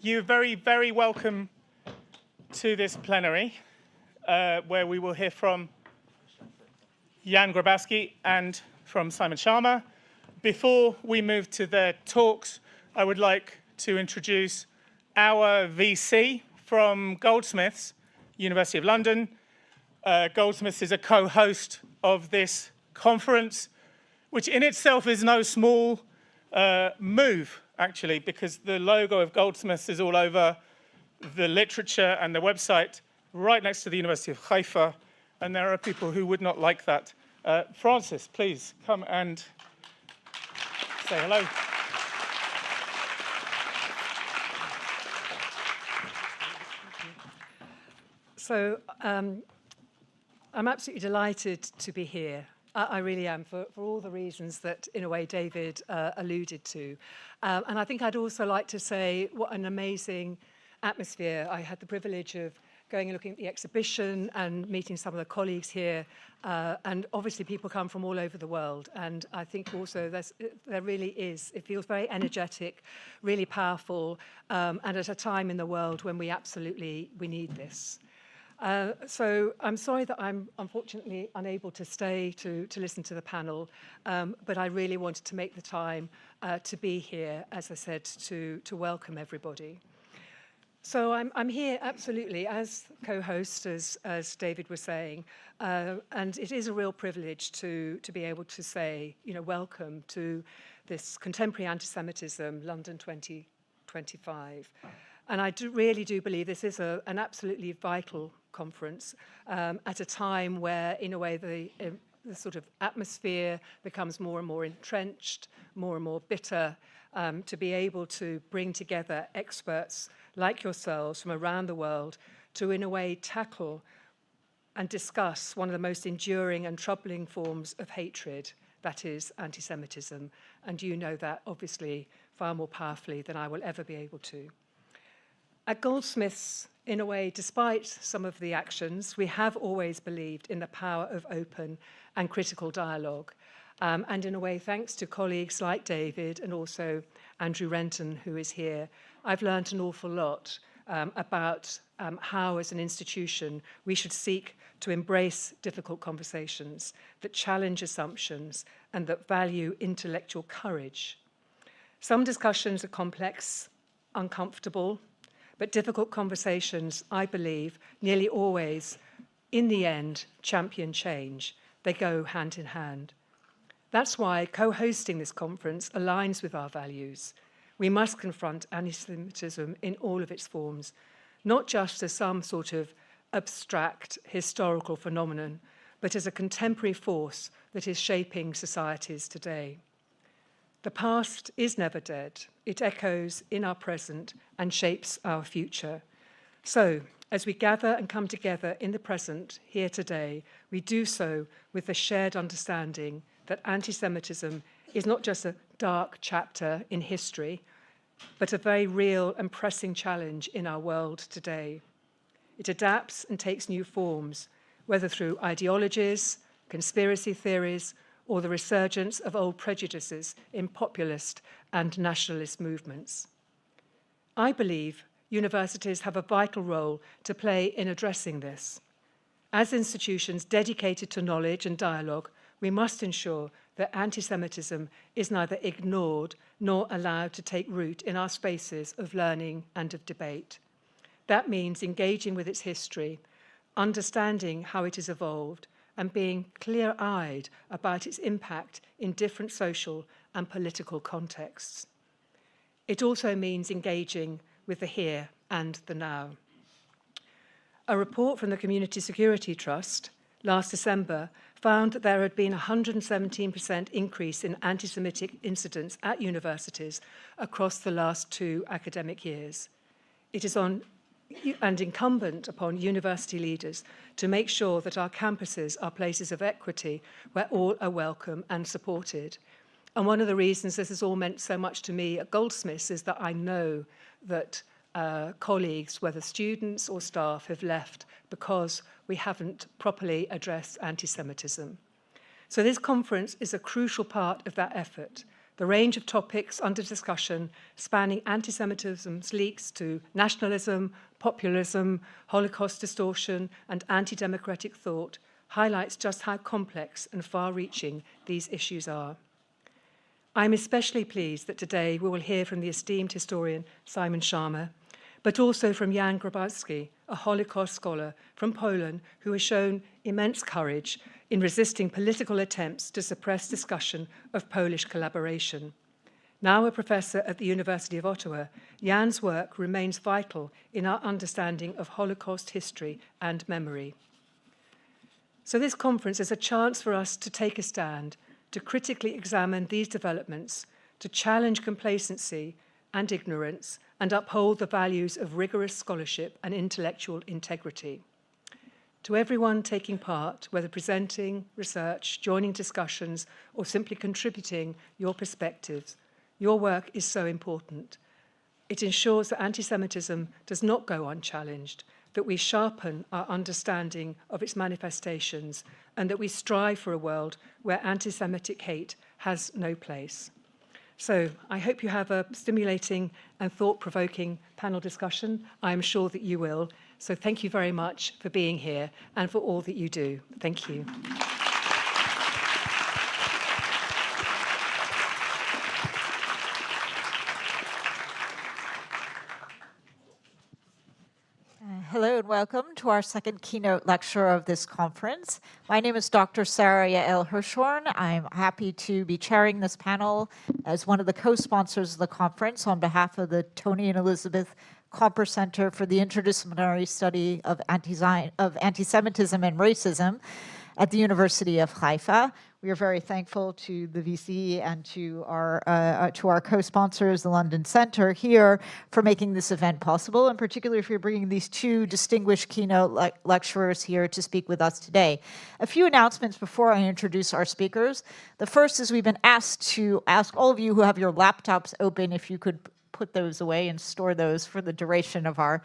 You're very, very welcome to this plenary, where we will hear from Jan Grabowski and from Simon Schama. Before we move to their talks, I would like to introduce our VC from Goldsmiths, University of London. Goldsmiths is a co-host of this conference, which in itself is no small move, actually, because the logo of Goldsmiths is all over the literature and the website right next to the University of Haifa, and there are people who would not like that. Francis, please come and say hello. So I'm absolutely delighted to be here. I really am, for all the reasons that, in a way, David alluded to. And I think I'd also like to say what an amazing atmosphere. I had the privilege of going and looking at the exhibition and meeting some of the colleagues here. And obviously people come from all over the world. And I think also there really is, it feels very energetic, really powerful, and at a time in the world when we need this. So I'm sorry that I'm unfortunately unable to stay to listen to the panel, but I really wanted to make the time to be here, as I said, to welcome everybody. So I'm here absolutely as co-host, as David was saying, and it is a real privilege to be able to say, welcome to this Contemporary Antisemitism, London 2025. And I really do believe this is an absolutely vital conference at a time where, in a way, the sort of atmosphere becomes more and more entrenched, more and more bitter, to be able to bring together experts like yourselves from around the world to, in a way, tackle and discuss one of the most enduring and troubling forms of hatred, that is anti-Semitism. And you know that, obviously, far more powerfully than I will ever be able to. At Goldsmiths, in a way, despite some of the actions, we have always believed in the power of open and critical dialogue. And in a way, thanks to colleagues like David and also Andrew Renton, who is here, I've learned an awful lot about how, as an institution, we should seek to embrace difficult conversations that challenge assumptions and that value intellectual courage. Some discussions are complex, uncomfortable, but difficult conversations, I believe, nearly always, in the end, champion change. They go hand in hand. That's why co-hosting this conference aligns with our values. We must confront anti-Semitism in all of its forms, not just as some sort of abstract historical phenomenon, but as a contemporary force that is shaping societies today. The past is never dead. It echoes in our present and shapes our future. So, as we gather and come together in the present, here today, we do so with the shared understanding that anti-Semitism is not just a dark chapter in history, but a very real and pressing challenge in our world today. It adapts and takes new forms, whether through ideologies, conspiracy theories, or the resurgence of old prejudices in populist and nationalist movements. I believe universities have a vital role to play in addressing this. As institutions dedicated to knowledge and dialogue, we must ensure that anti-Semitism is neither ignored nor allowed to take root in our spaces of learning and of debate. That means engaging with its history, understanding how it has evolved, and being clear-eyed about its impact in different social and political contexts. It also means engaging with the here and the now. A report from the Community Security Trust last December found that there had been a 117% increase in anti-Semitic incidents at universities across the last 2 academic years. It is incumbent upon university leaders to make sure that our campuses are places of equity where all are welcome and supported. And one of the reasons this has all meant so much to me at Goldsmiths is that I know that colleagues, whether students or staff, have left because we haven't properly addressed anti-Semitism. So this conference is a crucial part of that effort, the range of topics under discussion, spanning anti-Semitism's leaks to nationalism, populism, Holocaust distortion, and anti-democratic thought, highlights just how complex and far-reaching these issues are. I'm especially pleased that today we will hear from the esteemed historian Simon Schama, but also from Jan Grabowski, a Holocaust scholar from Poland who has shown immense courage in resisting political attempts to suppress discussion of Polish collaboration. Now a professor at the University of Ottawa, Jan's work remains vital in our understanding of Holocaust history and memory. So this conference is a chance for us to take a stand, to critically examine these developments, to challenge complacency and ignorance, and uphold the values of rigorous scholarship and intellectual integrity. To everyone taking part, whether presenting, research, joining discussions, or simply contributing your perspectives, your work is so important. It ensures that anti-Semitism does not go unchallenged, that we sharpen our understanding of its manifestations, and that we strive for a world where anti-Semitic hate has no place. So I hope you have a stimulating and thought-provoking panel discussion. I am sure that you will. So thank you very much for being here and for all that you do. Thank you. Hello and welcome to our second keynote lecture of this conference. My name is Dr. Sarah Yael Hirschhorn. I'm happy to be chairing this panel as one of the co-sponsors of the conference on behalf of the Tony and Elizabeth Copper Center for the Interdisciplinary Study of Anti-Semitism and Racism at the University of Haifa. We are very thankful to the VC and to our co-sponsors, the London Center here, for making this event possible, and particularly for bringing these two distinguished keynote lecturers here to speak with us today. A few announcements before I introduce our speakers. The first is we've been asked to ask all of you who have your laptops open if you could put those away and store those for the duration of our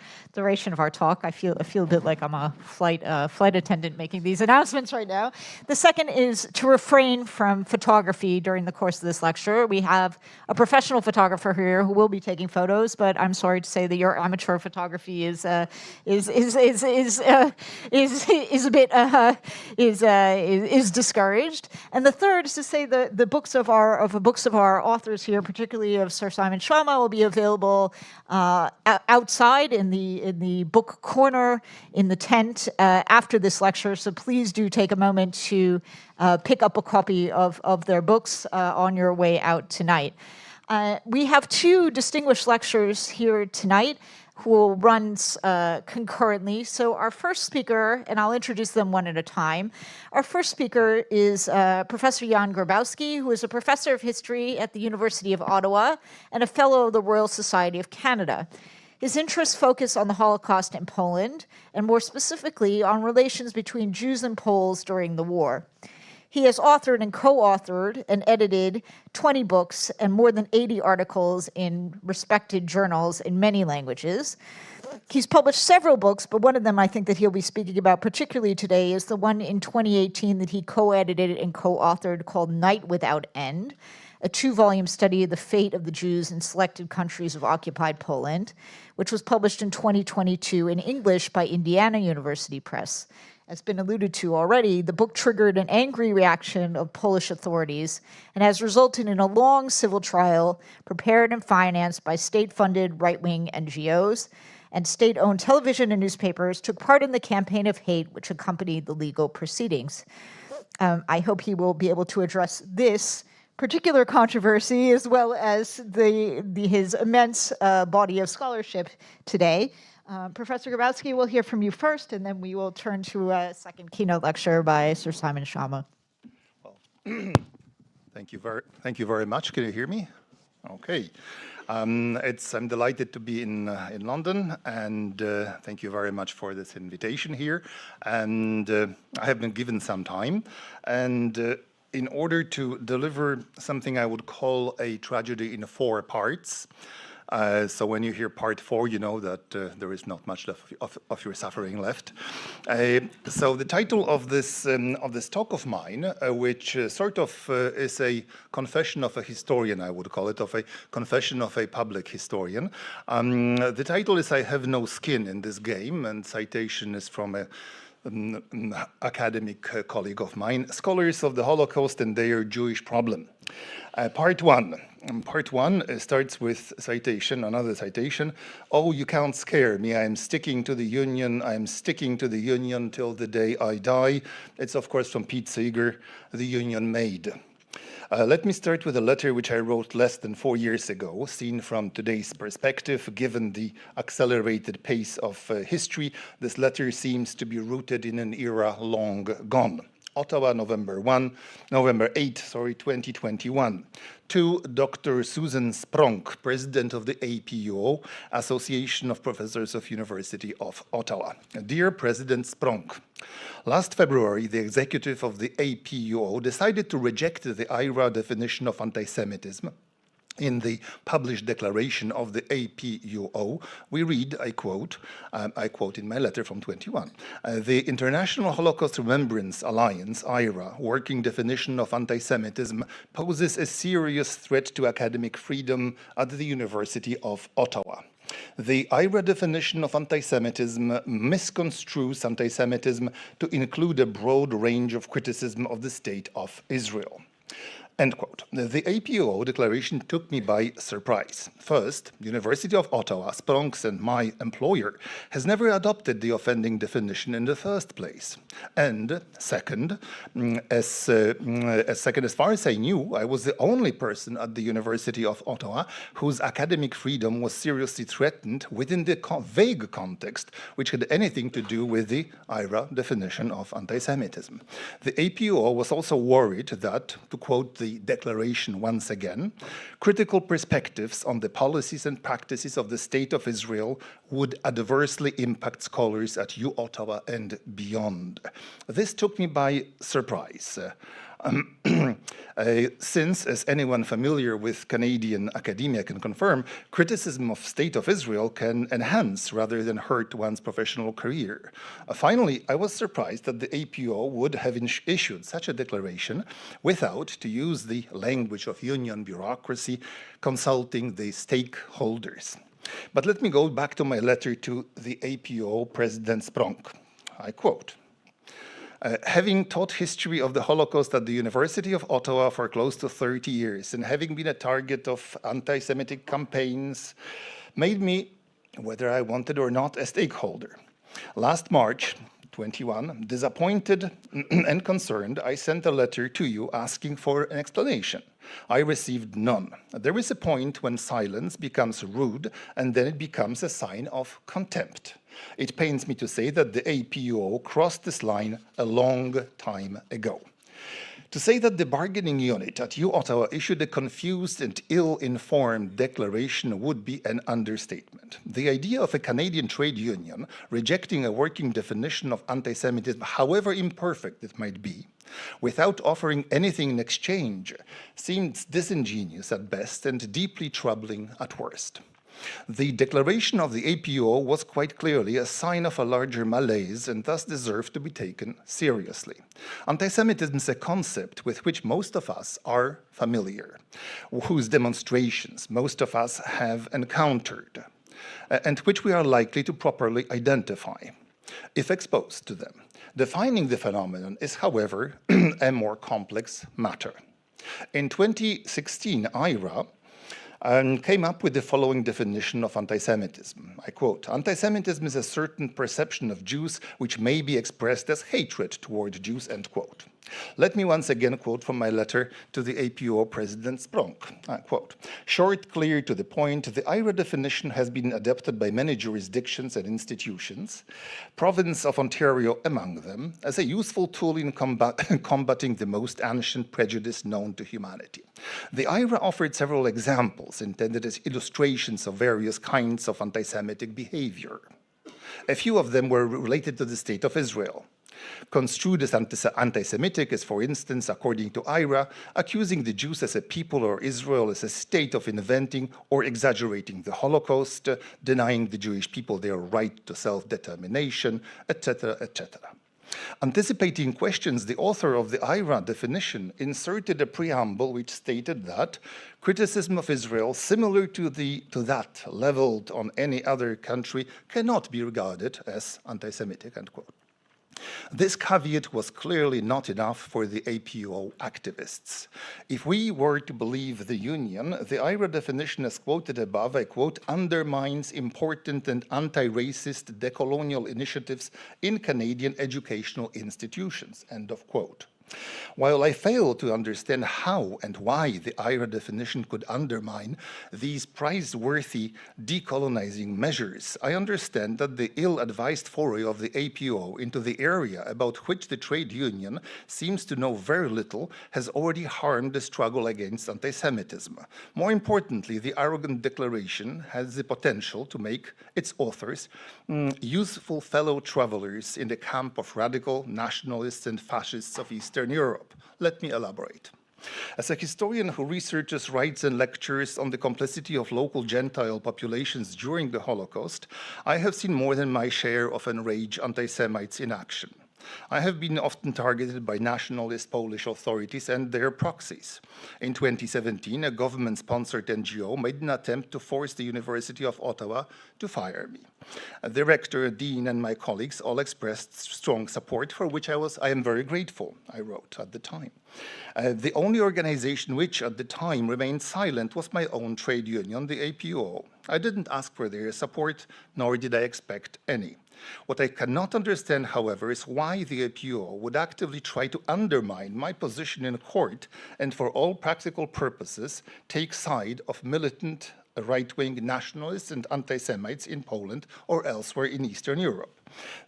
talk. I feel a bit like I'm a flight attendant making these announcements right now. The second is to refrain from photography during the course of this lecture. We have a professional photographer here who will be taking photos, but I'm sorry to say that your amateur photography is discouraged. And the third is to say that the books of our authors here, particularly of Sir Simon Schama, will be available outside in the book corner in the tent after this lecture. So please do take a moment to pick up a copy of their books on your way out tonight. We have two distinguished lectures here tonight who will run concurrently. So our first speaker, and I'll introduce them one at a time. Our first speaker is Professor Jan Grabowski, who is a professor of history at the University of Ottawa and a fellow of the Royal Society of Canada. His interests focus on the Holocaust in Poland, and more specifically on relations between Jews and Poles during the war. He has authored and co-authored and edited 20 books and more than 80 articles in respected journals in many languages. He's published several books, but one of them I think that he'll be speaking about particularly today is the one in 2018 that he co-edited and co-authored called Night Without End, a 2-volume study of the fate of the Jews in selected countries of occupied Poland, which was published in 2022 in English by Indiana University Press. As been alluded to already, the book triggered an angry reaction of Polish authorities and has resulted in a long civil trial prepared and financed by state-funded right-wing NGOs, and state-owned television and newspapers took part in the campaign of hate which accompanied the legal proceedings. I hope he will be able to address this particular controversy as well as his immense body of scholarship today. Professor Grabowski, we'll hear from you first, and then we will turn to a second keynote lecture by Sir Simon Schama. Well, thank you very much. Can you hear me? Okay. I'm delighted to be in London, and thank you very much for this invitation here. And I have been given some time, and in order to deliver something I would call a tragedy in 4 parts, So when you hear part 4, you know that there is not much of your suffering left. So the title of this talk of mine, which sort of is a confession of a historian, I would call it, of a confession of a public historian. The title is "I Have No Skin in This Game," and citation is from an academic colleague of mine, Scholars of the Holocaust and Their Jewish Problem. Part 1. Part 1 starts with citation, another citation. "Oh, you can't scare me. I'm sticking to the Union. I'm sticking to the Union till the day I die." It's, of course, from Pete Seeger, The Union Made. Let me start with a letter which I wrote less than 4 years ago, seen from today's perspective. Given the accelerated pace of history, this letter seems to be rooted in an era long gone. Ottawa, November 8, 2021. To Dr. Susan Spronk, President of the APUO, Association of Professors of University of Ottawa. Dear President Spronk, last February, the executive of the APUO decided to reject the IRA definition of anti-Semitism. In the published declaration of the APUO, we read, I quote in my letter from 21, "The International Holocaust Remembrance Alliance, IRA, working definition of anti-Semitism poses a serious threat to academic freedom at the University of Ottawa. The IRA definition of anti-Semitism misconstrues anti-Semitism to include a broad range of criticism of the state of Israel." End quote. The APUO declaration took me by surprise. First, University of Ottawa, Spronks and my employer, has never adopted the offending definition in the first place. And second, as far as I knew, I was the only person at the University of Ottawa whose academic freedom was seriously threatened within the vague context which had anything to do with the IRA definition of anti-Semitism. The APUO was also worried that, to quote the declaration once again, critical perspectives on the policies and practices of the State of Israel would adversely impact scholars at U Ottawa and beyond. This took me by surprise. Since, as anyone familiar with Canadian academia can confirm, criticism of State of Israel can enhance rather than hurt one's professional career. Finally, I was surprised that the APO would have issued such a declaration without, to use the language of union bureaucracy, consulting the stakeholders. But let me go back to my letter to the APO President Spronk. I quote, "Having taught history of the Holocaust at the University of Ottawa for close to 30 years and having been a target of anti-Semitic campaigns made me, whether I wanted or not, a stakeholder. Last March, 21, disappointed and concerned, I sent a letter to you asking for an explanation. I received none. There is a point when silence becomes rude and then it becomes a sign of contempt. It pains me to say that the APUO crossed this line a long time ago. To say that the bargaining unit at U Ottawa issued a confused and ill-informed declaration would be an understatement. The idea of a Canadian trade union rejecting a working definition of anti-Semitism, however imperfect it might be, without offering anything in exchange, seems disingenuous at best and deeply troubling at worst. The declaration of the APO was quite clearly a sign of a larger malaise and thus deserved to be taken seriously. Antisemitism is a concept with which most of us are familiar, whose demonstrations most of us have encountered, and which we are likely to properly identify, if exposed to them. Defining the phenomenon is, however, a more complex matter. In 2016, IRA came up with the following definition of anti-Semitism. I quote, "Anti-Semitism is a certain perception of Jews which may be expressed as hatred toward Jews," end quote. Let me once again quote from my letter to the APO President Spronk. I quote, "Short, clear, to the point, the IRA definition has been adopted by many jurisdictions and institutions, province of Ontario among them, as a useful tool in combating the most ancient prejudice known to humanity. The IRA offered several examples intended as illustrations of various kinds of anti-Semitic behavior. A few of them were related to the State of Israel. Construed as anti-Semitic is, for instance, according to IRA, accusing the Jews as a people or Israel as a state of inventing or exaggerating the Holocaust, denying the Jewish people their right to self-determination, etc., etc. Anticipating questions, the author of the IRA definition inserted a preamble which stated that criticism of Israel similar to that leveled on any other country cannot be regarded as anti-Semitic, end quote. This caveat was clearly not enough for the APO activists. If we were to believe the Union, the IRA definition as quoted above, I quote, undermines important and anti-racist decolonial initiatives in Canadian educational institutions, end of quote. While I fail to understand how and why the IRA definition could undermine these praiseworthy decolonizing measures, I understand that the ill-advised foray of the APO into the area about which the trade union seems to know very little has already harmed the struggle against anti-Semitism. More importantly, the arrogant declaration has the potential to make its authors useful fellow travelers in the camp of radical nationalists and fascists of Eastern Europe. Let me elaborate. As a historian who researches, writes, and lectures on the complicity of local Gentile populations during the Holocaust, I have seen more than my share of enraged anti-Semites in action. I have been often targeted by nationalist Polish authorities and their proxies. In 2017, a government-sponsored NGO made an attempt to force the University of Ottawa to fire me. The rector, dean, and my colleagues all expressed strong support, for which I am very grateful, I wrote at the time. The only organization which, at the time, remained silent was my own trade union, the APO. I didn't ask for their support, nor did I expect any. What I cannot understand, however, is why the APO would actively try to undermine my position in court and, for all practical purposes, take side of militant right-wing nationalists and anti-Semites in Poland or elsewhere in Eastern Europe.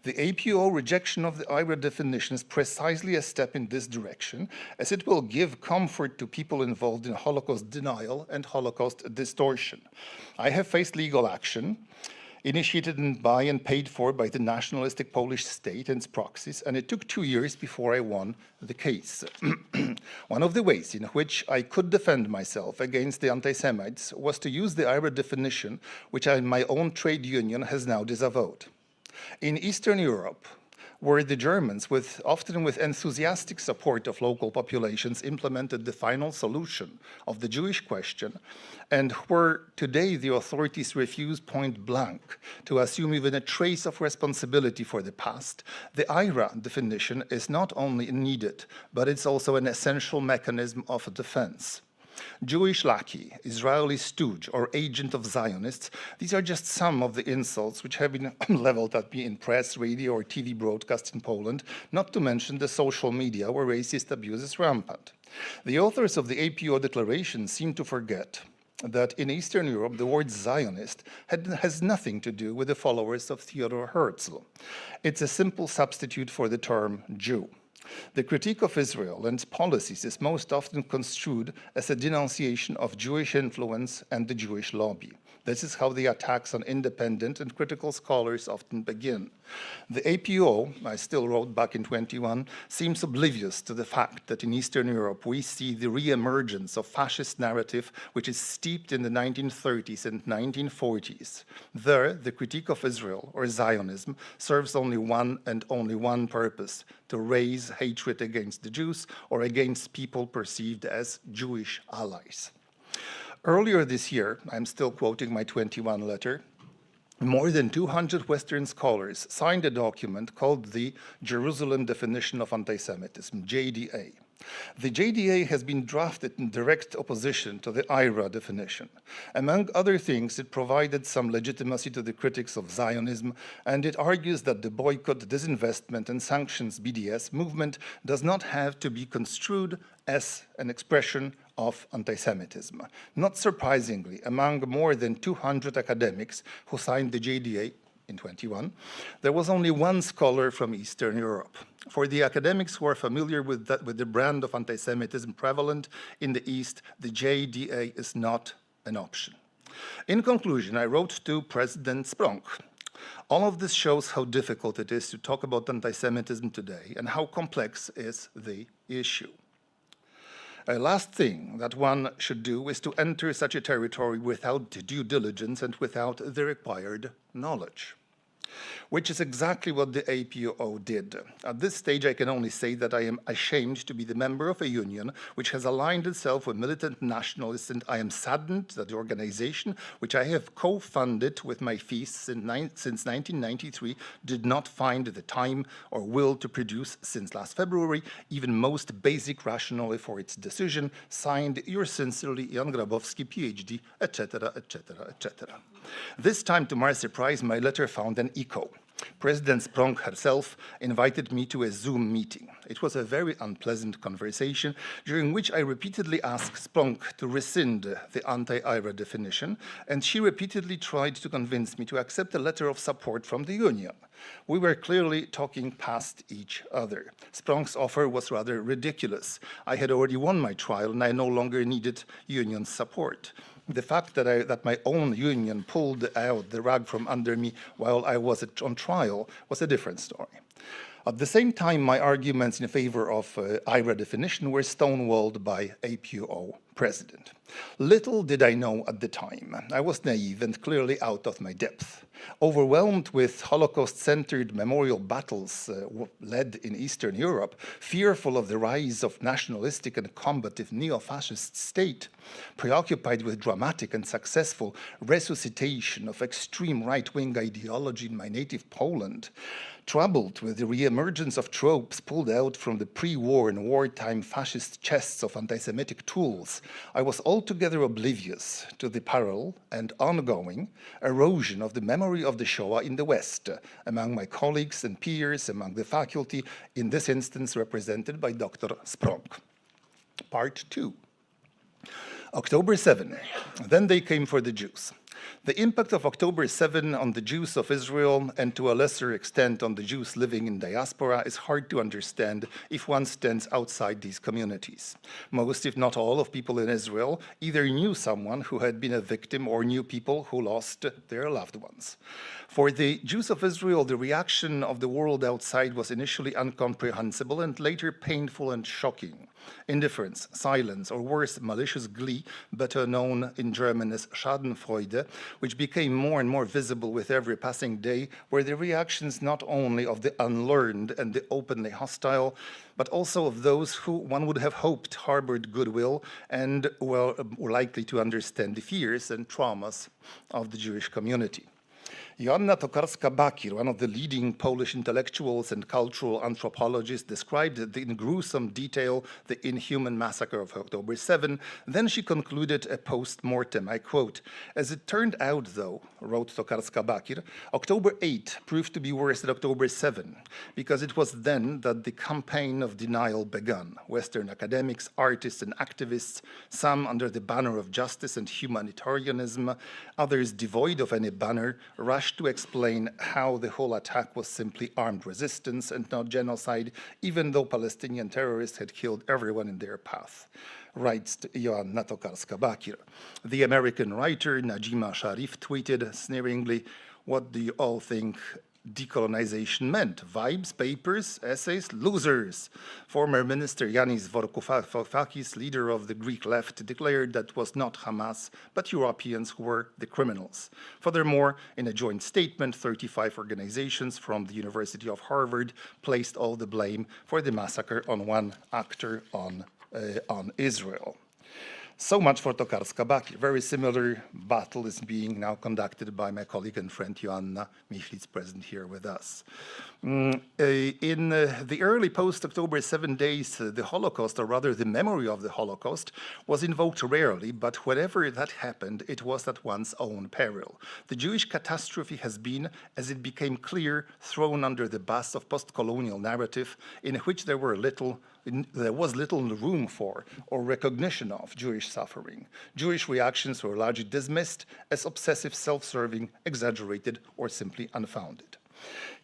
The APO rejection of the IRA definition is precisely a step in this direction, as it will give comfort to people involved in Holocaust denial and Holocaust distortion. I have faced legal action initiated by and paid for by the nationalistic Polish state and its proxies, and it took 2 years before I won the case. One of the ways in which I could defend myself against the anti-Semites was to use the IRA definition, which my own trade union has now disavowed. In Eastern Europe, where the Germans, often with enthusiastic support of local populations, implemented the final solution of the Jewish question, and where today the authorities refuse point blank to assume even a trace of responsibility for the past, the IRA definition is not only needed, but it's also an essential mechanism of defense. Jewish lackey, Israeli stooge, or agent of Zionists, these are just some of the insults which have been leveled at me in press, radio, or TV broadcasts in Poland, not to mention the social media where racist abuse is rampant. The authors of the APO declaration seem to forget that in Eastern Europe, the word Zionist has nothing to do with the followers of Theodor Herzl. It's a simple substitute for the term Jew. The critique of Israel and its policies is most often construed as a denunciation of Jewish influence and the Jewish lobby. This is how the attacks on independent and critical scholars often begin. The APO, I still wrote back in 21, seems oblivious to the fact that in Eastern Europe we see the re-emergence of fascist narrative which is steeped in the 1930s and 1940s. There, the critique of Israel, or Zionism, serves only one purpose: to raise hatred against the Jews or against people perceived as Jewish allies. Earlier this year, I'm still quoting my 21 letter, more than 200 Western scholars signed a document called the Jerusalem Definition of Antisemitism, JDA. The JDA has been drafted in direct opposition to the IRA definition. Among other things, it provided some legitimacy to the critics of Zionism, and it argues that the boycott, disinvestment, and sanctions BDS movement does not have to be construed as an expression of anti-Semitism. Not surprisingly, among more than 200 academics who signed the JDA in 21, there was only one scholar from Eastern Europe. For the academics who are familiar with the brand of anti-Semitism prevalent in the East, the JDA is not an option. In conclusion, I wrote to President Spronk, All of this shows how difficult it is to talk about anti-Semitism today and how complex is the issue. A last thing that one should do is to enter such a territory without due diligence and without the required knowledge, which is exactly what the APO did. At this stage, I can only say that I am ashamed to be the member of a union which has aligned itself with militant nationalists, and I am saddened that the organization, which I have co-funded with my fees since 1993, did not find the time or will to produce, since last February, even most basic rationale for its decision. Signed, yours sincerely, Jan Grabowski, PhD, etc., etc., etc. This time, to my surprise, my letter found an echo. President Spronk herself invited me to a Zoom meeting. It was a very unpleasant conversation during which I repeatedly asked Spronk to rescind the anti-IRA definition, and she repeatedly tried to convince me to accept a letter of support from the union. We were clearly talking past each other. Spronk's offer was rather ridiculous. I had already won my trial and I no longer needed union support. The fact that my own union pulled out the rug from under me while I was on trial was a different story. At the same time, my arguments in favor of IRA definition were stonewalled by APO president. Little did I know at the time. I was naive and clearly out of my depth. Overwhelmed with Holocaust-centered memorial battles led in Eastern Europe, fearful of the rise of nationalistic and combative neo-fascist state, preoccupied with dramatic and successful resuscitation of extreme right-wing ideology in my native Poland, troubled with the re-emergence of tropes pulled out from the pre-war and wartime fascist chests of anti-Semitic tools, I was altogether oblivious to the parallel and ongoing erosion of the memory of the Shoah in the West, among my colleagues and peers, among the faculty, in this instance represented by Dr. Spronk. Part 2. October 7. Then they came for the Jews. The impact of October 7 on the Jews of Israel, and to a lesser extent on the Jews living in diaspora, is hard to understand if one stands outside these communities. Most, if not all, of people in Israel either knew someone who had been a victim or knew people who lost their loved ones. For the Jews of Israel, the reaction of the world outside was initially incomprehensible and later painful and shocking. Indifference, silence, or worse, malicious glee, better known in German as Schadenfreude, which became more and more visible with every passing day, were the reactions not only of the unlearned and the openly hostile, but also of those who one would have hoped harbored goodwill and were likely to understand the fears and traumas of the Jewish community. Joanna Tokarska-Bakir, one of the leading Polish intellectuals and cultural anthropologists, described in gruesome detail the inhuman massacre of October 7. Then she concluded a post-mortem, I quote, "As it turned out, though," wrote Tokarska-Bakir, "October 8 proved to be worse than October 7, because it was then that the campaign of denial began. Western academics, artists, and activists, some under the banner of justice and humanitarianism, others devoid of any banner, rushed to explain how the whole attack was simply armed resistance and not genocide, even though Palestinian terrorists had killed everyone in their path," writes Joanna Tokarska-Bakir. The American writer Najima Sharif tweeted sneeringly, "What do you all think decolonization meant? Vibes, papers, essays, losers." Former Minister Yanis Varoufakis, leader of the Greek left, declared that it was not Hamas, but Europeans who were the criminals. Furthermore, in a joint statement, 35 organizations from the University of Harvard placed all the blame for the massacre on one actor, on Israel. So much for Tokarska-Bakir. Very similar battle is being now conducted by my colleague and friend Joanna Michlitz, present here with us. In the early post-October 7 days, the Holocaust, or rather the memory of the Holocaust, was invoked rarely, but whenever that happened, it was at one's own peril. The Jewish catastrophe has been, as it became clear, thrown under the bus of post-colonial narrative, in which there was little room for or recognition of Jewish suffering. Jewish reactions were largely dismissed as obsessive, self-serving, exaggerated, or simply unfounded.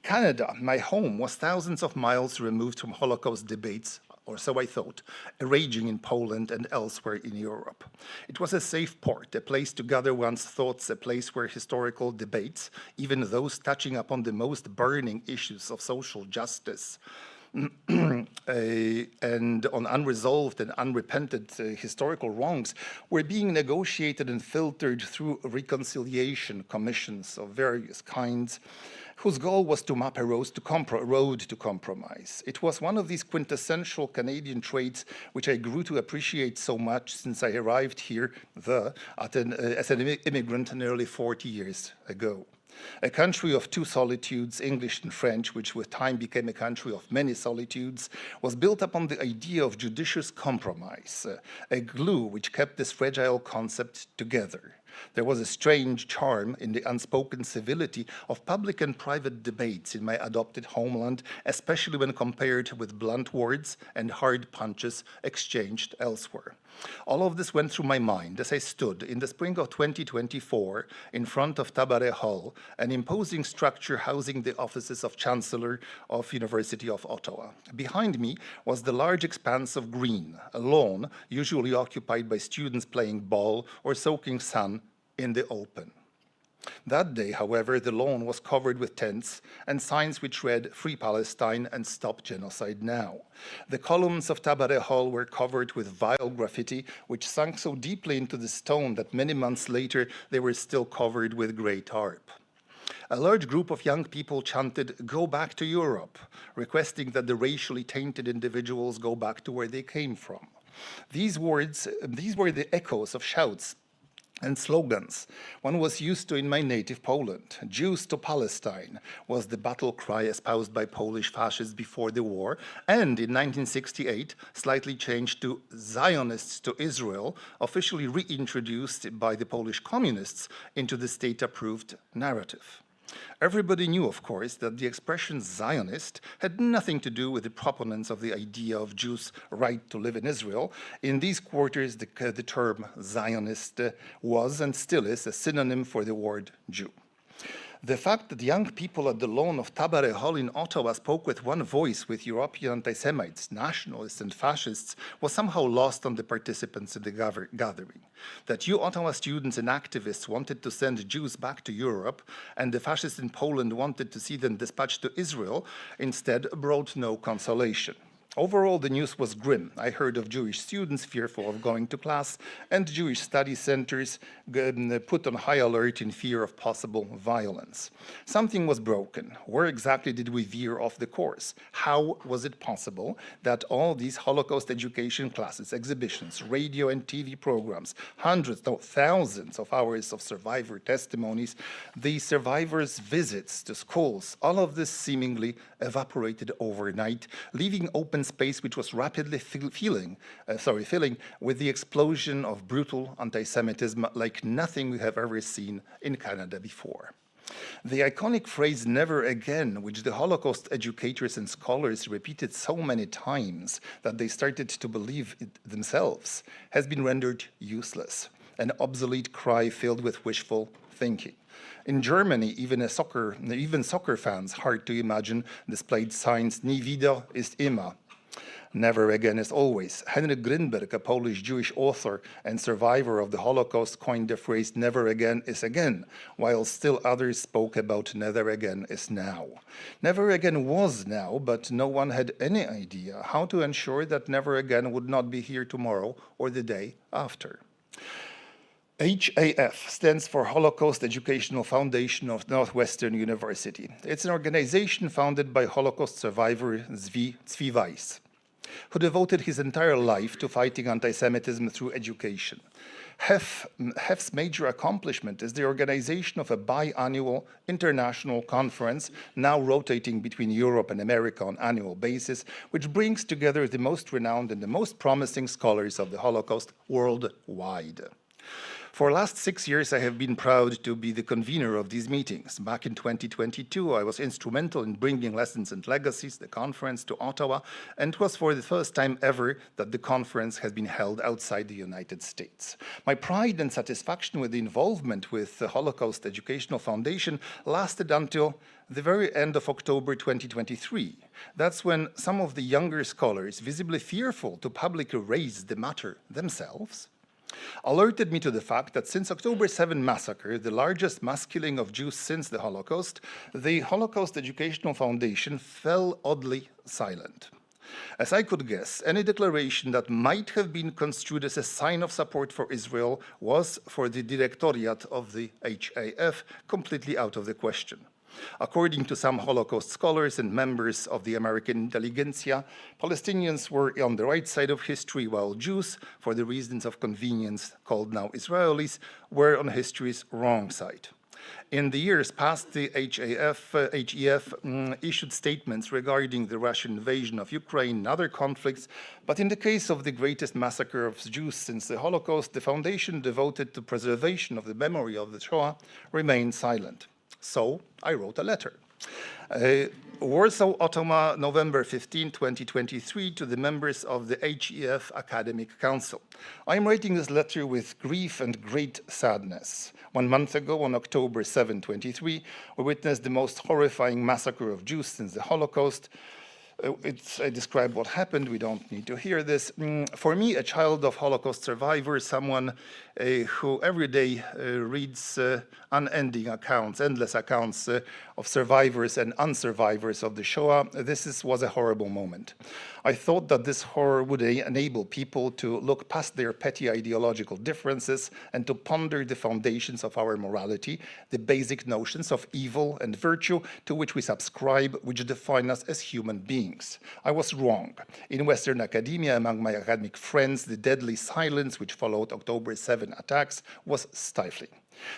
Canada, my home, was thousands of miles removed from Holocaust debates or so I thought, raging in Poland and elsewhere in Europe. It was a safe port, a place to gather one's thoughts, a place where historical debates, even those touching upon the most burning issues of social justice, and on unresolved and unrepented historical wrongs, were being negotiated and filtered through reconciliation commissions of various kinds, whose goal was to map a road to compromise. It was one of these quintessential Canadian traits which I grew to appreciate so much since I arrived here as an immigrant nearly 40 years ago. A country of two solitudes, English and French, which with time became a country of many solitudes, was built upon the idea of judicious compromise, a glue which kept this fragile concept together. There was a strange charm in the unspoken civility of public and private debates in my adopted homeland, especially when compared with blunt words and hard punches exchanged elsewhere. All of this went through my mind as I stood in the spring of 2024 in front of Tabaret Hall, an imposing structure housing the offices of Chancellor of University of Ottawa. Behind me was the large expanse of green, a lawn usually occupied by students playing ball or soaking sun in the open. That day, however, the lawn was covered with tents and signs which read "Free Palestine" and "Stop Genocide Now." The columns of Tabaret Hall were covered with vile graffiti, which sunk so deeply into the stone that many months later they were still covered with grey tarp. A large group of young people chanted, "Go back to Europe," requesting that the racially tainted individuals go back to where they came from. These were the echoes of shouts and slogans one was used to in my native Poland. "Jews to Palestine" was the battle cry espoused by Polish fascists before the war, and in 1968 slightly changed to "Zionists to Israel," officially reintroduced by the Polish communists into the state-approved narrative. Everybody knew, of course, that the expression Zionist had nothing to do with the proponents of the idea of Jews' right to live in Israel. In these quarters, the term Zionist was and still is a synonym for the word Jew. The fact that young people at the lawn of Tabaret Hall in Ottawa spoke with one voice with European anti-Semites, nationalists, and fascists was somehow lost on the participants in the gathering. That you Ottawa students and activists wanted to send Jews back to Europe and the fascists in Poland wanted to see them dispatched to Israel instead brought no consolation. Overall, the news was grim. I heard of Jewish students fearful of going to class and Jewish study centers put on high alert in fear of possible violence. Something was broken. Where exactly did we veer off the course? How was it possible that all these Holocaust education classes, exhibitions, radio and TV programs, hundreds, no, thousands of hours of survivor testimonies, the survivors' visits to schools, all of this seemingly evaporated overnight, leaving open space which was rapidly filling with the explosion of brutal anti-Semitism like nothing we have ever seen in Canada before. The iconic phrase "never again," which the Holocaust educators and scholars repeated so many times that they started to believe it themselves, has been rendered useless, an obsolete cry filled with wishful thinking. In Germany, even soccer fans, hard to imagine, displayed signs "Nie wieder ist immer." Never again is always. Henryk Grinberg, a Polish Jewish author and survivor of the Holocaust, coined the phrase "never again is again," while still others spoke about "never again is now." Never again was now, but no one had any idea how to ensure that never again would not be here tomorrow or the day after. HAF stands for Holocaust Educational Foundation of Northwestern University. It's an organization founded by Holocaust survivor Zvi Weiss, who devoted his entire life to fighting anti-Semitism through education. HEF's major accomplishment is the organization of a biannual international conference, now rotating between Europe and America on an annual basis, which brings together the most renowned and the most promising scholars of the Holocaust worldwide. For the last 6 years, I have been proud to be the convener of these meetings. Back in 2022, I was instrumental in bringing Lessons and Legacies, the conference, to Ottawa, and it was for the first time ever that the conference has been held outside the United States. My pride and satisfaction with the involvement with the Holocaust Educational Foundation lasted until the very end of October 2023. That's when some of the younger scholars, visibly fearful to publicly raise the matter themselves, alerted me to the fact that since October 7 massacre, the largest mass killing of Jews since the Holocaust, the Holocaust Educational Foundation fell oddly silent. As I could guess, any declaration that might have been construed as a sign of support for Israel was, for the Directoriate of the HAF, completely out of the question. According to some Holocaust scholars and members of the American intelligentsia, Palestinians were on the right side of history, while Jews, for the reasons of convenience called now Israelis, were on history's wrong side. In the years past, the HEF issued statements regarding the Russian invasion of Ukraine and other conflicts, but in the case of the greatest massacre of Jews since the Holocaust, the foundation devoted to preservation of the memory of the Shoah remained silent. So I wrote a letter. Warsaw, Ottawa, November 15, 2023, to the members of the HEF Academic Council. I am writing this letter with grief and great sadness. 1 month ago, on October 7, 2023, we witnessed the most horrifying massacre of Jews since the Holocaust. I describe what happened. We don't need to hear this. For me, a child of Holocaust survivor, someone who every day reads unending accounts, endless accounts of survivors and unsurvivors of the Shoah, this was a horrible moment. I thought that this horror would enable people to look past their petty ideological differences and to ponder the foundations of our morality, the basic notions of evil and virtue to which we subscribe, which define us as human beings. I was wrong. In Western academia, among my academic friends, the deadly silence which followed October 7 attacks was stifling.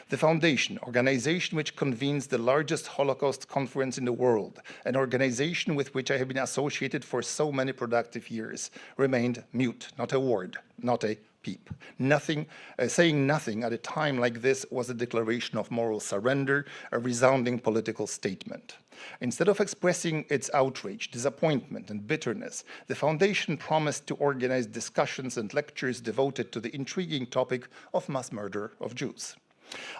The foundation, organization which convenes the largest Holocaust conference in the world, an organization with which I have been associated for so many productive years, remained mute, not a word, not a peep. Nothing, saying nothing at a time like this was a declaration of moral surrender, a resounding political statement. Instead of expressing its outrage, disappointment, and bitterness, the foundation promised to organize discussions and lectures devoted to the intriguing topic of mass murder of Jews.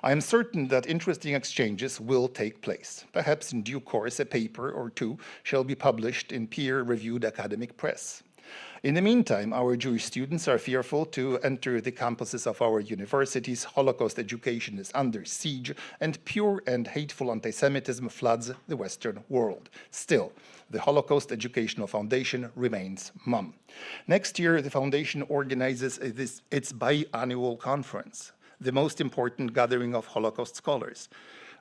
I am certain that interesting exchanges will take place. Perhaps in due course a paper or two shall be published in peer-reviewed academic press. In the meantime, our Jewish students are fearful to enter the campuses of our universities. Holocaust education is under siege, and pure and hateful antisemitism floods the Western world. Still, the Holocaust Educational Foundation remains mum. Next year, the foundation organizes its biannual conference, the most important gathering of Holocaust scholars.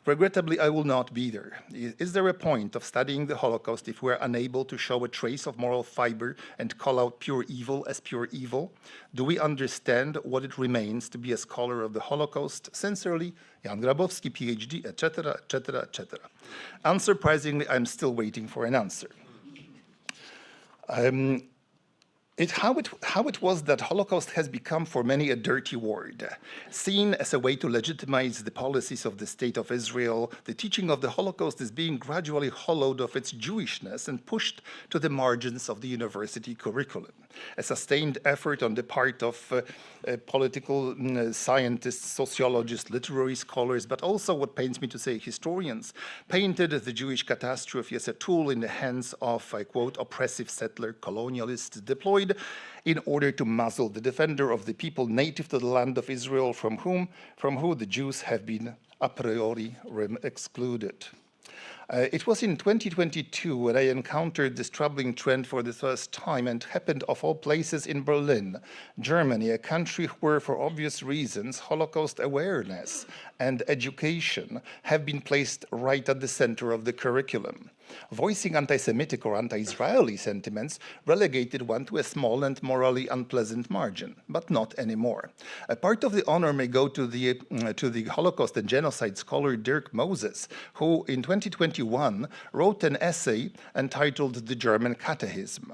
Regrettably, I will not be there. Is there a point of studying the Holocaust if we're unable to show a trace of moral fiber and call out pure evil as pure evil? Do we understand what it remains to be a scholar of the Holocaust? Sincerely, Jan Grabowski, PhD, etc., etc., etc. Unsurprisingly, I'm still waiting for an answer. How it was that Holocaust has become for many a dirty word. Seen as a way to legitimize the policies of the State of Israel, the teaching of the Holocaust is being gradually hollowed of its Jewishness and pushed to the margins of the university curriculum. A sustained effort on the part of political scientists, sociologists, literary scholars, but also, what pains me to say, historians, painted the Jewish catastrophe as a tool in the hands of, I quote, oppressive settler colonialists deployed in order to muzzle the defender of the people native to the land of Israel from whom the Jews have been a priori excluded. It was in 2022 when I encountered this troubling trend for the first time, and happened of all places in Berlin, Germany, a country where, for obvious reasons, Holocaust awareness and education have been placed right at the center of the curriculum. Voicing anti-Semitic or anti-Israeli sentiments relegated one to a small and morally unpleasant margin, but not anymore. A part of the honor may go to the Holocaust and genocide scholar Dirk Moses, who in 2021 1991, wrote an essay entitled The German Catechism.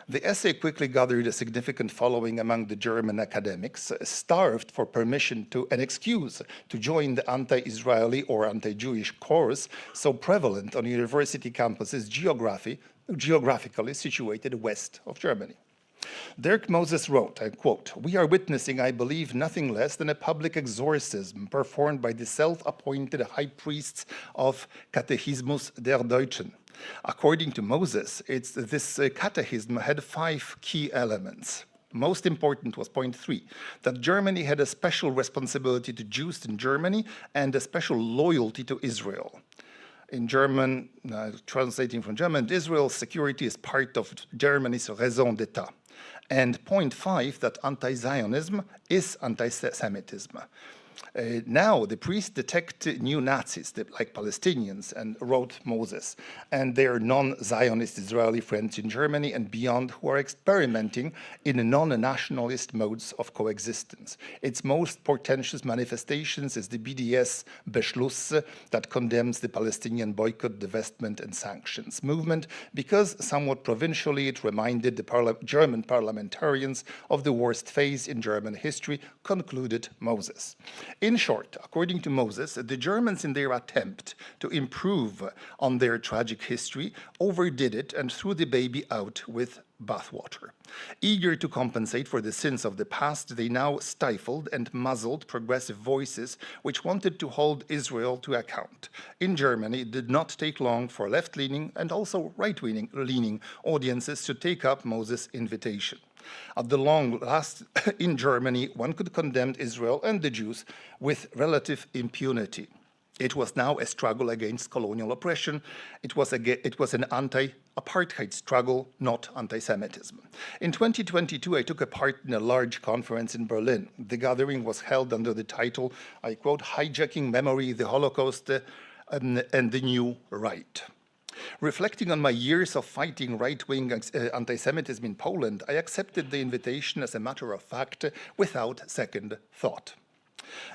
The essay quickly gathered a significant following among the German academics, starved for permission an excuse to join the anti-Israeli or anti-Jewish chorus so prevalent on university campuses geographically situated west of Germany. Dirk Moses wrote, I quote, "We are witnessing, I believe, nothing less than a public exorcism performed by the self-appointed high priests of Katechismus der Deutschen. According to Moses, this catechism had 5 key elements. Most important was point 3, that Germany had a special responsibility to Jews in Germany and a special loyalty to Israel. In German, translating from German, Israel's security is part of Germany's raison d'etat. And point 5, that anti-Zionism is anti-Semitism. Now the priests detect new Nazis, like Palestinians, and wrote Moses, and their non-Zionist Israeli friends in Germany and beyond who are experimenting in non-nationalist modes of coexistence. Its most portentous manifestations is the BDS Beschluss that condemns the Palestinian boycott, divestment, and sanctions movement because, somewhat provincially, it reminded the German parliamentarians of the worst phase in German history, concluded Moses. In short, according to Moses, the Germans, in their attempt to improve on their tragic history, overdid it and threw the baby out with bathwater. Eager to compensate for the sins of the past, they now stifled and muzzled progressive voices which wanted to hold Israel to account. In Germany, it did not take long for left-leaning and also right-leaning audiences to take up Moses' invitation. At the long last, in Germany, one could condemn Israel and the Jews with relative impunity. It was now a struggle against colonial oppression. It was an anti-apartheid struggle, not anti-Semitism. In 2022, I took a part in a large conference in Berlin. The gathering was held under the title, I quote, "Hijacking Memory, the Holocaust, and the New Right." Reflecting on my years of fighting right-wing anti-Semitism in Poland, I accepted the invitation as a matter of fact without second thought.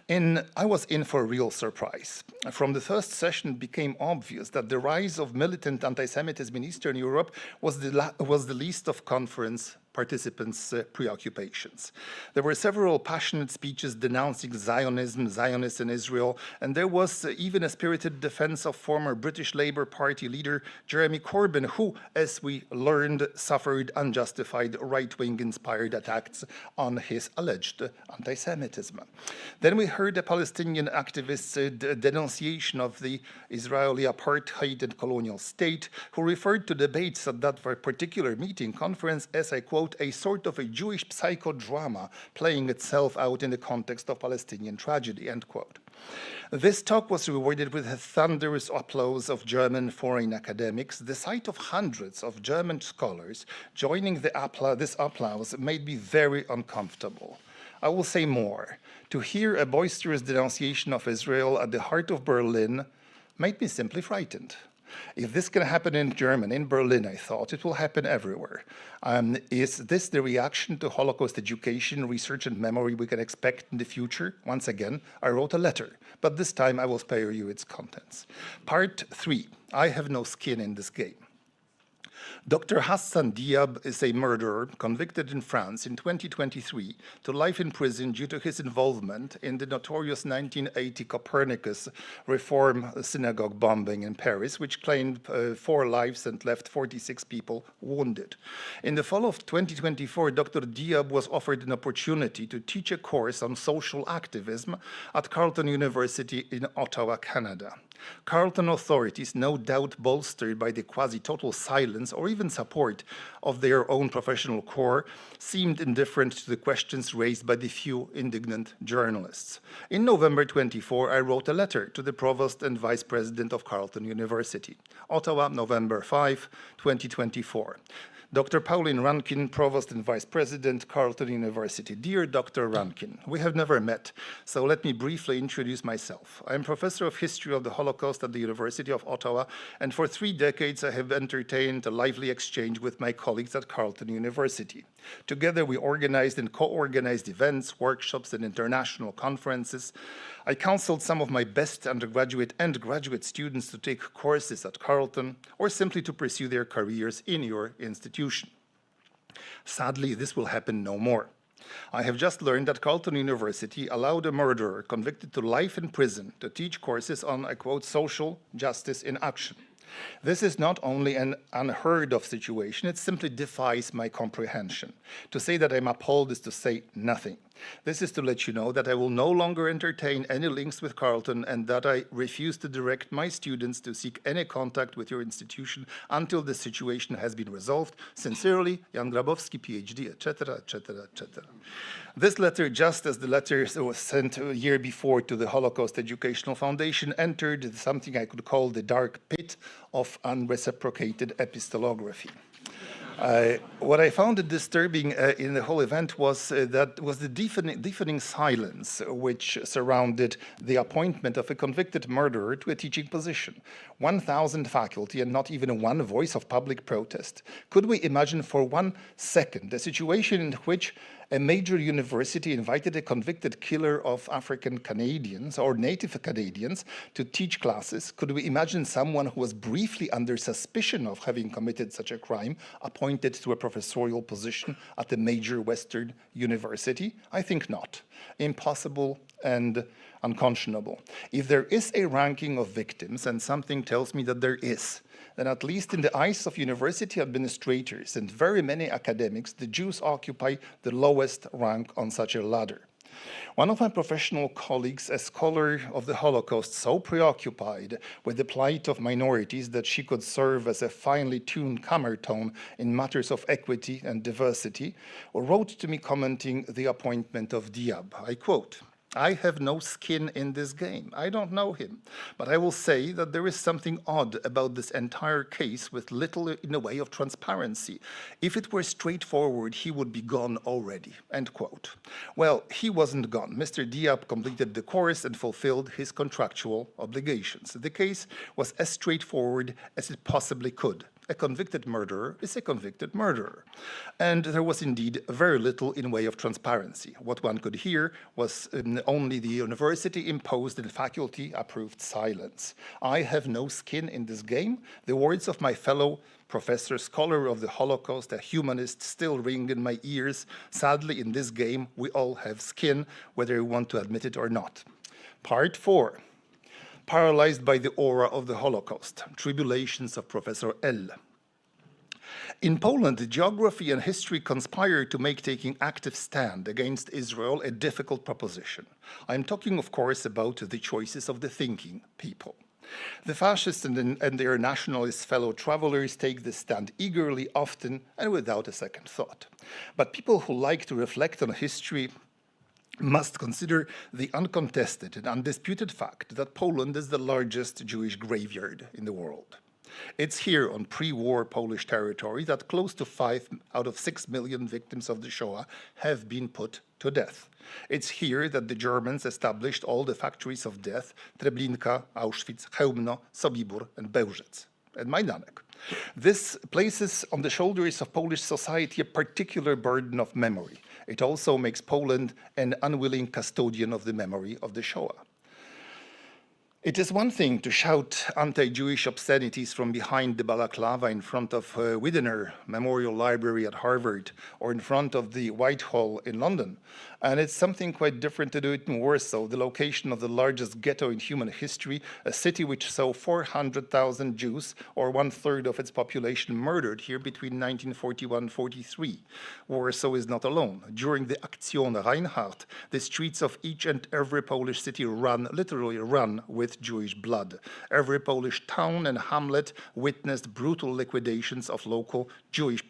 I was in for a real surprise. From the first session, it became obvious that the rise of militant anti-Semitism in Eastern Europe was the least of conference participants' preoccupations. There were several passionate speeches denouncing Zionism, Zionists in Israel, and there was even a spirited defense of former British Labour Party leader Jeremy Corbyn, who, as we learned, suffered unjustified right-wing inspired attacks on his alleged anti-Semitism. Then we heard a Palestinian activist's denunciation of the Israeli apartheid and colonial state, who referred to debates at that particular meeting conference as, I quote, a sort of a Jewish psychodrama playing itself out in the context of Palestinian tragedy, end quote. This talk was rewarded with a thunderous applause of German foreign academics. The sight of hundreds of German scholars joining this applause made me very uncomfortable. I will say more. To hear a boisterous denunciation of Israel at the heart of Berlin made me simply frightened. If this can happen in Germany, in Berlin, I thought, it will happen everywhere. Is this the reaction to Holocaust education, research, and memory we can expect in the future? Once again, I wrote a letter, but this time I will spare you its contents. Part 3, I have no skin in this game. Dr. Hassan Diab is a murderer convicted in France in 2023 to life in prison due to his involvement in the notorious 1980 Copernicus Reform synagogue bombing in Paris, which claimed 4 lives and left 46 people wounded. In the fall of 2024, Dr. Diab was offered an opportunity to teach a course on social activism at Carleton University in Ottawa, Canada. Carleton authorities, no doubt bolstered by the quasi-total silence or even support of their own professional corps, seemed indifferent to the questions raised by the few indignant journalists. In November 24, I wrote a letter to the Provost and Vice President of Carleton University. Ottawa, November 5, 2024. Dr. Pauline Rankin, Provost and Vice President, Carleton University. Dear Dr. Rankin, we have never met, so let me briefly introduce myself. I am Professor of History of the Holocaust at the University of Ottawa, and for 3 decades I have entertained a lively exchange with my colleagues at Carleton University. Together we organized and co-organized events, workshops, and international conferences I counseled some of my best undergraduate and graduate students to take courses at Carleton or simply to pursue their careers in your institution. Sadly, this will happen no more. I have just learned that Carleton University allowed a murderer convicted to life in prison to teach courses on, I quote, social justice in action. This is not only an unheard of situation, it simply defies my comprehension. To say that I'm appalled is to say nothing. This is to let you know that I will no longer entertain any links with Carleton and that I refuse to direct my students to seek any contact with your institution until the situation has been resolved. Sincerely, Jan Grabowski, PhD, etc., etc., etc. This letter, just as the letter was sent a year before to the Holocaust Educational Foundation, entered something I could call the dark pit of unreciprocated epistolography. What I found disturbing in the whole event was the deafening silence which surrounded the appointment of a convicted murderer to a teaching position. 1,000 faculty and not even one voice of public protest. Could we imagine for 1 second a situation in which a major university invited a convicted killer of African Canadians or Native Canadians to teach classes? Could we imagine someone who was briefly under suspicion of having committed such a crime appointed to a professorial position at a major Western university? I think not. Impossible and unconscionable. If there is a ranking of victims, and something tells me that there is, then at least in the eyes of university administrators and very many academics, the Jews occupy the lowest rank on such a ladder. One of my professional colleagues, a scholar of the Holocaust, so preoccupied with the plight of minorities that she could serve as a finely tuned camera tone in matters of equity and diversity, wrote to me commenting the appointment of Diab. I quote, "I have no skin in this game. I don't know him. But I will say that there is something odd about this entire case with little in the way of transparency. If it were straightforward, he would be gone already." End quote. Well, he wasn't gone. Mr. Diab completed the course and fulfilled his contractual obligations. The case was as straightforward as it possibly could. A convicted murderer is a convicted murderer. And there was indeed very little in way of transparency. What one could hear was only the university-imposed and faculty-approved silence. I have no skin in this game. The words of my fellow professor, scholar of the Holocaust, a humanist, still ring in my ears. Sadly, in this game, we all have skin, whether we want to admit it or not. Part 4. Paralyzed by the aura of the Holocaust, Tribulations of Professor L. In Poland, geography and history conspire to make taking active stand against Israel a difficult proposition. I'm talking, of course, about the choices of the thinking people. The fascists and their nationalist fellow travelers take this stand eagerly, often, and without a second thought. But people who like to reflect on history must consider the uncontested and undisputed fact that Poland is the largest Jewish graveyard in the world. It's here on pre-war Polish territory that close to 5 out of 6 million victims of the Shoah have been put to death. It's here that the Germans established all the factories of death, Treblinka, Auschwitz, Chełmno, Sobibór, and Bełżec, and Majdanek. This places on the shoulders of Polish society a particular burden of memory. It also makes Poland an unwilling custodian of the memory of the Shoah. It is one thing to shout anti-Jewish obscenities from behind the balaclava in front of Widener Memorial Library at Harvard or in front of the Whitehall in London. And it's something quite different to do it in Warsaw, the location of the largest ghetto in human history, a city which saw 400,000 Jews, or 1/3 of its population, murdered here between 1941-43. Warsaw is not alone. During the Aktion Reinhardt, the streets of each and every Polish city literally run with Jewish blood. Every Polish town and hamlet witnessed brutal liquidations of local Jewish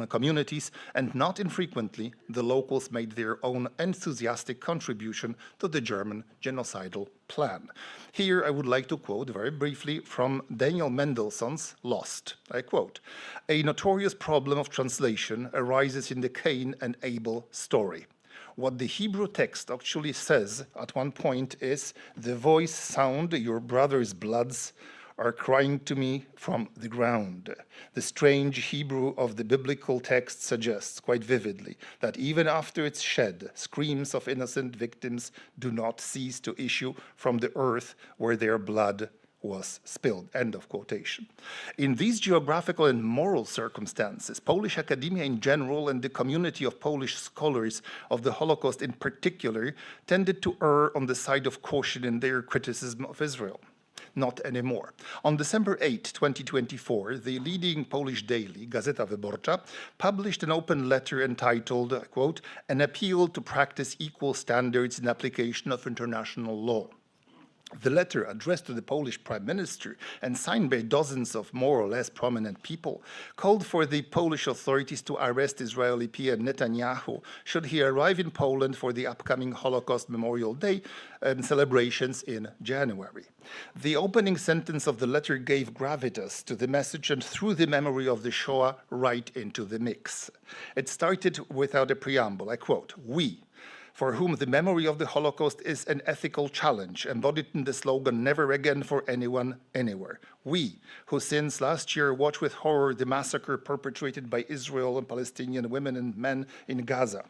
communities, and not infrequently, the locals made their own enthusiastic contribution to the German genocidal plan. Here I would like to quote very briefly from Daniel Mendelssohn's Lost. I quote, "A notorious problem of translation arises in the Cain and Abel story. What the Hebrew text actually says at one point is, the voice sound, your brother's bloods, are crying to me from the ground. The strange Hebrew of the biblical text suggests quite vividly that even after it's shed, screams of innocent victims do not cease to issue from the earth where their blood was spilled, end of quotation. In these geographical and moral circumstances, Polish academia in general and the community of Polish scholars of the Holocaust in particular tended to err on the side of caution in their criticism of Israel. Not anymore. On December 8, 2024, the leading Polish daily, Gazeta Wyborcza, published an open letter entitled, quote, "An appeal to practice equal standards in application of international law." The letter, addressed to the Polish Prime Minister and signed by dozens of more or less prominent people, called for the Polish authorities to arrest Israeli PM Netanyahu should he arrive in Poland for the upcoming Holocaust Memorial Day celebrations in January. The opening sentence of the letter gave gravitas to the message and threw the memory of the Shoah right into the mix. It started without a preamble. I quote, "We, for whom the memory of the Holocaust is an ethical challenge, embodied in the slogan, 'Never again for anyone, anywhere.' We, who since last year watch with horror the massacre perpetrated by Israel and Palestinian women and men in Gaza."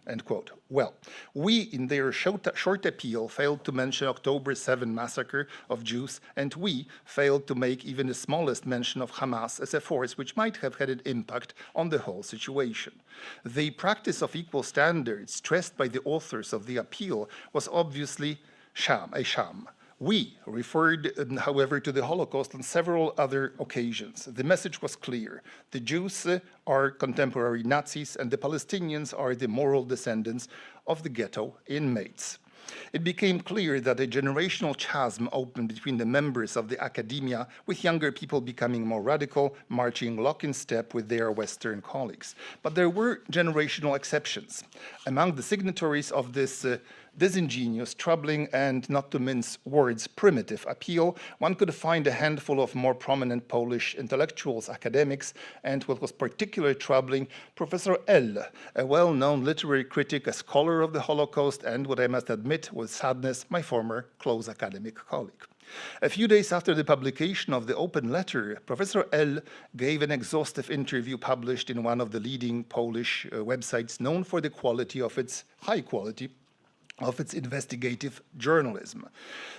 End quote. Well, we, in their short appeal, failed to mention October 7 massacre of Jews, and we failed to make even the smallest mention of Hamas as a force which might have had an impact on the whole situation. The practice of equal standards stressed by the authors of the appeal was obviously a sham. We referred, however, to the Holocaust on several other occasions. The message was clear. The Jews are contemporary Nazis, and the Palestinians are the moral descendants of the ghetto inmates. It became clear that a generational chasm opened between the members of the academia, with younger people becoming more radical, marching lock in step with their Western colleagues. But there were generational exceptions. Among the signatories of this disingenuous, troubling, and, not to mince words, primitive appeal, one could find a handful of more prominent Polish intellectuals, academics, and what was particularly troubling, Professor L., a well-known literary critic, a scholar of the Holocaust, and, what I must admit with sadness, my former close academic colleague. A few days after the publication of the open letter, Professor L. gave an exhaustive interview published in one of the leading Polish websites known for the quality of its high quality of its investigative journalism.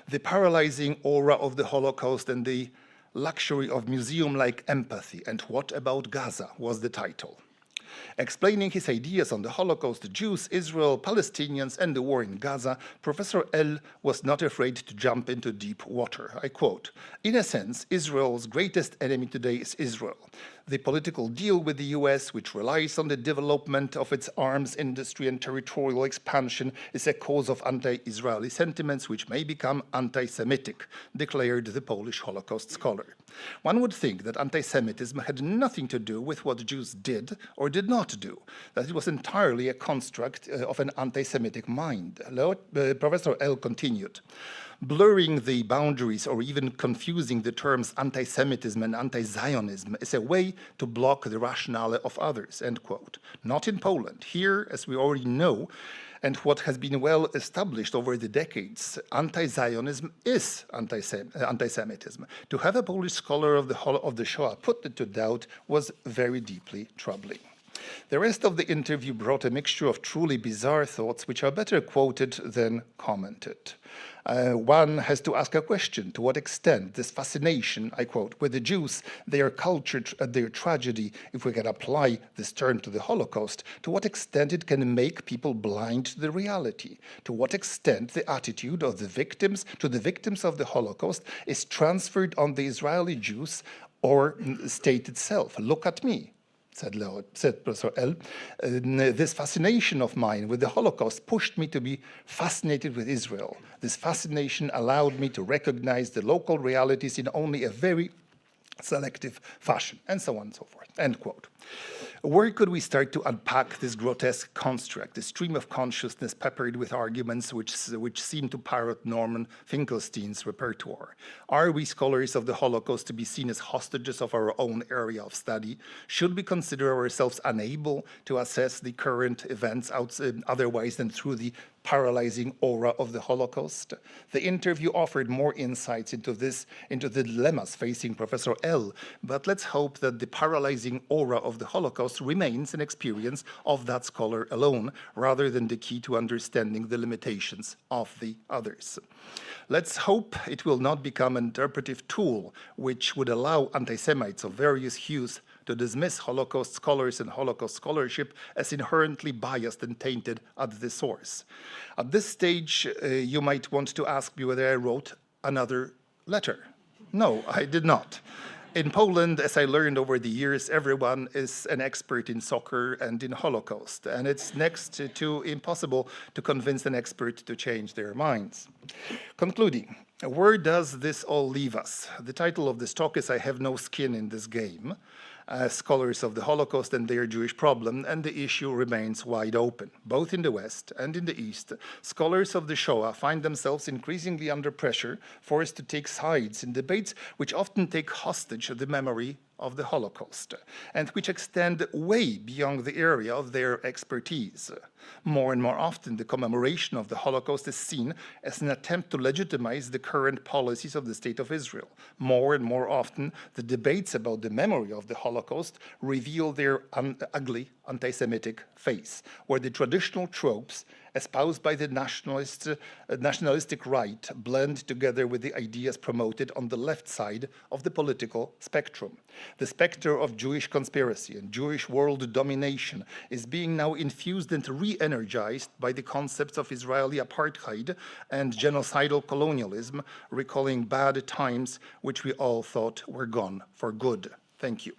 The paralyzing aura of the Holocaust and the luxury of museum-like empathy, and what about Gaza, was the title. Explaining his ideas on the Holocaust, Jews, Israel, Palestinians, and the war in Gaza, Professor L. was not afraid to jump into deep water. I quote, "In a sense, Israel's greatest enemy today is Israel. The political deal with the US, which relies on the development of its arms industry and territorial expansion, is a cause of anti-Israeli sentiments which may become anti-Semitic," declared the Polish Holocaust scholar. One would think that anti-Semitism had nothing to do with what Jews did or did not do, that it was entirely a construct of an anti-Semitic mind. Professor L. continued, "Blurring the boundaries or even confusing the terms anti-Semitism and anti-Zionism is a way to block the rationale of others," end quote. Not in Poland. Here, as we already know, and what has been well established over the decades, anti-Zionism is anti-Semitism. To have a Polish scholar of the Shoah put it to doubt was very deeply troubling. The rest of the interview brought a mixture of truly bizarre thoughts which are better quoted than commented. One has to ask a question: to what extent this fascination, I quote, with the Jews, their culture, their tragedy, if we can apply this term to the Holocaust, to what extent it can make people blind to the reality? To what extent the attitude of the victims to the victims of the Holocaust is transferred on the Israeli Jews or state itself? Look at me, said Professor L. This fascination of mine with the Holocaust pushed me to be fascinated with Israel. This fascination allowed me to recognize the local realities in only a very selective fashion, and so on and so forth, end quote. Where could we start to unpack this grotesque construct, the stream of consciousness peppered with arguments which seem to parrot Norman Finkelstein's repertoire? Are we scholars of the Holocaust to be seen as hostages of our own area of study? Should we consider ourselves unable to assess the current events otherwise than through the paralyzing aura of the Holocaust? The interview offered more insights into the dilemmas facing Professor L, but let's hope that the paralyzing aura of the Holocaust remains an experience of that scholar alone, rather than the key to understanding the limitations of the others. Let's hope it will not become an interpretive tool which would allow anti-Semites of various hues to dismiss Holocaust scholars and Holocaust scholarship as inherently biased and tainted at the source. At this stage, you might want to ask me whether I wrote another letter. No, I did not. In Poland, as I learned over the years, everyone is an expert in soccer and in Holocaust, and it's next to impossible to convince an expert to change their minds. Concluding, where does this all leave us? The title of this talk is I Have No Skin in This Game, scholars of the Holocaust and their Jewish problem, and the issue remains wide open. Both in the West and in the East, scholars of the Shoah find themselves increasingly under pressure, forced to take sides in debates which often take hostage the memory of the Holocaust, and which extend way beyond the area of their expertise. More and more often, the commemoration of the Holocaust is seen as an attempt to legitimize the current policies of the State of Israel. More and more often, the debates about the memory of the Holocaust reveal their ugly anti-Semitic face, where the traditional tropes espoused by the nationalistic right blend together with the ideas promoted on the left side of the political spectrum. The specter of Jewish conspiracy and Jewish world domination is being now infused and re-energized by the concepts of Israeli apartheid and genocidal colonialism, recalling bad times which we all thought were gone for good. Thank you.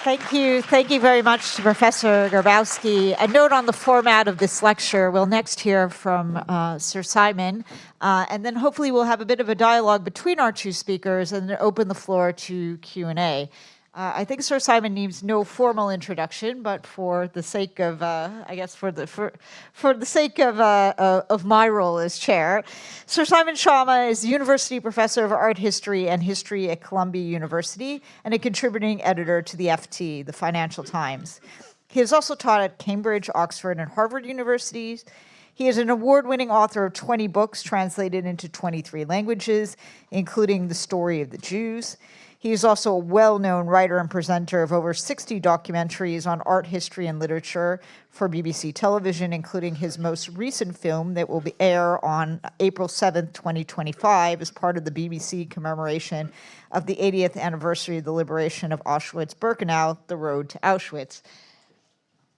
Thank you very much to Professor Grabowski. A note on the format of this lecture, we'll next hear from Sir Simon, and then hopefully we'll have a bit of a dialogue between our two speakers and then open the floor to Q&A. I think Sir Simon needs no formal introduction, but for the sake of, I guess, for the sake of my role as chair, Sir Simon Schama is University Professor of Art History and History at Columbia University and a contributing editor to the FT, the Financial Times. He has also taught at Cambridge, Oxford, and Harvard universities. He is an award-winning author of 20 books translated into 23 languages, including The Story of the Jews. He is also a well-known writer and presenter of over 60 documentaries on art history and literature for BBC television, including his most recent film that will air on April 7th, 2025, as part of the BBC commemoration of the 80th anniversary of the liberation of Auschwitz-Birkenau, The Road to Auschwitz.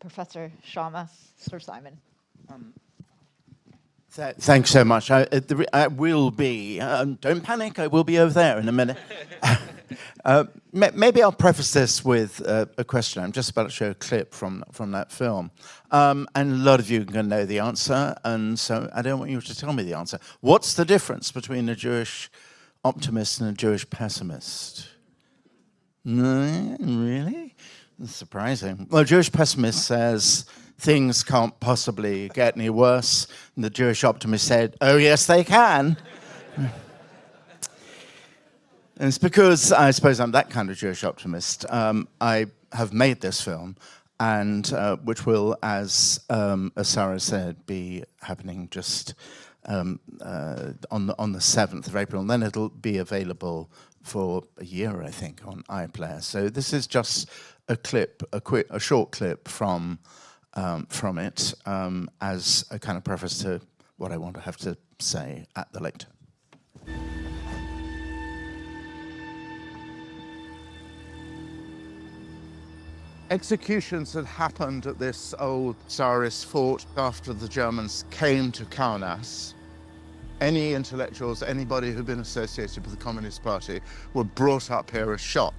Professor Schama, Sir Simon. Thanks so much. I will be, don't panic, I will be over there in a minute. Maybe I'll preface this with a question. I'm just about to show a clip from that film. And a lot of you are going to know the answer, and so I don't want you to tell me the answer. What's the difference between a Jewish optimist and a Jewish pessimist? No, really? That's surprising. Well, a Jewish pessimist says things can't possibly get any worse. And the Jewish optimist said, oh, yes, they can. And it's because I suppose I'm that kind of Jewish optimist. I have made this film, and which will, as Sarah said, be happening just on the 7th of April, and then it'll be available for a year, I think, on iPlayer. So this is just a clip, a short clip from it, as a kind of preface to what I want to have to say at the lecture. Executions had happened at this old Tsarist fort after the Germans came to Kaunas. Any intellectuals, anybody who'd been associated with the Communist Party, were brought up here as shot.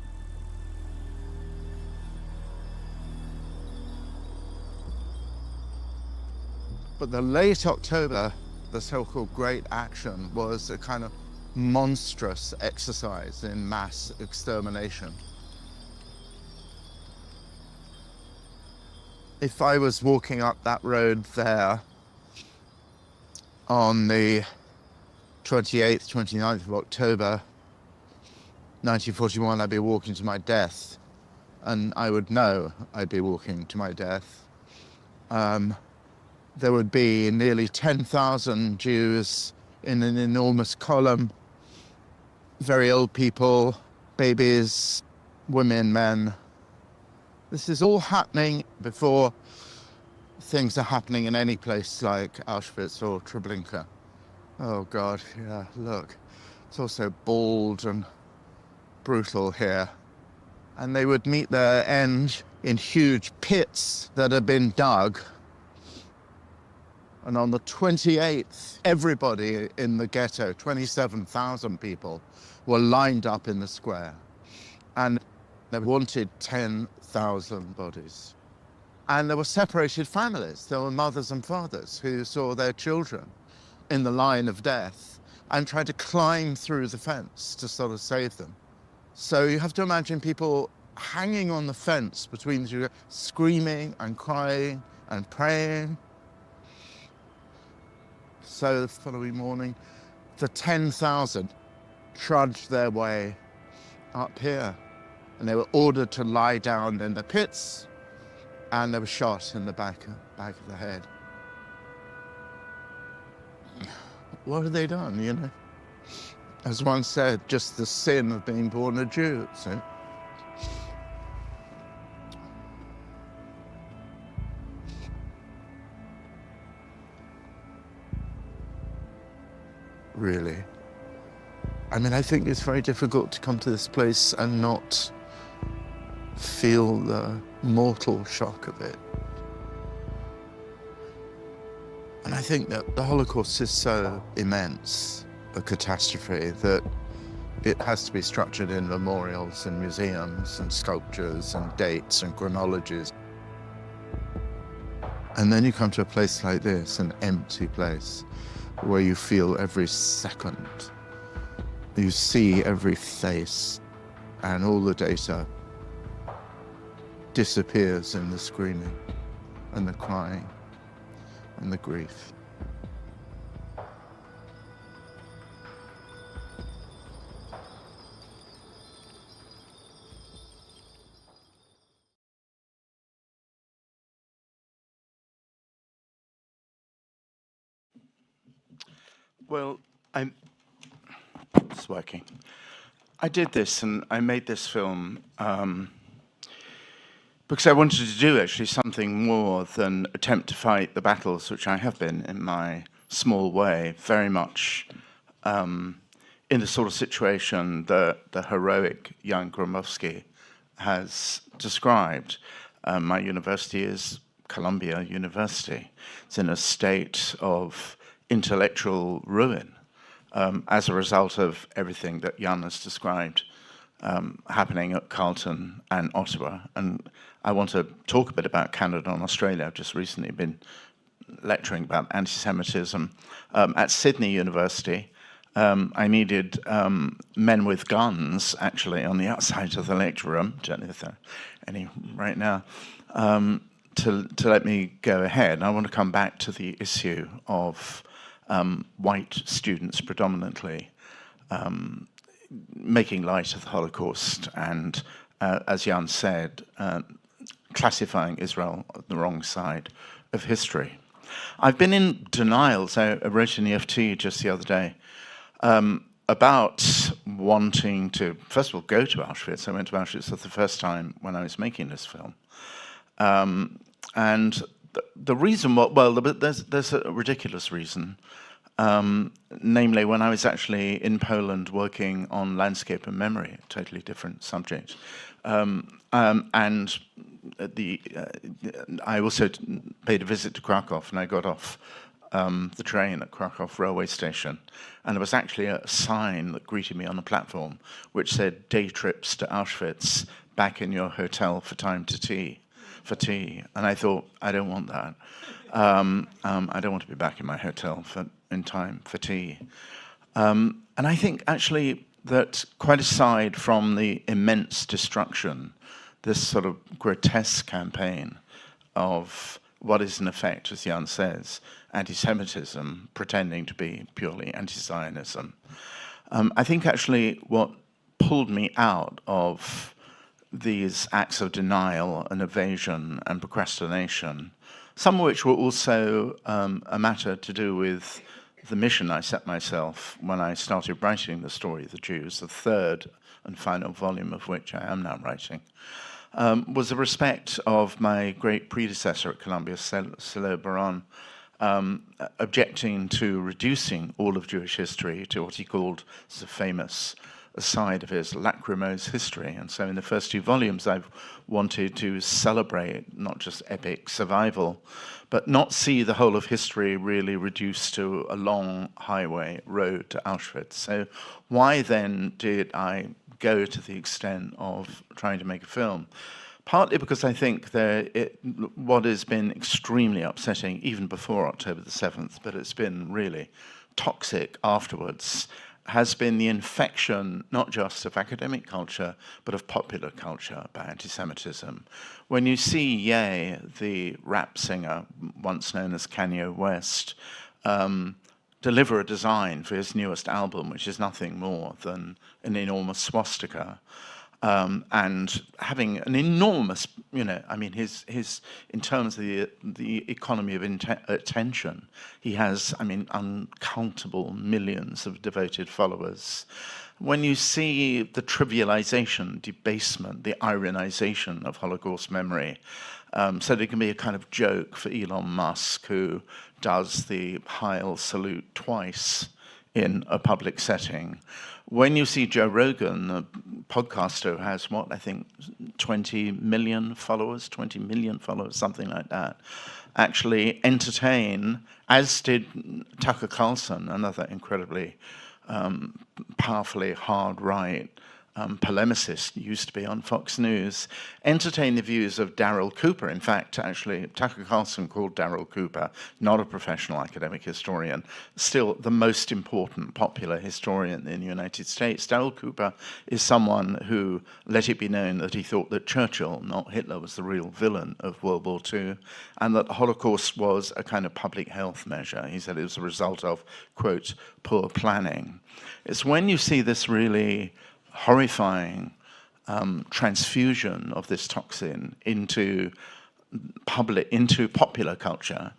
But the late October, the so-called Great Action, was a kind of monstrous exercise in mass extermination. If I was walking up that road there on the 28th, 29th of October 1941 I'd be walking to my death, and I would know I'd be walking to my death. There would be nearly 10,000 Jews in an enormous column, very old people, babies, women, men. This is all happening before things are happening in any place like Auschwitz or Treblinka. Oh God, yeah, look. It's also bald and brutal here. And they would meet their end in huge pits that had been dug. And on the 28th, everybody in the ghetto, 27,000 people, were lined up in the square. And they wanted 10,000 bodies. And there were separated families. There were mothers and fathers who saw their children in the line of death and tried to climb through the fence to sort of save them. So you have to imagine people hanging on the fence between the two, screaming and crying and praying. So the following morning, the 10,000 trudged their way up here, and they were ordered to lie down in the pits, and they were shot in the back of the head. What have they done, you know? As one said, just the sin of being born a Jew, so. Really. I mean, I think it's very difficult to come to this place and not feel the mortal shock of it. And I think that the Holocaust is so immense a catastrophe that it has to be structured in memorials and museums and sculptures and dates and chronologies. And then you come to a place like this, an empty place, where you feel every second. You see every face, and all the data disappears in the screaming and the crying and the grief. Well, it's working. I did this and I made this film because I wanted to do actually something more than attempt to fight the battles, which I have been in my small way, very much in the sort of situation that the heroic young Grabowski has described. My university is Columbia University. It's in a state of intellectual ruin as a result of everything that Jan has described happening at Carleton and Ottawa. And I want to talk a bit about Canada and Australia. I've just recently been lecturing about anti-Semitism at Sydney University. I needed men with guns, actually, on the outside of the lecture room, don't know if there are any right now, to let me go ahead. I want to come back to the issue of white students predominantly making light of the Holocaust and, as Jan said, classifying Israel on the wrong side of history. I've been in denials. I wrote in the FT just the other day about wanting to, first of all, go to Auschwitz. I went to Auschwitz for the first time when I was making this film. And the reason, well, there's a ridiculous reason. Namely, when I was actually in Poland working on landscape and memory, a totally different subject. And I also paid a visit to Krakow, and I got off the train at Krakow railway station, and there was actually a sign that greeted me on the platform, which said, "Day trips to Auschwitz, back in your hotel for tea." And I thought, I don't want that. I don't want to be back in my hotel in time for tea. And I think actually that quite aside from the immense destruction, this sort of grotesque campaign of what is in effect, as Jan says, anti-Semitism pretending to be purely anti-Zionism, I think actually what pulled me out of these acts of denial and evasion and procrastination, some of which were also a matter to do with the mission I set myself when I started writing the story of the Jews, the third and final volume of which I am now writing, was a respect of my great predecessor at Columbia, Silo Baron, objecting to reducing all of Jewish history to what he called the famous aside of his lachrymose history. And so in the first 2 volumes, I've wanted to celebrate not just epic survival, but not see the whole of history really reduced to a long highway road to Auschwitz. So why then did I go to the extent of trying to make a film? Partly because I think what has been extremely upsetting, even before October the 7th, but it's been really toxic afterwards, has been the infection, not just of academic culture, but of popular culture by anti-Semitism. When you see Ye, the rap singer, once known as Kanye West, deliver a design for his newest album, which is nothing more than an enormous swastika, and having an enormous, I mean, his in terms of the economy of attention, he has, I mean, uncountable millions of devoted followers. When you see the trivialization, debasement, the ironization of Holocaust memory, so there can be a kind of joke for Elon Musk, who does the Heil salute twice in a public setting. When you see Joe Rogan, a podcaster who has, I think 20 million followers, something like that, actually entertain, as did Tucker Carlson, another incredibly powerfully hard-right polemicist, used to be on Fox News, entertain the views of Daryl Cooper. In fact, actually, Tucker Carlson called Daryl Cooper, not a professional academic historian, still the most important popular historian in the United States. Daryl Cooper is someone who let it be known that he thought that Churchill, not Hitler, was the real villain of World War II, and that the Holocaust was a kind of public health measure. He said it was a result of, quote, poor planning. It's when you see this really horrifying transfusion of this toxin into popular culture,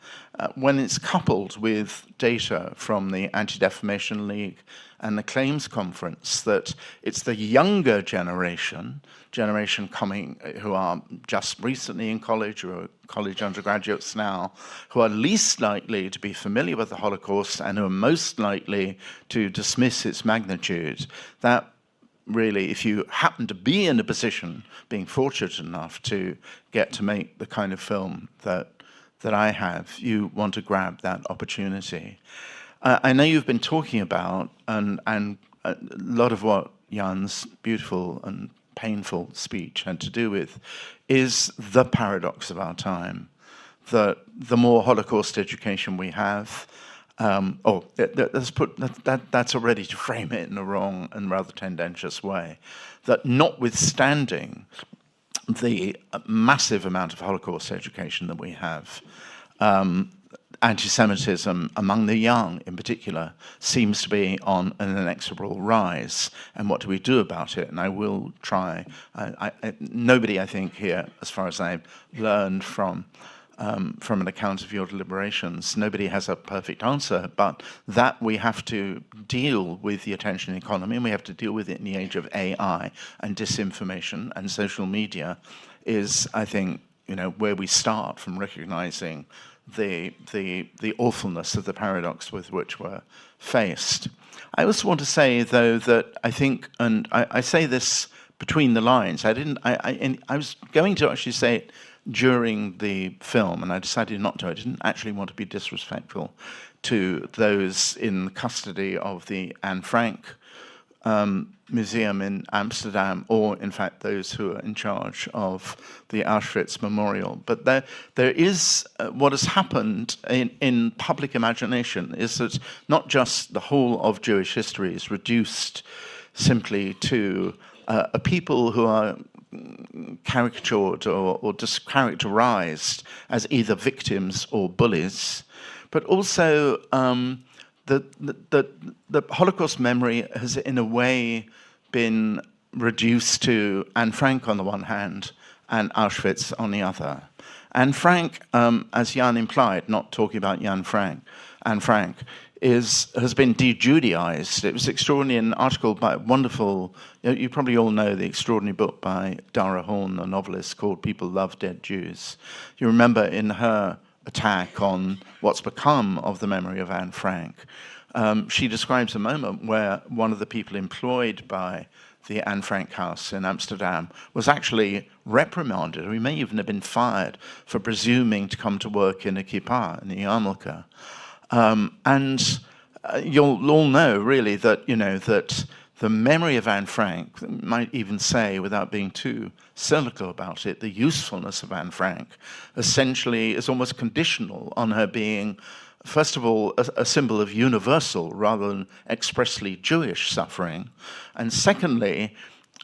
when it's coupled with data from the Anti-Defamation League and the Claims Conference that it's the younger generation coming who are just recently in college or college undergraduates now, who are least likely to be familiar with the Holocaust and who are most likely to dismiss its magnitude, that really, if you happen to be in a position, being fortunate enough to get to make the kind of film that I have, you want to grab that opportunity. I know you've been talking about, and a lot of what Jan's beautiful and painful speech had to do with, is the paradox of our time, that the more Holocaust education we have, let's put that's already to frame it in a wrong and rather tendentious way, that notwithstanding the massive amount of Holocaust education that we have, anti-Semitism among the young in particular seems to be on an inexorable rise. And what do we do about it? And I will try. Nobody, I think, here, as far as I've learned from an account of your deliberations, nobody has a perfect answer, but that we have to deal with the attention economy, and we have to deal with it in the age of AI and disinformation and social media is, I think, where we start from recognizing the awfulness of the paradox with which we're faced. I also want to say, though, that I think, and I say this between the lines, I was going to actually say it during the film, and I decided not to. I didn't actually want to be disrespectful to those in custody of the Anne Frank Museum in Amsterdam, or in fact those who are in charge of the Auschwitz Memorial. But there is what has happened in public imagination is that not just the whole of Jewish history is reduced simply to a people who are caricatured or just characterized as either victims or bullies, but also the Holocaust memory has in a way been reduced to Anne Frank on the one hand and Auschwitz on the other. Anne Frank, as Jan implied, not talking about Anne Frank, has been de-Judaized. It was extraordinary, an article by wonderful, you probably all know the extraordinary book by Dara Horn, a novelist, called People Love Dead Jews. You remember in her attack on what's become of the memory of Anne Frank, she describes a moment where one of the people employed by the Anne Frank house in Amsterdam was actually reprimanded, or he may even have been fired for presuming to come to work in a kippah, in a yarmulke. You'll all know, really, that that the memory of Anne Frank, might even say, without being too cynical about it, the usefulness of Anne Frank essentially is almost conditional on her being, first of all, a symbol of universal rather than expressly Jewish suffering, and secondly,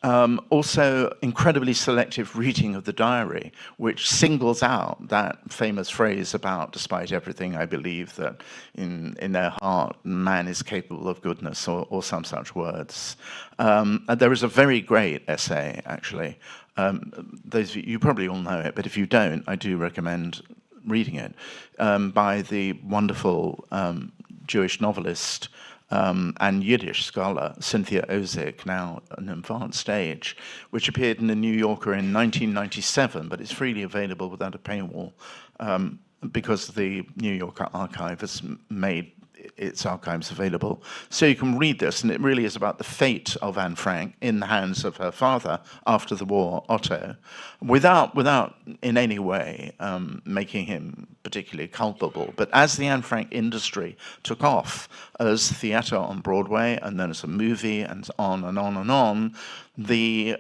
also incredibly selective reading of the diary, which singles out that famous phrase about, despite everything, I believe that in their heart, man is capable of goodness, or some such words. There is a very great essay, actually. Those of you probably all know it, but if you don't, I do recommend reading it, by the wonderful Jewish novelist and Yiddish scholar Cynthia Ozick, now an advanced age, which appeared in the New Yorker in 1997, but it's freely available without a paywall because the New Yorker archive has made its archives available. So you can read this, and it really is about the fate of Anne Frank in the hands of her father after the war, Otto, without in any way making him particularly culpable. But as the Anne Frank industry took off as theatre on Broadway, and then as a movie, and on and on and on, the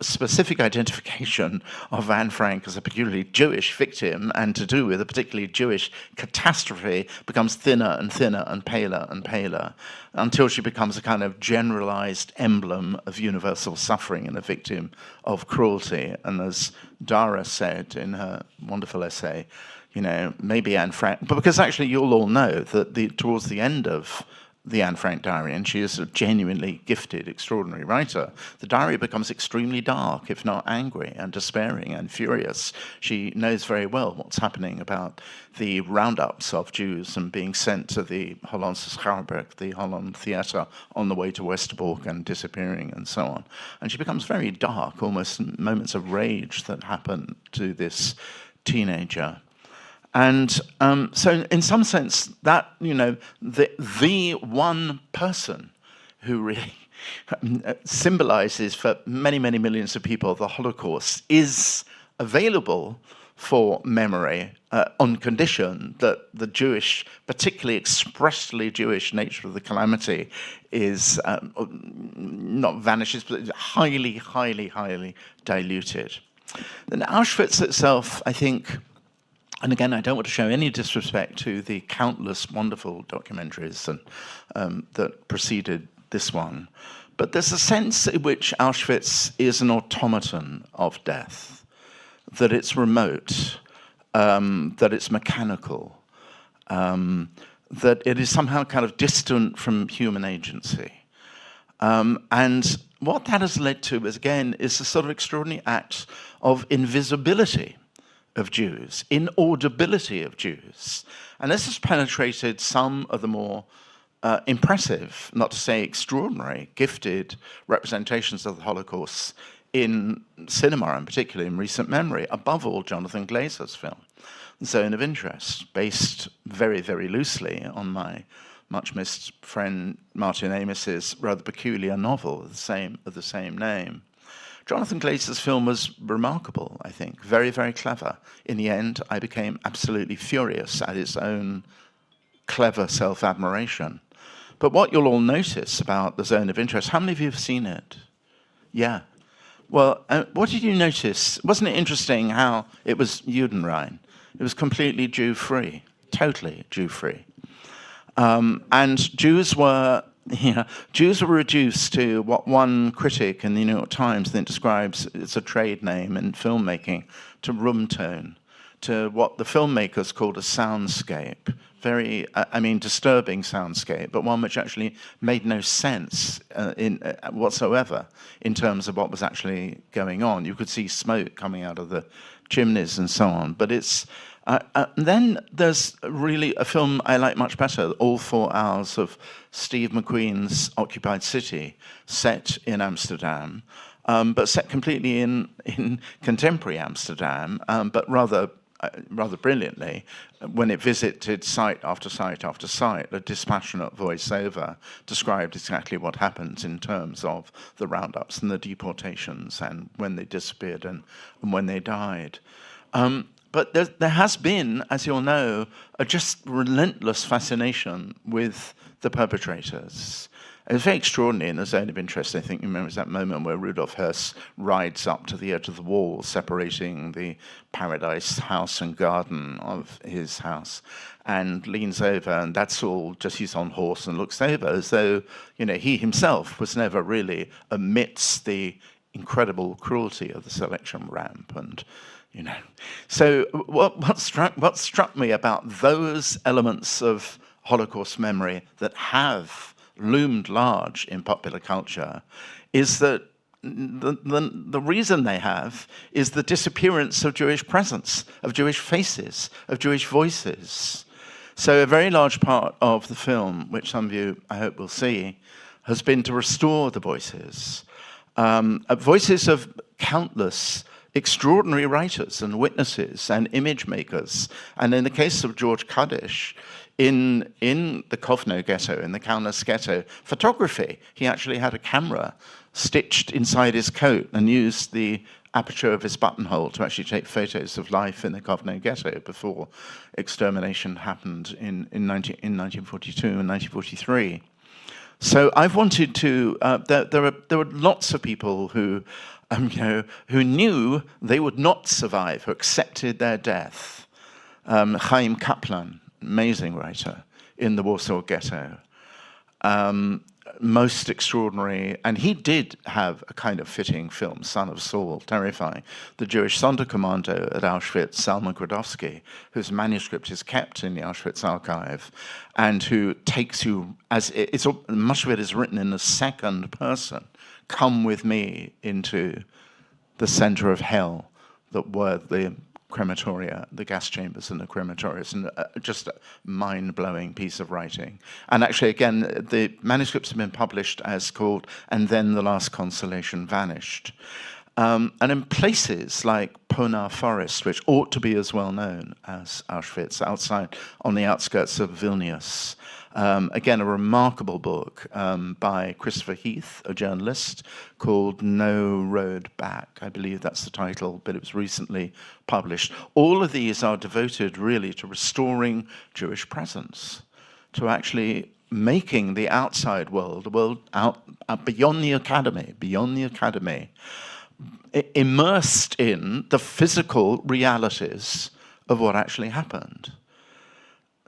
specific identification of Anne Frank as a peculiarly Jewish victim and to do with a particularly Jewish catastrophe becomes thinner and thinner and paler until she becomes a kind of generalized emblem of universal suffering and a victim of cruelty. And as Dara said in her wonderful essay, maybe Anne Frank, but because actually you'll all know that towards the end of the Anne Frank diary, and she is a genuinely gifted, extraordinary writer, the diary becomes extremely dark, if not angry and despairing and furious. She knows very well what's happening about the roundups of Jews and being sent to the Hollandse Schouwburg, the Holland Theatre, on the way to Westerbork and disappearing and so on. And she becomes very dark, almost moments of rage that happen to this teenager. And so in some sense, that, the one person who really symbolizes for many, many millions of people the Holocaust is available for memory on condition that the Jewish, particularly expressly Jewish nature of the calamity is not vanishes, but highly, highly, highly diluted. And Auschwitz itself, I think, and again, I don't want to show any disrespect to the countless wonderful documentaries that preceded this one, but there's a sense in which Auschwitz is an automaton of death, that it's remote, that it's mechanical, that it is somehow kind of distant from human agency. And what that has led to, again, is a sort of extraordinary act of invisibility of Jews, inaudibility of Jews. And this has penetrated some of the more impressive, not to say extraordinary, gifted representations of the Holocaust in cinema, and particularly in recent memory, above all Jonathan Glazer's film, Zone of Interest, based very, very loosely on my much-missed friend Martin Amis's rather peculiar novel of the same name. Jonathan Glazer's film was remarkable, I think, very, very clever. In the end, I became absolutely furious at his own clever self-admiration. But what you'll all notice about The Zone of Interest, how many of you have seen it? Yeah. Well, what did you notice? Wasn't it interesting how it was Judenrein? It was completely Jew-free, totally Jew-free. And Jews were reduced to what one critic in the New York Times then describes as a trade name in filmmaking, to room tone, to what the filmmakers called a soundscape. Very, disturbing soundscape, but one which actually made no sense whatsoever in terms of what was actually going on. You could see smoke coming out of the chimneys and so on. But it's then there's really a film I like much better, All 4 Hours of Steve McQueen's Occupied City, set in Amsterdam, but set completely in contemporary Amsterdam, but rather brilliantly, when it visited site after site after site, a dispassionate voiceover described exactly what happened in terms of the roundups and the deportations and when they disappeared and when they died. But there has been, as you'll know, a just relentless fascination with the perpetrators. It's very extraordinary in the zone of interest. I think you remember that moment where Rudolf Höss rides up to the edge of the wall, separating the paradise house and garden of his house, and leans over, and that's all just he's on horse and looks over as though, he himself was never really amidst the incredible cruelty of the selection ramp. And so what struck me about those elements of Holocaust memory that have loomed large in popular culture is that the reason they have is the disappearance of Jewish presence, of Jewish faces, of Jewish voices. So a very large part of the film, which some of you, I hope, will see, has been to restore the voices. Voices of countless extraordinary writers and witnesses and image makers. And in the case of George Kaddish, in the Kovno ghetto, in the Kaunas ghetto, photography. He actually had a camera stitched inside his coat and used the aperture of his buttonhole to actually take photos of life in the Kovno ghetto before extermination happened in 1942 and 1943. So I've wanted to. There were lots of people who knew they would not survive, who accepted their death. Chaim Kaplan, amazing writer in the Warsaw Ghetto, most extraordinary, and he did have a kind of fitting film, Son of Saul, terrifying. The Jewish Sonderkommando at Auschwitz, Salman Grabowski, whose manuscript is kept in the Auschwitz archive, and who takes you, much of it is written in the second person, come with me into the center of hell that were the crematoria, the gas chambers and the crematorias, and just a mind-blowing piece of writing. And actually, again, the manuscripts have been published as called "And Then the Last Consolation Vanished." And in places like Ponar Forest, which ought to be as well known as Auschwitz, outside on the outskirts of Vilnius, again, a remarkable book by Christopher Heath, a journalist, called No Road Back. I believe that's the title, but it was recently published. All of these are devoted really to restoring Jewish presence, to actually making the outside world, the world out beyond the academy, immersed in the physical realities of what actually happened.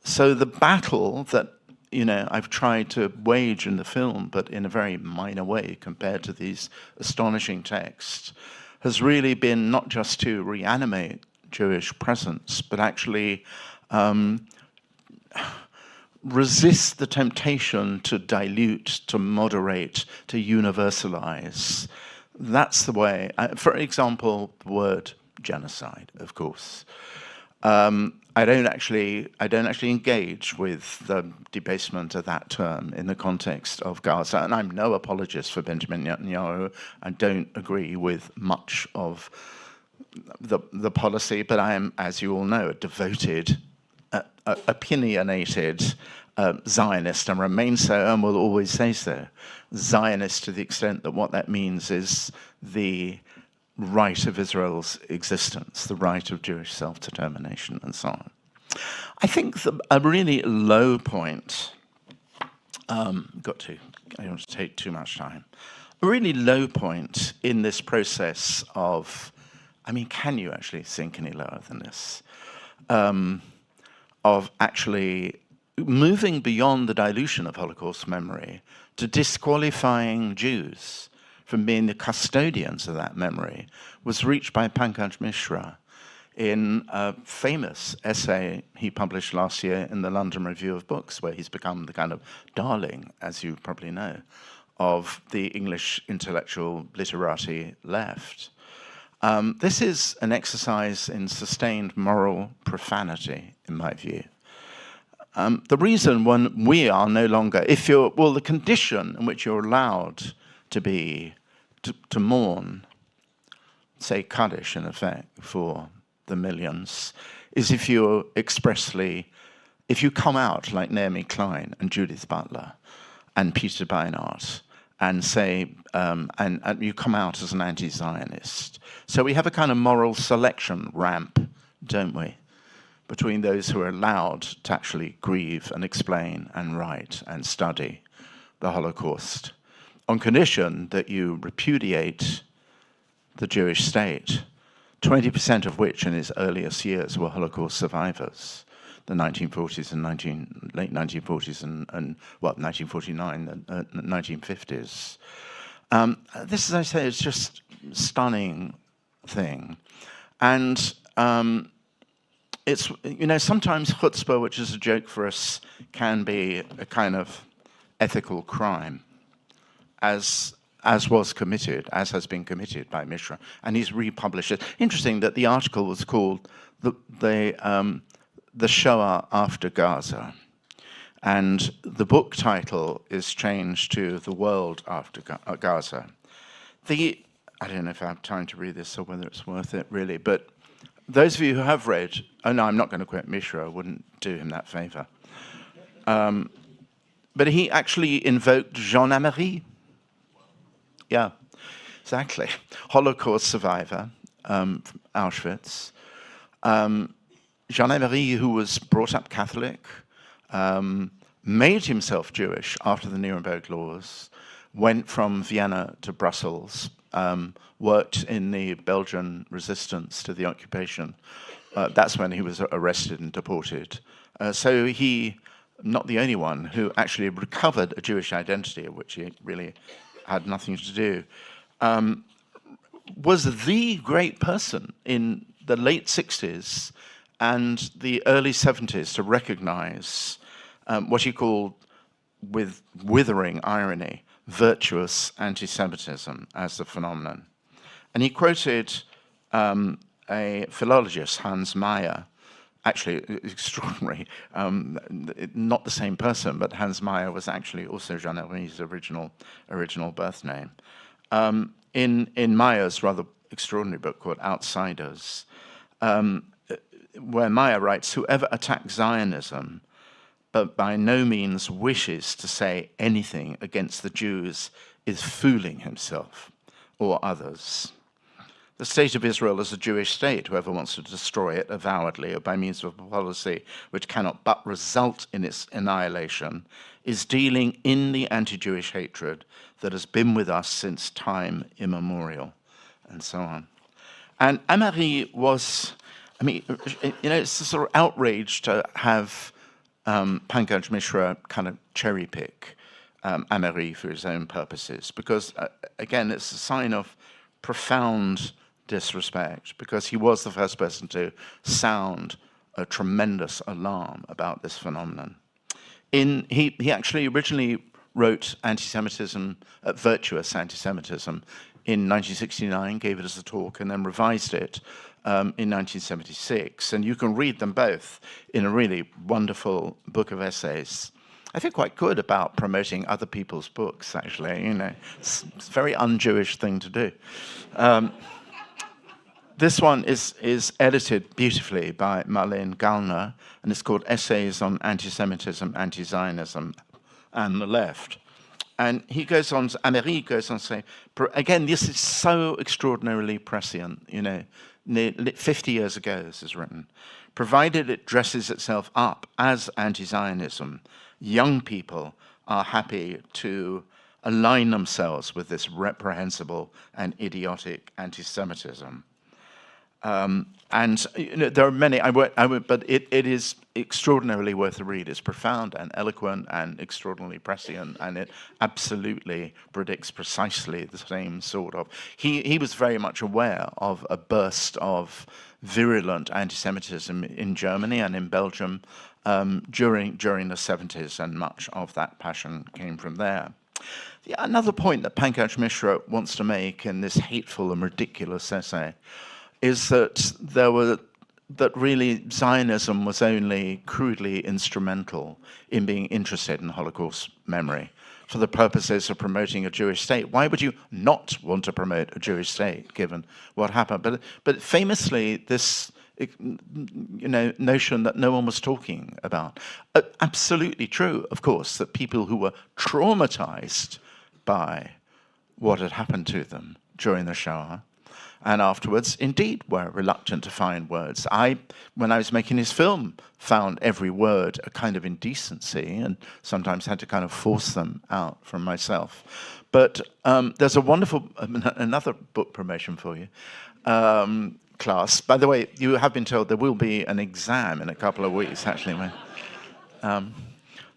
So the battle that I've tried to wage in the film, but in a very minor way compared to these astonishing texts, has really been not just to reanimate Jewish presence, but actually resist the temptation to dilute, to moderate, to universalize. That's the way. For example, the word genocide, of course. I don't actually engage with the debasement of that term in the context of Gaza, and I'm no apologist for Benjamin Netanyahu. I don't agree with much of the policy, but I am, as you all know, a devoted, opinionated Zionist, and remain so, and will always say so. Zionist to the extent that what that means is the right of Israel's existence, the right of Jewish self-determination, and so on. I think a really low point, I don't want to take too much time, a really low point in this process of, can you actually think any lower than this, of actually moving beyond the dilution of Holocaust memory to disqualifying Jews from being the custodians of that memory, was reached by Pankaj Mishra in a famous essay he published last year in the London Review of Books, where he's become the kind of darling, as you probably know, of the English intellectual literati left. This is an exercise in sustained moral profanity, in my view. The reason when we are no longer, the condition in which you're allowed to mourn, say Kaddish in effect, for the millions, is if you come out like Naomi Klein and Judith Butler and Peter Beinart and say, and you come out as an anti-Zionist. So we have a kind of moral selection ramp, don't we, between those who are allowed to actually grieve and explain and write and study the Holocaust, on condition that you repudiate the Jewish state, 20% of which in its earliest years were Holocaust survivors, the 1940s and late 1940s and 1949 and 1950s. This, as I say, is just a stunning thing. And it's, sometimes chutzpah, which is a joke for us, can be a kind of ethical crime, as has been committed by Mishra, and he's republished it. Interesting that the article was called the Shoah After Gaza, and the book title is changed to The World After Gaza. I don't know if I have time to read this or whether it's worth it, really, but those of you who have read, I'm not going to quote Mishra, I wouldn't do him that favor. But he actually invoked Jean Amery. Yeah, exactly. Holocaust survivor from Auschwitz. Jean Amery, who was brought up Catholic, made himself Jewish after the Nuremberg laws, went from Vienna to Brussels, worked in the Belgian resistance to the occupation. That's when he was arrested and deported. So he, not the only one, who actually recovered a Jewish identity, of which he really had nothing to do, was the great person in the late 60s and the early 70s to recognize what he called, with withering irony, virtuous anti-Semitism as the phenomenon. And he quoted a philologist, Hans Mayer, actually extraordinary, not the same person, but Hans Mayer was actually also Jean Amery's original birth name. In Mayer's rather extraordinary book called Outsiders, where Mayer writes, whoever attacks Zionism but by no means wishes to say anything against the Jews is fooling himself or others. The state of Israel is a Jewish state. Whoever wants to destroy it avowedly or by means of a policy which cannot but result in its annihilation is dealing in the anti-Jewish hatred that has been with us since time immemorial, and so on. And Amery was, it's a sort of outrage to have Pankaj Mishra kind of cherry pick Amery for his own purposes, because, again, it's a sign of profound disrespect, because he was the first person to sound a tremendous alarm about this phenomenon. He actually originally wrote Antisemitism, virtuous Antisemitism, in 1969, gave it as a talk, and then revised it in 1976. And you can read them both in a really wonderful book of essays. I feel quite good about promoting other people's books, actually. It's a very un-Jewish thing to do. This one is edited beautifully by Marlene Gallner, and it's called Essays on Antisemitism, Anti-Zionism, and the Left. And Amery goes on to say, again, this is so extraordinarily prescient, 50 years ago this is written. Provided it dresses itself up as anti-Zionism, young people are happy to align themselves with this reprehensible and idiotic anti-Semitism. And there are many, but it is extraordinarily worth a read. It's profound and eloquent and extraordinarily prescient, and it absolutely predicts precisely the same sort of. He was very much aware of a burst of virulent anti-Semitism in Germany and in Belgium during the 70s, and much of that passion came from there. Another point that Pankaj Mishra wants to make in this hateful and ridiculous essay is that really Zionism was only crudely instrumental in being interested in Holocaust memory for the purposes of promoting a Jewish state. Why would you not want to promote a Jewish state, given what happened? But famously, this notion that no one was talking about. Absolutely true, of course, that people who were traumatized by what had happened to them during the Shoah and afterwards, indeed, were reluctant to find words. When I was making this film, found every word a kind of indecency and sometimes had to kind of force them out from myself. But there's a wonderful, another book promotion for you, class. By the way, you have been told there will be an exam in a couple of weeks, actually.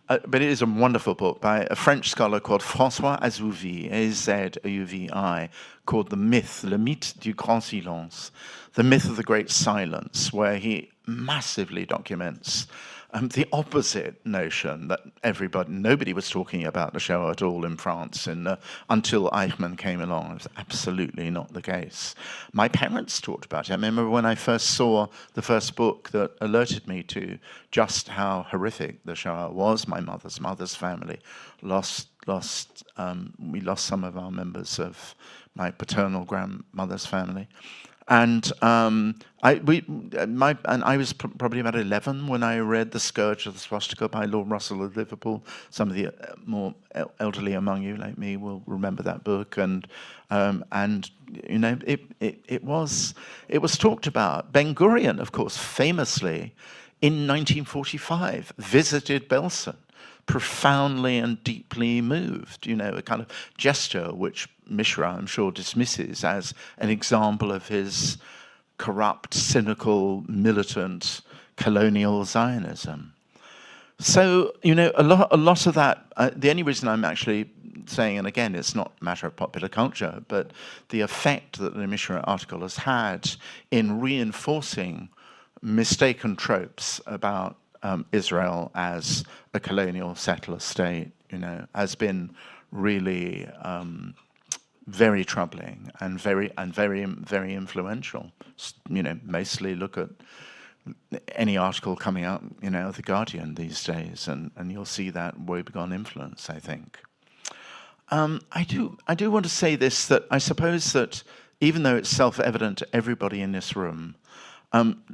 But it is a wonderful book by a French scholar called François Azouvi, A-Z-O-U-V-I, called The Myth, Le Mythe du Grand Silence, The Myth of the Great Silence, where he massively documents the opposite notion that nobody was talking about the Shoah at all in France until Eichmann came along. It was absolutely not the case. My parents talked about it. I remember when I first saw the first book that alerted me to just how horrific the Shoah was. My mother's family we lost some of our members of my paternal grandmother's family. And I was probably about 11 when I read The Scourge of the Swastika by Lord Russell of Liverpool. Some of the more elderly among you, like me, will remember that book. And it was talked about. Ben Gurion, of course, famously in 1945 visited Belsen, profoundly and deeply moved, a kind of gesture which Mishra, I'm sure, dismisses as an example of his corrupt, cynical, militant, colonial Zionism. So, a lot of that, the only reason I'm actually saying, and again, it's not a matter of popular culture, but the effect that the Mishra article has had in reinforcing mistaken tropes about Israel as a colonial settler state, has been really very troubling and very influential. Mostly look at any article coming out, of The Guardian these days, and you'll see that woebegone influence, I think. I do want to say this, that I suppose that even though it's self-evident to everybody in this room,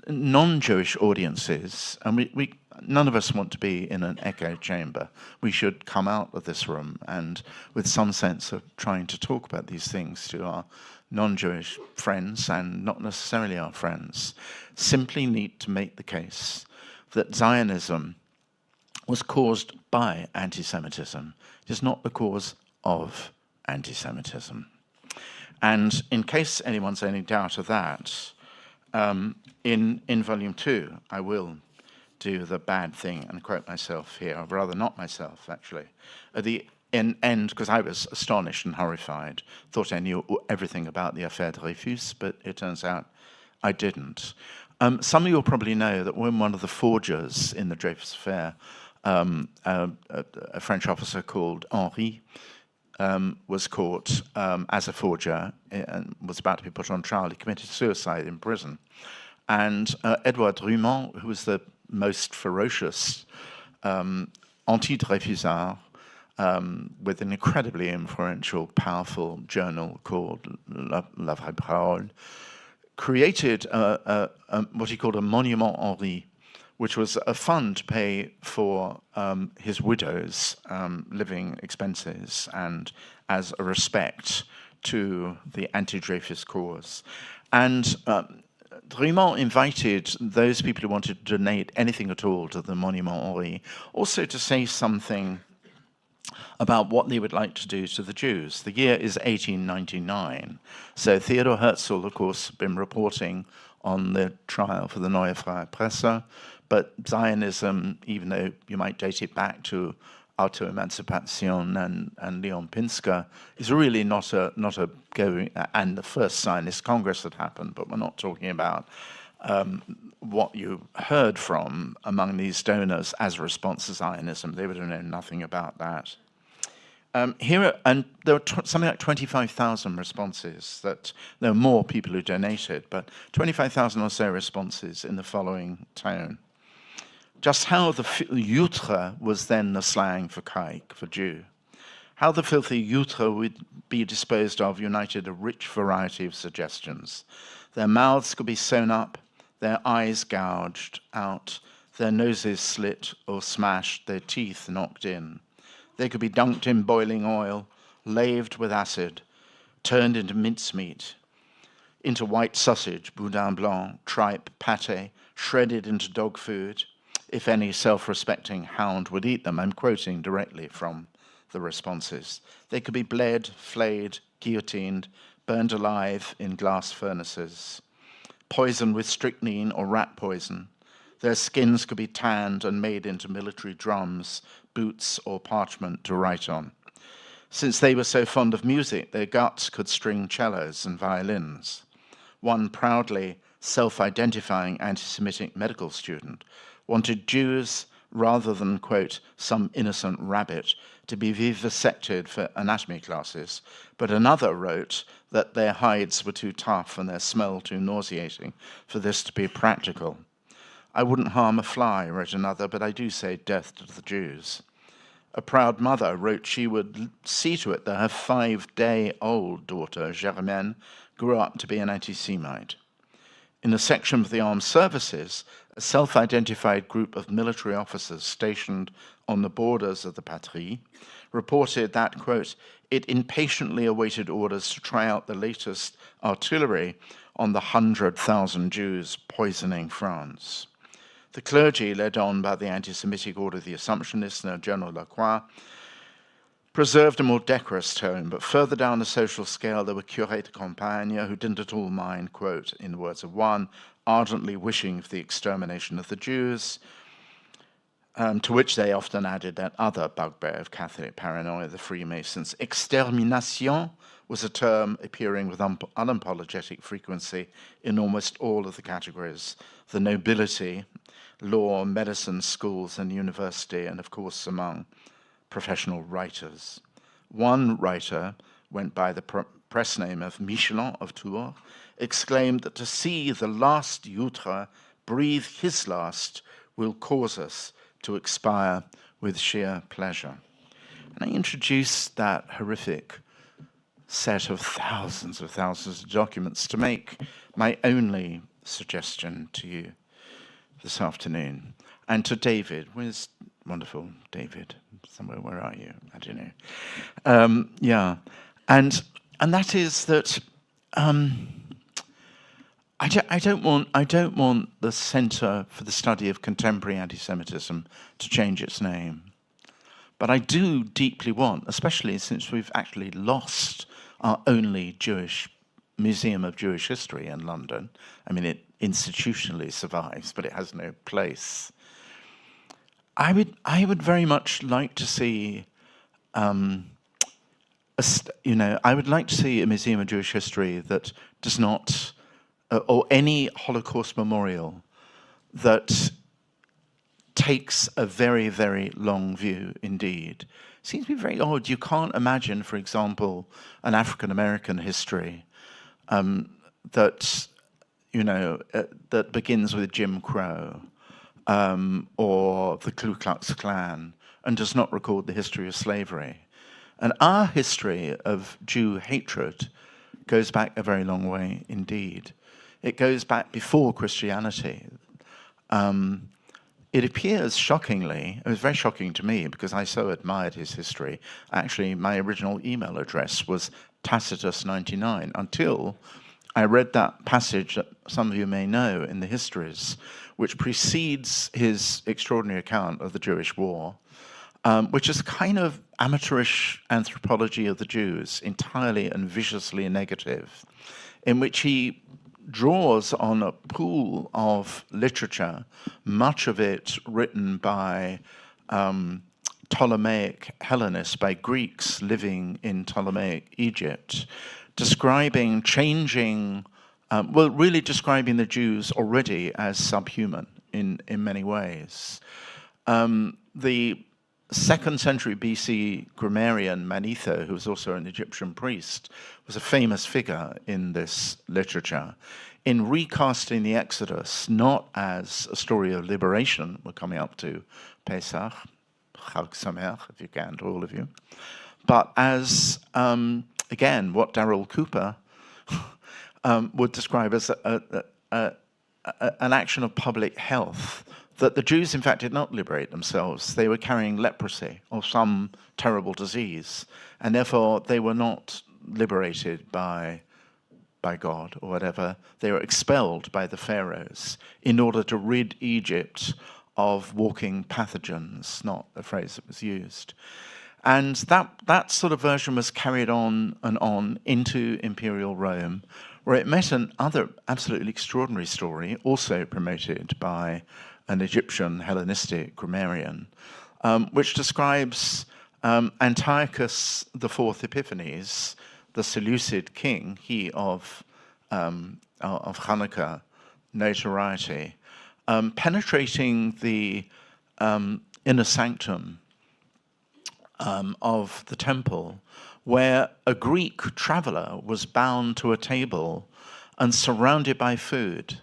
non-Jewish audiences, and none of us want to be in an echo chamber. We should come out of this room and with some sense of trying to talk about these things to our non-Jewish friends and not necessarily our friends, simply need to make the case that Zionism was caused by anti-Semitism. It is not the cause of anti-Semitism. And in case anyone's any doubt of that, in Volume 2, I will do the bad thing and quote myself here, or rather not myself, actually. At the end, because I was astonished and horrified, thought I knew everything about the Affaire Dreyfus, but it turns out I didn't. Some of you will probably know that when one of the forgers in the Dreyfus Affair, a French officer called Henri, was caught as a forger and was about to be put on trial. He committed suicide in prison. And Edouard Drumont, who was the most ferocious anti-Dreyfusard, with an incredibly influential, powerful journal called La Vraie Parole, created what he called a Monument Henri, which was a fund to pay for his widow's living expenses and as a respect to the anti-Dreyfus cause. And Drumont invited those people who wanted to donate anything at all to the Monument Henri also to say something about what they would like to do to the Jews. The year is 1899. So Theodor Herzl, of course, had been reporting on the trial for the Neue Freie Presse, but Zionism, even though you might date it back to Auto-Emancipation and Leon Pinsker, is really not a going, and the first Zionist Congress that happened, but we're not talking about what you heard from among these donors as a response to Zionism. They would have known nothing about that. There were something like 25,000 responses. There were more people who donated, but 25,000 or so responses in the following tone. Just how the yutre was then the slang for kaik, for Jew. How the filthy yutre would be disposed of united a rich variety of suggestions. Their mouths could be sewn up, their eyes gouged out, their noses slit or smashed, their teeth knocked in. They could be dunked in boiling oil, laved with acid, turned into mincemeat, into white sausage, boudin blanc, tripe, pâté, shredded into dog food, if any self-respecting hound would eat them. I'm quoting directly from the responses. They could be bled, flayed, guillotined, burned alive in glass furnaces, poisoned with strychnine or rat poison. Their skins could be tanned and made into military drums, boots, or parchment to write on. Since they were so fond of music, their guts could string cellos and violins. One proudly self-identifying anti-Semitic medical student wanted Jews, rather than, quote, some innocent rabbit, to be vivisected for anatomy classes, but another wrote that their hides were too tough and their smell too nauseating for this to be practical. I wouldn't harm a fly, wrote another, but I do say death to the Jews. A proud mother wrote she would see to it that her 5-day-old daughter, Germaine, grew up to be an anti-Semite. In a section of the armed services, a self-identified group of military officers stationed on the borders of the patrie reported that, quote, it impatiently awaited orders to try out the latest artillery on the 100,000 Jews poisoning France. The clergy, led on by the anti-Semitic order of the Assumptionists and General Lacroix, preserved a more decorous tone, but further down the social scale there were curés de campagne who didn't at all mind, quote, in the words of one, ardently wishing for the extermination of the Jews, to which they often added that other bugbear of Catholic paranoia, the Freemasons. Extermination was a term appearing with unapologetic frequency in almost all of the categories, the nobility, law, medicine, schools, and university, and of course among professional writers. One writer went by the press name of Michelin of Tours, exclaimed that to see the last yutre breathe his last will cause us to expire with sheer pleasure. And I introduced that horrific set of thousands of documents to make my only suggestion to you this afternoon. And to David, where's wonderful David? Somewhere, where are you? I don't know. Yeah, and that is that I don't want the Centre for the Study of Contemporary Anti-Semitism to change its name, but I do deeply want, especially since we've actually lost our only Jewish Museum of Jewish History in London. I mean, it institutionally survives, but it has no place. I would very much like to see, I would like to see a Museum of Jewish History that does not, or any Holocaust memorial that takes a very, very long view indeed. It seems to be very odd. You can't imagine, for example, an African-American history that begins with Jim Crow, or the Ku Klux Klan, and does not record the history of slavery. And our history of Jew hatred goes back a very long way indeed. It goes back before Christianity. It appears shockingly, it was very shocking to me because I so admired his history. Actually, my original email address was Tacitus99 until I read that passage that some of you may know in the histories, which precedes his extraordinary account of the Jewish War, which is a kind of amateurish anthropology of the Jews, entirely and viciously negative, in which he draws on a pool of literature, much of it written by Ptolemaic Hellenists, by Greeks living in Ptolemaic Egypt, describing changing well, really describing the Jews already as subhuman in many ways. The 2nd century BC grammarian Manetho, who was also an Egyptian priest, was a famous figure in this literature in recasting the Exodus not as a story of liberation, we're coming up to Pesach, Chag Sameach, if you can, to all of you, but as, again, what Darrell Cooper would describe as an action of public health, that the Jews, in fact, did not liberate themselves. They were carrying leprosy or some terrible disease, and therefore they were not liberated by God or whatever. They were expelled by the pharaohs in order to rid Egypt of walking pathogens, not a phrase that was used. And that sort of version was carried on and on into Imperial Rome, where it met another absolutely extraordinary story, also promoted by an Egyptian Hellenistic grammarian, which describes Antiochus IV Epiphanes, the Seleucid king, he of Hanukkah notoriety, penetrating the inner sanctum of the temple, where a Greek traveler was bound to a table and surrounded by food,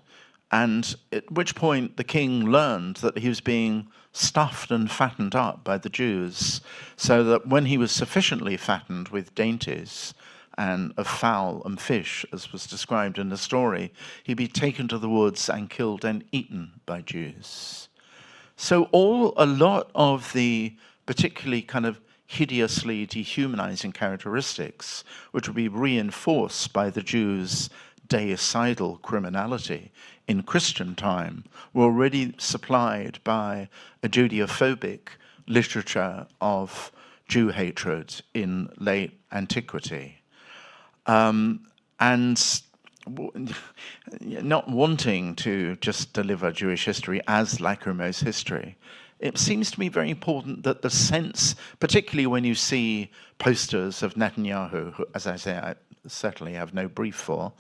and at which point the king learned that he was being stuffed and fattened up by the Jews, so that when he was sufficiently fattened with dainties and of fowl and fish, as was described in the story, he'd be taken to the woods and killed and eaten by Jews. So a lot of the particularly kind of hideously dehumanizing characteristics, which would be reinforced by the Jews' deicidal criminality in Christian time, were already supplied by a Judeophobic literature of Jew hatred in late antiquity. And not wanting to just deliver Jewish history as lachrymose history, it seems to me very important that the sense, particularly when you see posters of Netanyahu, who, as I say, I certainly have no brief for,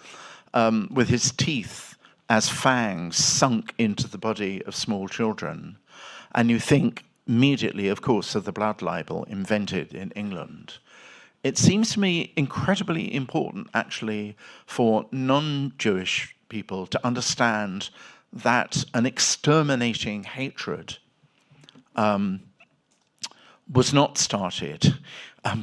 with his teeth as fangs sunk into the body of small children, and you think immediately, of course, of the blood libel invented in England. It seems to me incredibly important, actually, for non-Jewish people to understand that an exterminating hatred was not started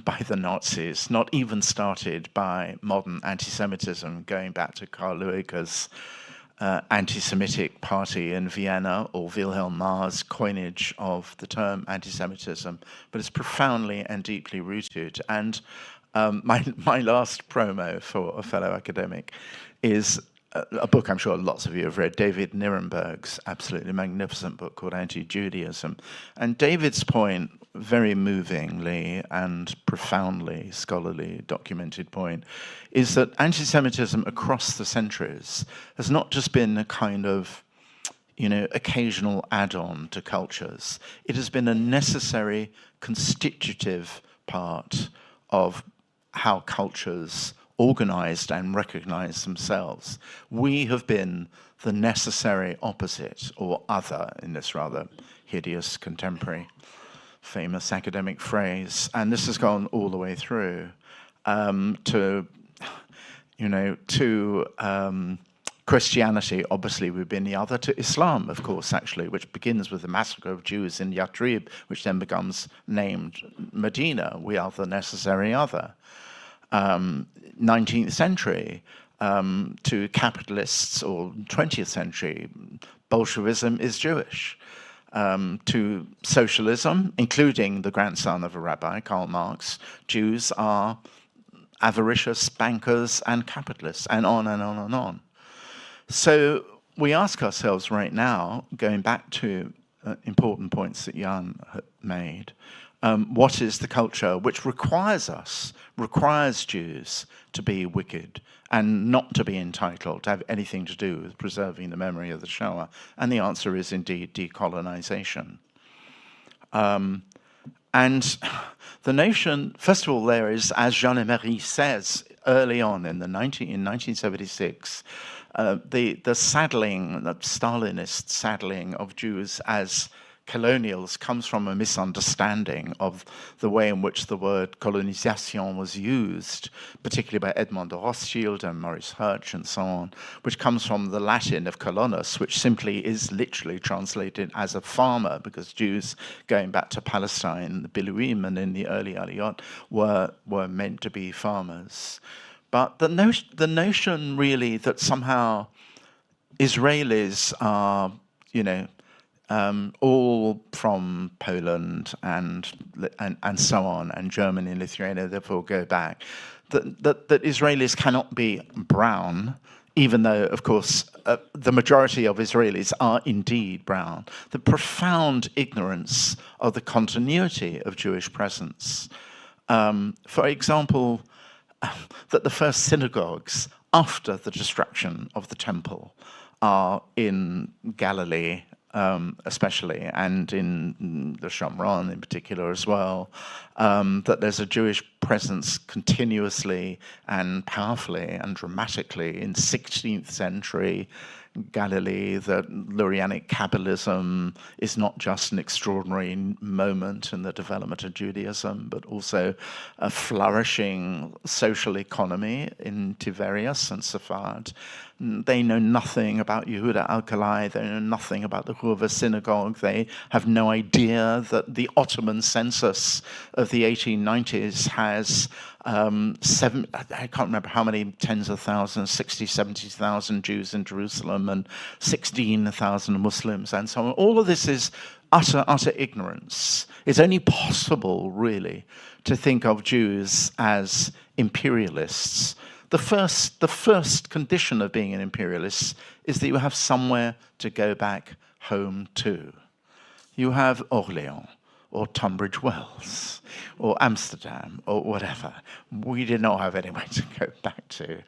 by the Nazis, not even started by modern anti-Semitism, going back to Karl Lueger's anti-Semitic party in Vienna, or Wilhelm Marr's coinage of the term anti-Semitism, but it's profoundly and deeply rooted. And my last promo for a fellow academic is a book I'm sure lots of you have read, David Nirenberg's absolutely magnificent book called Anti-Judaism. And David's point, very movingly and profoundly scholarly documented point, is that anti-Semitism across the centuries has not just been a kind of, occasional add-on to cultures. It has been a necessary constitutive part of how cultures organized and recognized themselves. We have been the necessary opposite or other in this rather hideous contemporary famous academic phrase, and this has gone all the way through to Christianity. Obviously, we've been the other, to Islam, of course, actually, which begins with the massacre of Jews in Yathrib, which then becomes named Medina. We are the necessary other. 19th century to capitalists, or 20th century, Bolshevism is Jewish. To socialism, including the grandson of a rabbi, Karl Marx, Jews are avaricious bankers and capitalists, and on and on and on. So we ask ourselves right now, going back to important points that Jan made, what is the culture which requires Jews to be wicked and not to be entitled to have anything to do with preserving the memory of the Shoah? And the answer is indeed decolonization. And the notion, first of all, there is, as Jean Emery says early on in 1976, the saddling, the Stalinist saddling of Jews as colonials comes from a misunderstanding of the way in which the word colonisation was used, particularly by Edmond de Rothschild and Maurice Hirsch and so on, which comes from the Latin of colonus, which simply is literally translated as a farmer, because Jews going back to Palestine, the Biluim and in the early Aliyot were meant to be farmers. But the notion really that somehow Israelis are, all from Poland and so on, and Germany and Lithuania, therefore go back, that Israelis cannot be brown, even though, of course, the majority of Israelis are indeed brown. The profound ignorance of the continuity of Jewish presence. For example, that the first synagogues after the destruction of the temple are in Galilee, especially, and in the Shomron in particular as well, that there's a Jewish presence continuously and powerfully and dramatically in 16th century Galilee, that Lurianic Kabbalism is not just an extraordinary moment in the development of Judaism, but also a flourishing social economy in Tiberias and Safad. They know nothing about Yehuda Alkali, they know nothing about the Hurva synagogue, they have no idea that the Ottoman census of the 1890s has I can't remember how many tens of thousands, 60, 70,000 Jews in Jerusalem and 16,000 Muslims and so on. All of this is utter ignorance. It's only possible, really, to think of Jews as imperialists. The first condition of being an imperialist is that you have somewhere to go back home to. You have Orléans, or Tunbridge Wells, or Amsterdam, or whatever. We did not have anywhere to go back to.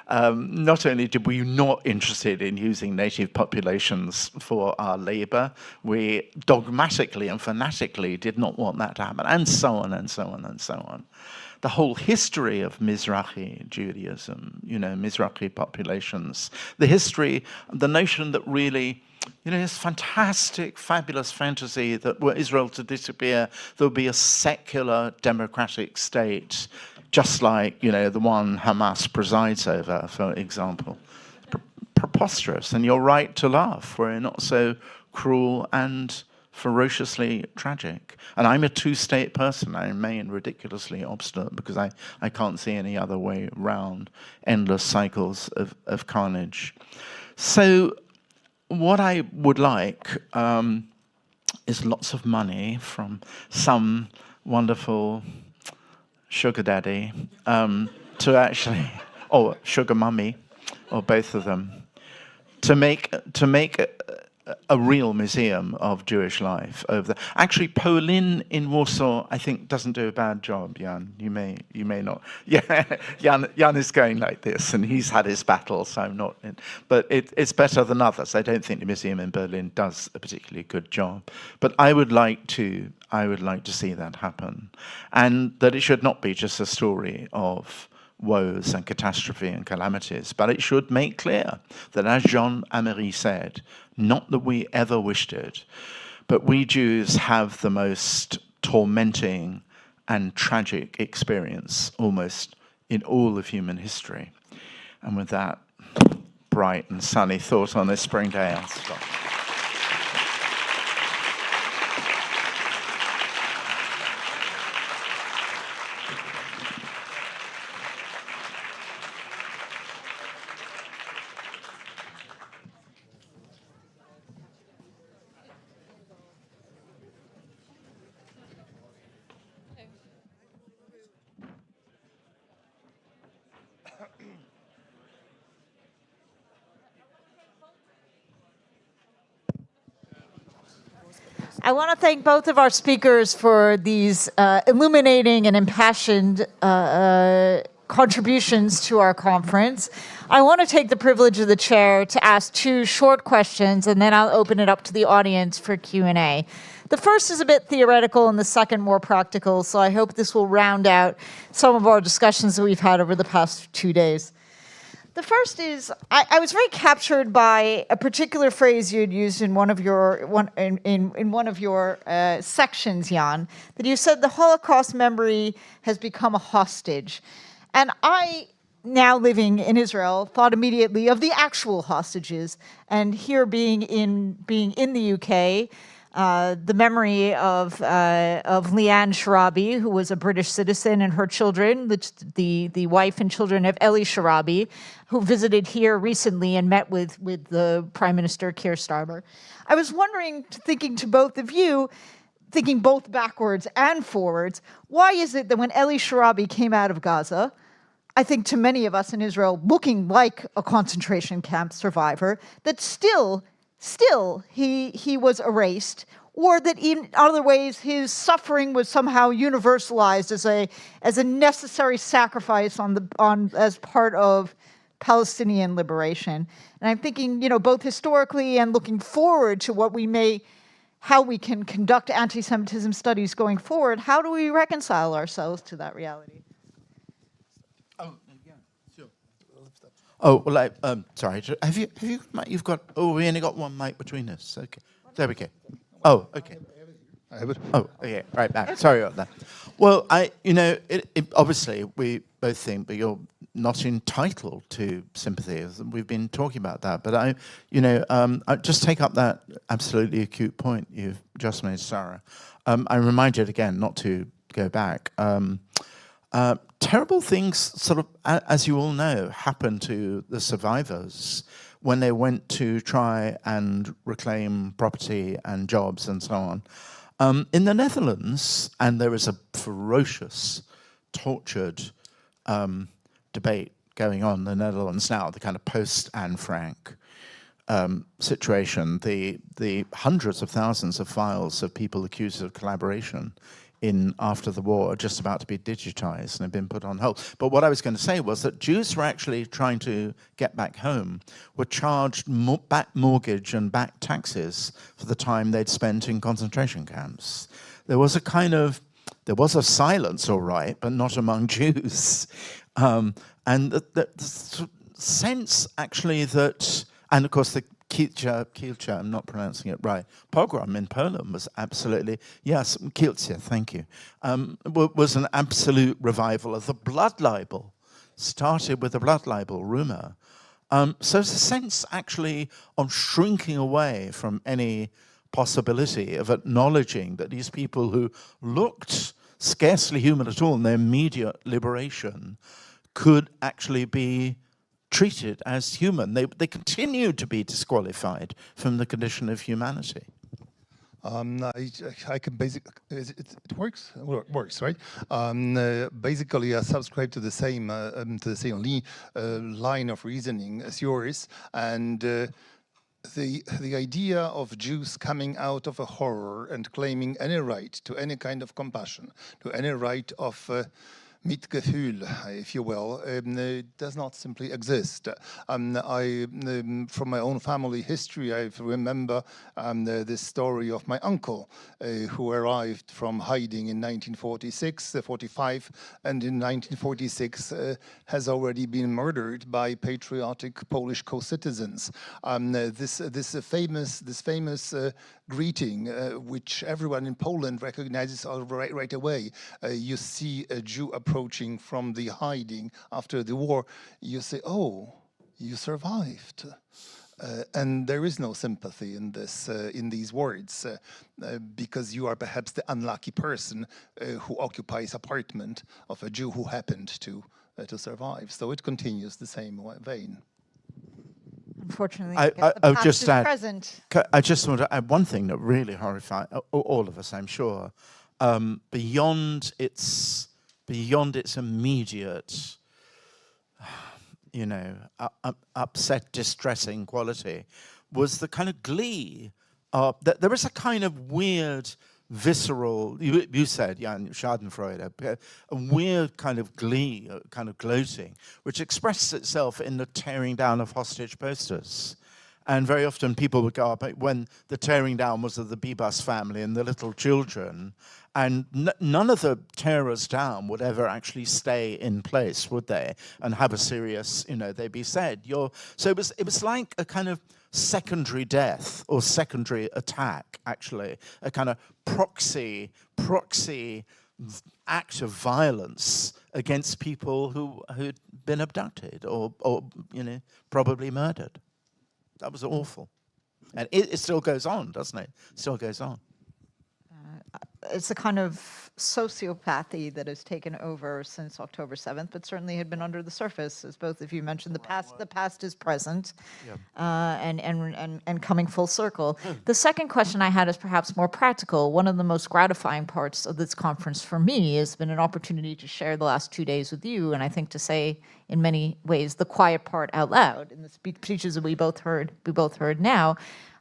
Not only did we not interested in using native populations for our labor, we dogmatically and fanatically did not want that to happen, and so on, and so on, and so on. The whole history of Mizrahi Judaism, Mizrahi populations, the notion that really, this fantastic, fabulous fantasy that were Israel to disappear, there would be a secular democratic state, just like, the one Hamas presides over, for example. Preposterous, and you're right to laugh. We're not so cruel and ferociously tragic. And I'm a two-state person. I remain ridiculously obstinate because I can't see any other way around endless cycles of carnage. So what I would like is lots of money from some wonderful sugar daddy to actually, or sugar mummy, or both of them, to make a real museum of Jewish life over there. Actually, Polin in Warsaw, I think, doesn't do a bad job, Jan. You may not. Yeah, Jan is going like this, and he's had his battles, so I'm not. But it's better than others. I don't think the museum in Berlin does a particularly good job. But I would like to see that happen, and that it should not be just a story of woes and catastrophe and calamities, but it should make clear that, as Jean Amery said, not that we ever wished it, but we Jews have the most tormenting and tragic experience almost in all of human history. And with that bright and sunny thought on this spring day, I'll stop. I want to thank both of our speakers for these illuminating and impassioned contributions to our conference. I want to take the privilege of the chair to ask two short questions, and then I'll open it up to the audience for Q&A. The first is a bit theoretical and the second more practical, so I hope this will round out some of our discussions that we've had over the past 2 days. The first is I was very captured by a particular phrase you had used in one of your sections, Jan, that you said the Holocaust memory has become a hostage, and I, now living in Israel, thought immediately of the actual hostages, and here being in the UK. The memory of Leanne Sharabi, who was a British citizen, and her children, the wife and children of Eli Sharabi, who visited here recently and met with the Prime Minister Keir Starmer. I was wondering, thinking to both of you, thinking both backwards and forwards, why is it that when Eli Sharabi came out of Gaza, I think to many of us in Israel, looking like a concentration camp survivor, that still he was erased, or that in other ways his suffering was somehow universalized as a necessary sacrifice as part of Palestinian liberation. And I'm thinking, both historically and looking forward to how we can conduct anti-Semitism studies going forward. How do we reconcile ourselves to that reality? Oh, well, sorry. Have you you've got, we only got one mic between us. Okay. There we go. Oh, okay. I have it. Oh, okay. Right back. Sorry about that. Well, obviously, we both think that you're not entitled to sympathy. We've been talking about that. But I just take up that absolutely acute point you've just made, Sarah. I remind you again not to go back. Terrible things, sort of, as you all know, happened to the survivors when they went to try and reclaim property and jobs and so on. In the Netherlands, and there is a ferocious, tortured debate going on in the Netherlands now, the kind of post-Anne Frank situation, the hundreds of thousands of files of people accused of collaboration after the war are just about to be digitized and have been put on hold. But what I was going to say was that Jews who were actually trying to get back home were charged back mortgage and back taxes for the time they'd spent in concentration camps. There was a silence, all right, but not among Jews. And the sense actually that, and of course the Kielce, I'm not pronouncing it right, pogrom in Poland was absolutely, yes, Kielce, thank you, was an absolute revival of the blood libel. Started with the blood libel rumor. So there's a sense actually of shrinking away from any possibility of acknowledging that these people who looked scarcely human at all in their immediate liberation could actually be treated as human. They continue to be disqualified from the condition of humanity. I can basically, it works? Works, right? Basically, I subscribe to the same line of reasoning as yours, and the idea of Jews coming out of a horror and claiming any right to any kind of compassion, to any right of Mitgefühl, if you will, does not simply exist. From my own family history, I remember the story of my uncle who arrived from hiding in 1946, 45, and in 1946 has already been murdered by patriotic Polish co-citizens. This famous greeting, which everyone in Poland recognizes right away. You see a Jew approaching from the hiding after the war, you say, "Oh, you survived." And there is no sympathy in these words, because you are perhaps the unlucky person who occupies apartment of a Jew who happened to survive. So it continues the same vein. Unfortunately, I just add, present. I just want to add one thing that really horrified all of us, I'm sure, beyond its immediate, upset, distressing quality, was the kind of glee. That there is a kind of weird, visceral, you said, Jan, Schadenfreude, a weird kind of glee, kind of gloating, which expresses itself in the tearing down of hostage posters. And very often people would go up when the tearing down was of the Bibas family and the little children, and none of the tearers down would ever actually stay in place, would they? And have a serious, they'd be said. So it was like a kind of secondary death or secondary attack, actually, a kind of proxy act of violence against people who'd been abducted or probably murdered. That was awful. And it still goes on, doesn't it? It still goes on. It's a kind of sociopathy that has taken over since October 7th, but certainly had been under the surface, as both of you mentioned. The past is present, and coming full circle. The second question I had is perhaps more practical. One of the most gratifying parts of this conference for me has been an opportunity to share the last 2 days with you, and I think to say, in many ways, the quiet part out loud. In the speeches that we both heard now,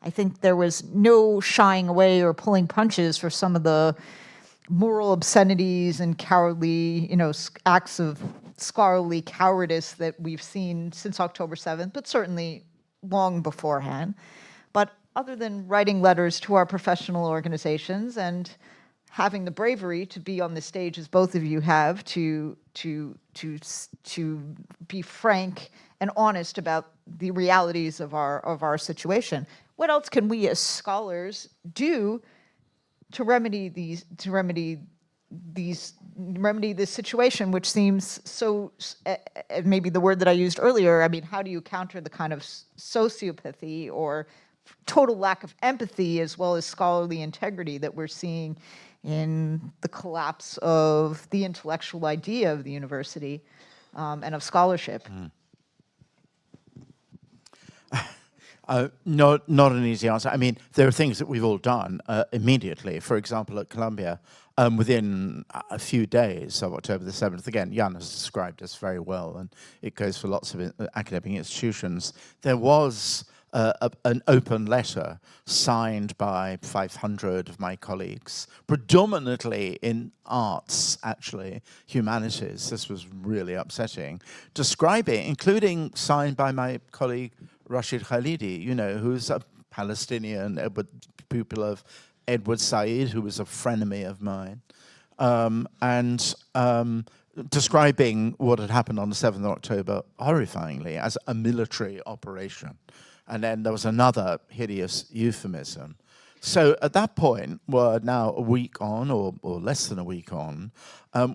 I think there was no shying away or pulling punches for some of the moral obscenities and cowardly, acts of scholarly cowardice that we've seen since October 7th, but certainly long beforehand. But other than writing letters to our professional organizations and having the bravery to be on the stage as both of you have to be frank and honest about the realities of our situation, what else can we as scholars do to remedy this situation, which seems so, maybe the word that I used earlier, I mean, how do you counter the kind of sociopathy or total lack of empathy as well as scholarly integrity that we're seeing in the collapse of the intellectual idea of the university and of scholarship? Not an easy answer. I mean, there are things that we've all done immediately. For example, at Columbia, within a few days of October the 7th, again, Jan has described this very well, and it goes for lots of academic institutions. There was an open letter signed by 500 of my colleagues, predominantly in arts, actually, humanities. This was really upsetting. Describing, including signed by my colleague Rashid Khalidi, who's a Palestinian pupil of Edward Said, who was a frenemy of mine, and describing what had happened on the 7th of October horrifyingly as a military operation. And then there was another hideous euphemism. So at that point, we're now a week on, or less than a week on,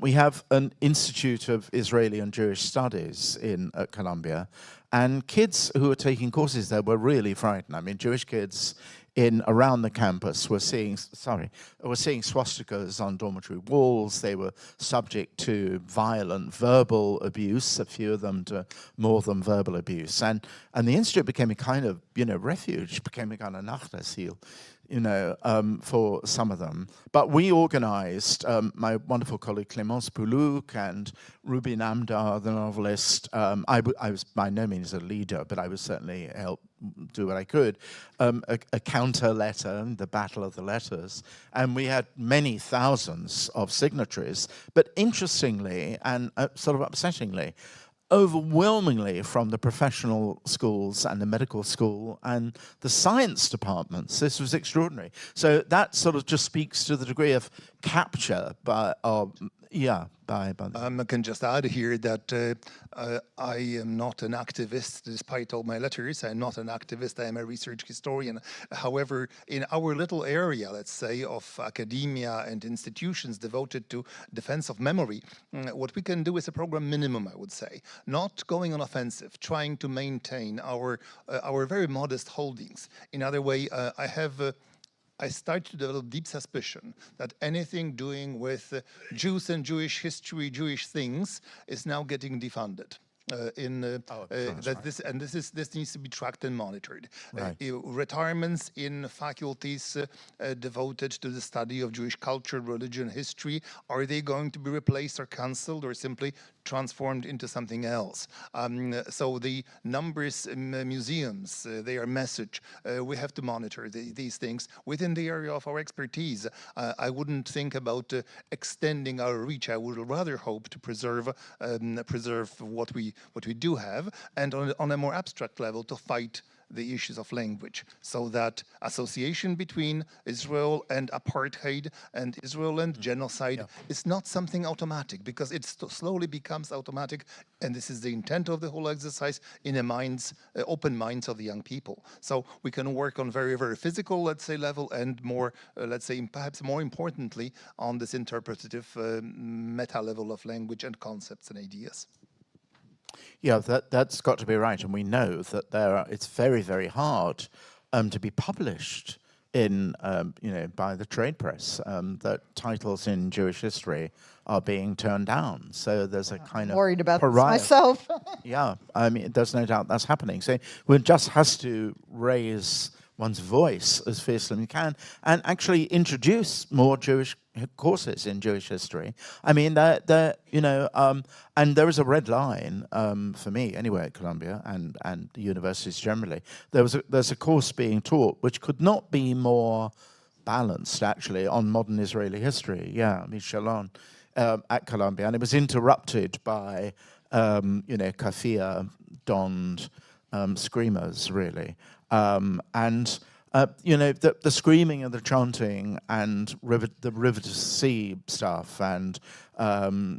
we have an Institute of Israeli and Jewish Studies at Columbia, and kids who were taking courses there were really frightened. I mean, Jewish kids around the campus were seeing swastikas on dormitory walls. They were subject to violent verbal abuse, a few of them to more than verbal abuse. And the Institute became a kind of, refuge, became a kind of Nachlassziel, for some of them. But we organized, my wonderful colleague Clémence Poulouc and Ruby Namdar, the novelist. I was by no means a leader, but I was certainly help do what I could, a counter letter, the Battle of the Letters, and we had many thousands of signatories. But interestingly and sort of upsettingly, overwhelmingly from the professional schools and the medical school and the science departments. This was extraordinary. So that sort of just speaks to the degree of capture by I can just add here that I am not an activist, despite all my letters. I'm not an activist, I am a research historian. However, in our little area, let's say, of academia and institutions devoted to defense of memory, what we can do is a program minimum, I would say. Not going on offensive, trying to maintain our very modest holdings. In other way, I start to develop deep suspicion that anything doing with Jews and Jewish history, Jewish things, is now getting defunded. This needs to be tracked and monitored. Right. Retirements in faculties devoted to the study of Jewish culture, religion, history, are they going to be replaced or cancelled or simply transformed into something else? So the numbers in museums, their message, we have to monitor these things within the area of our expertise. I wouldn't think about extending our reach. I would rather hope to preserve what we we do have, and on a more abstract level to fight the issues of language, so that association between Israel and apartheid and Israel and genocide is not something automatic, because it slowly becomes automatic, and this is the intent of the whole exercise in the minds, open minds of the young people. So we can work on very, very physical, let's say, level, and more, let's say, perhaps more importantly, on this interpretative meta level of language and concepts and ideas. Yeah, that's got to be right, and we know that it's very, very hard to be published in, by the trade press. That titles in Jewish history are being turned down. So there's a kind of worried about this pariah. myself. Yeah, I mean, there's no doubt that's happening. So one just has to raise one's voice as fiercely as you can, and actually introduce more Jewish courses in Jewish history. I mean, and there is a red line for me anyway at Columbia and the universities generally. There's a course being taught which could not be more balanced actually on modern Israeli history. Yeah, Michelon at Columbia, and it was interrupted by kafia donned screamers really. The screaming and the chanting and the River to Sea stuff and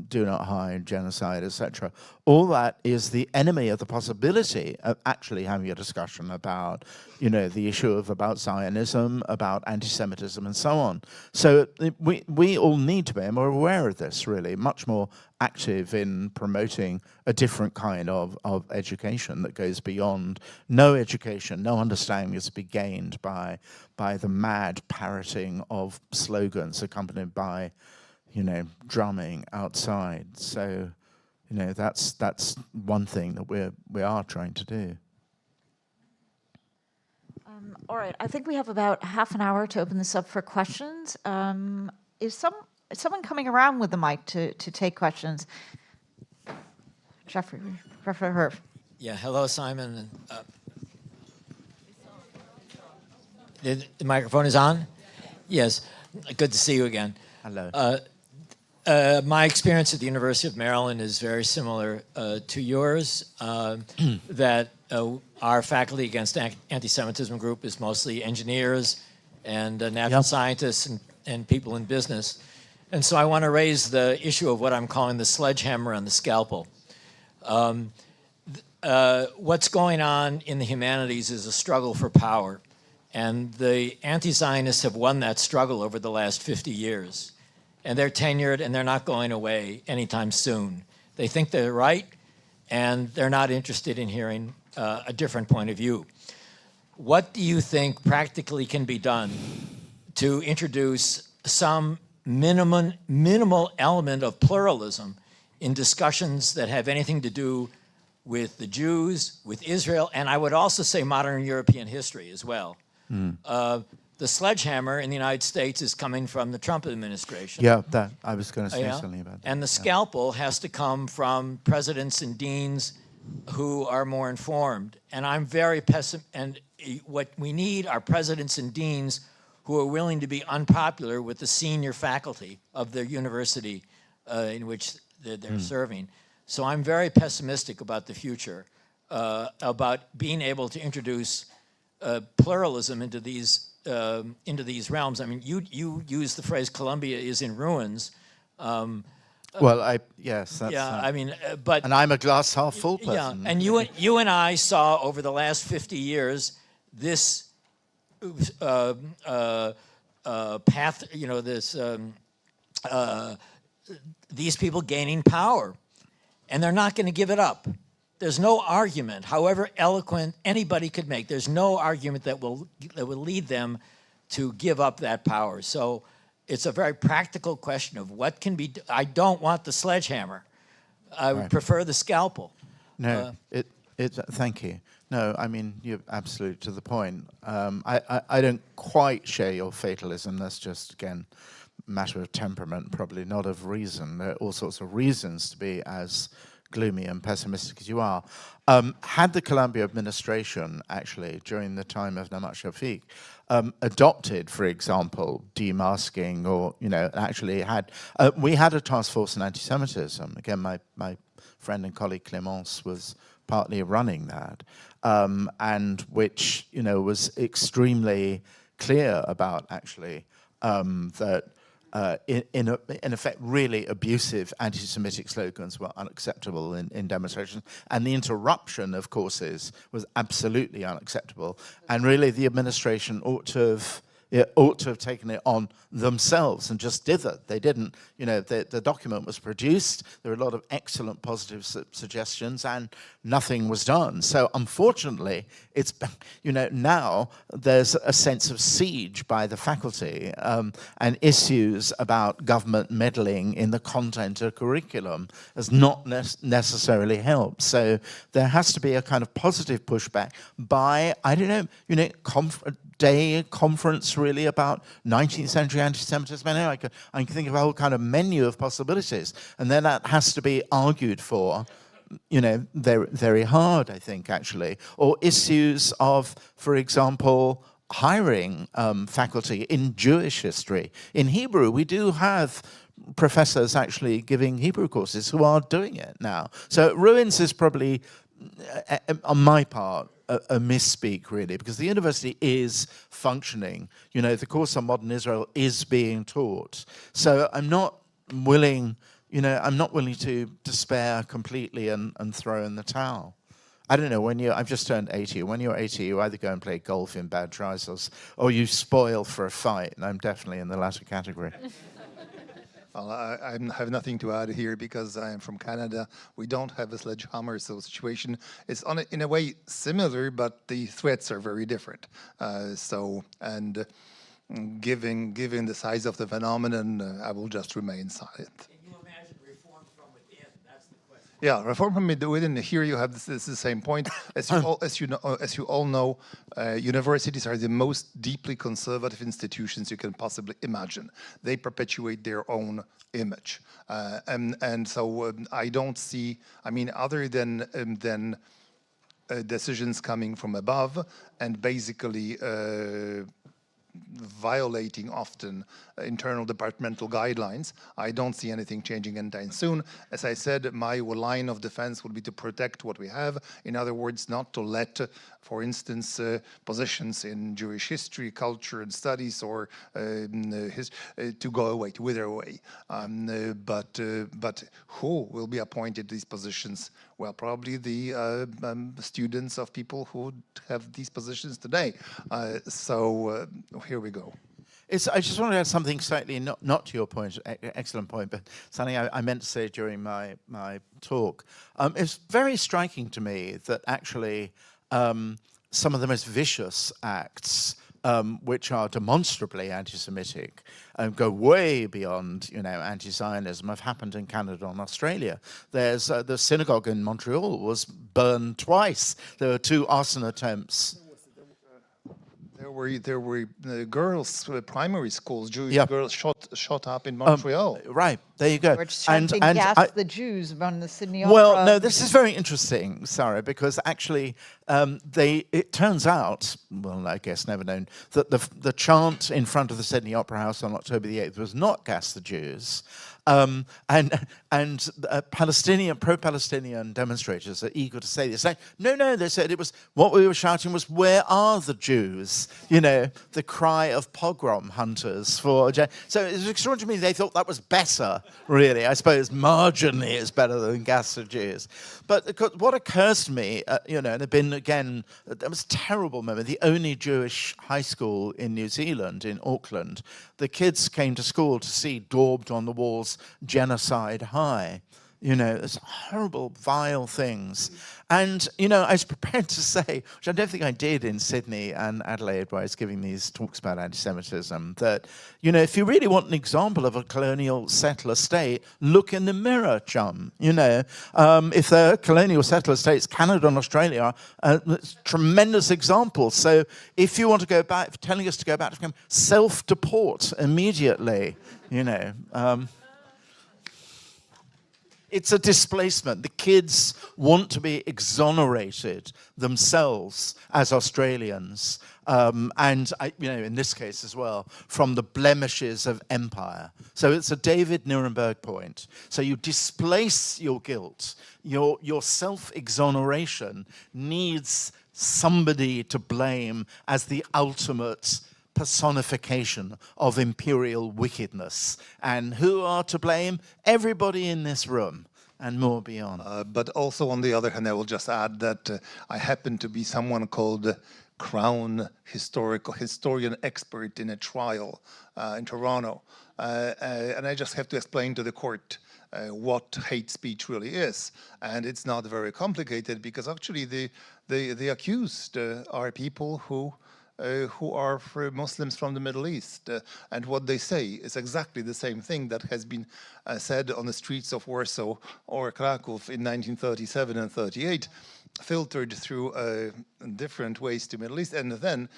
do not hide, genocide, etc. All that is the enemy of the possibility of actually having a discussion about, the issue about Zionism, about anti-Semitism, and so on. So we all need to be more aware of this, really, much more active in promoting a different kind of education that goes beyond no education, no understanding is to be gained by the mad parroting of slogans accompanied by, drumming outside. So, that's one thing that we are trying to do. All right, I think we have about half an hour to open this up for questions. Is someone coming around with the mic to take questions? Jeffrey Herf. Yeah, hello, Simon. The microphone is on? Yes, good to see you again. Hello. My experience at the University of Maryland is very similar to yours, that our Faculty Against Anti-Semitism group is mostly engineers and natural scientists and people in business. And so I want to raise the issue of what I'm calling the sledgehammer and the scalpel. What's going on in the humanities is a struggle for power. And the anti-Zionists have won that struggle over the last 50 years. And they're tenured, and they're not going away anytime soon. They think they're right, and they're not interested in hearing a different point of view. What do you think practically can be done to introduce some minimal element of pluralism in discussions that have anything to do with the Jews, with Israel, and I would also say modern European history as well? The sledgehammer in the United States is coming from the Trump administration. Yeah, I was going to say something about that. And the scalpel has to come from presidents and deans who are more informed. And I'm very pessimistic. And what we need are presidents and deans who are willing to be unpopular with the senior faculty of their university in which they're serving. So I'm very pessimistic about the future, about being able to introduce pluralism into these realms. I mean, you use the phrase "Columbia is in ruins." Well, yes, that's, I mean, but and I'm a glass half full person. Yeah, and you and I saw over the last 50 years this path. These people gaining power, and they're not going to give it up. There's no argument, however eloquent anybody could make, there's no argument that will lead them to give up that power. So it's a very practical question of what can be done. I don't want the sledgehammer. I would prefer the scalpel. No, thank you. No, I mean, you're absolutely to the point. I don't quite share your fatalism. That's just, again, a matter of temperament, probably not of reason. There are all sorts of reasons to be as gloomy and pessimistic as you are. Had the Colombia administration actually, during the time of Nawaz Shafiq, adopted, for example, demasking, or actually had, we had a task force on anti-Semitism. Again, my friend and colleague Clémence was partly running that, and which was extremely clear about actually that. In effect, really abusive anti-Semitic slogans were unacceptable in demonstrations, and the interruption of courses was absolutely unacceptable. And really, the administration ought to have taken it on themselves and just did it. They didn't. The document was produced. There were a lot of excellent positive suggestions, and nothing was done. So unfortunately, it's now there's a sense of siege by the faculty, and issues about government meddling in the content of curriculum has not necessarily helped. So there has to be a kind of positive pushback by day conference really about 19th century anti-Semitism. I can think of a whole kind of menu of possibilities, and then that has to be argued for, very, very hard, I think, actually. Or issues of, for example, hiring faculty in Jewish history. In Hebrew, we do have professors actually giving Hebrew courses who are doing it now. So ruins is probably, on my part, a misspeak, really, because the university is functioning. The course on modern Israel is being taught. So I'm not willing, to despair completely and throw in the towel. I don't know, I've just turned 80. When you're 80, you either go and play golf in bad trousers, or you spoil for a fight, and I'm definitely in the latter category. Well, I have nothing to add here because I am from Canada. We don't have a sledgehammer, so the situation is in a way similar, but the threats are very different. Given the size of the phenomenon, I will just remain silent. Can you imagine reform from within? That's the question. Yeah, reform from within. Here you have this is the same point. As you all know, universities are the most deeply conservative institutions you can possibly imagine. They perpetuate their own image, and so I don't see. I mean, other than decisions coming from above and basically violating often internal departmental guidelines, I don't see anything changing anytime soon. As I said, my line of defense would be to protect what we have. In other words, not to let, for instance, positions in Jewish history, culture, and studies, or to go away, to wither away. But who will be appointed these positions? Well, probably the students of people who have these positions today. So here we go. I just want to add something slightly not to your point, excellent point, but something I meant to say during my talk. It's very striking to me that actually some of the most vicious acts, which are demonstrably anti-Semitic, go way beyond, anti-Zionism, have happened in Canada and Australia. There's the synagogue in Montreal was burned twice. There were 2 arson attempts. There were girls, primary schools, Jewish girls shot up in Montreal. Right, there you go. We're chanting gas the Jews on the Sydney Opera. Well, no, this is very interesting, Sarah, because actually it turns out, well, I guess never known, that the chant in front of the Sydney Opera House on October the 8th was not gas the Jews. And pro-Palestinian demonstrators are eager to say this. No, they said it was, what we were shouting was, where are the Jews? The cry of pogrom hunters so it was extraordinary to me. They thought that was better, really. I suppose marginally it's better than gas the Jews. But what occurs to me, and had been, again, that was a terrible moment. The only Jewish high school in New Zealand, in Auckland, the kids came to school to see daubed on the walls, Genocide High. It's horrible, vile things. And, I was prepared to say, which I don't think I did in Sydney and Adelaide, where I was giving these talks about anti-Semitism, that, if you really want an example of a colonial settler state, look in the mirror, chum. If the colonial settler states, Canada and Australia are tremendous examples. So if you want to go back, telling us to go back to self-deport immediately, It's a displacement. The kids want to be exonerated themselves as Australians, and in this case as well, from the blemishes of empire. So it's a David Nuremberg point. So you displace your guilt. Your self-exoneration needs somebody to blame as the ultimate personification of imperial wickedness. And who are to blame? Everybody in this room and more beyond. But also, on the other hand, I will just add that I happen to be someone called Crown historian expert in a trial in Toronto. And I just have to explain to the court what hate speech really is. And it's not very complicated, because actually the accused are people who are Muslims from the Middle East. And what they say is exactly the same thing that has been said on the streets of Warsaw or Krakow in 1937 and 38, filtered through different ways to Middle East, and then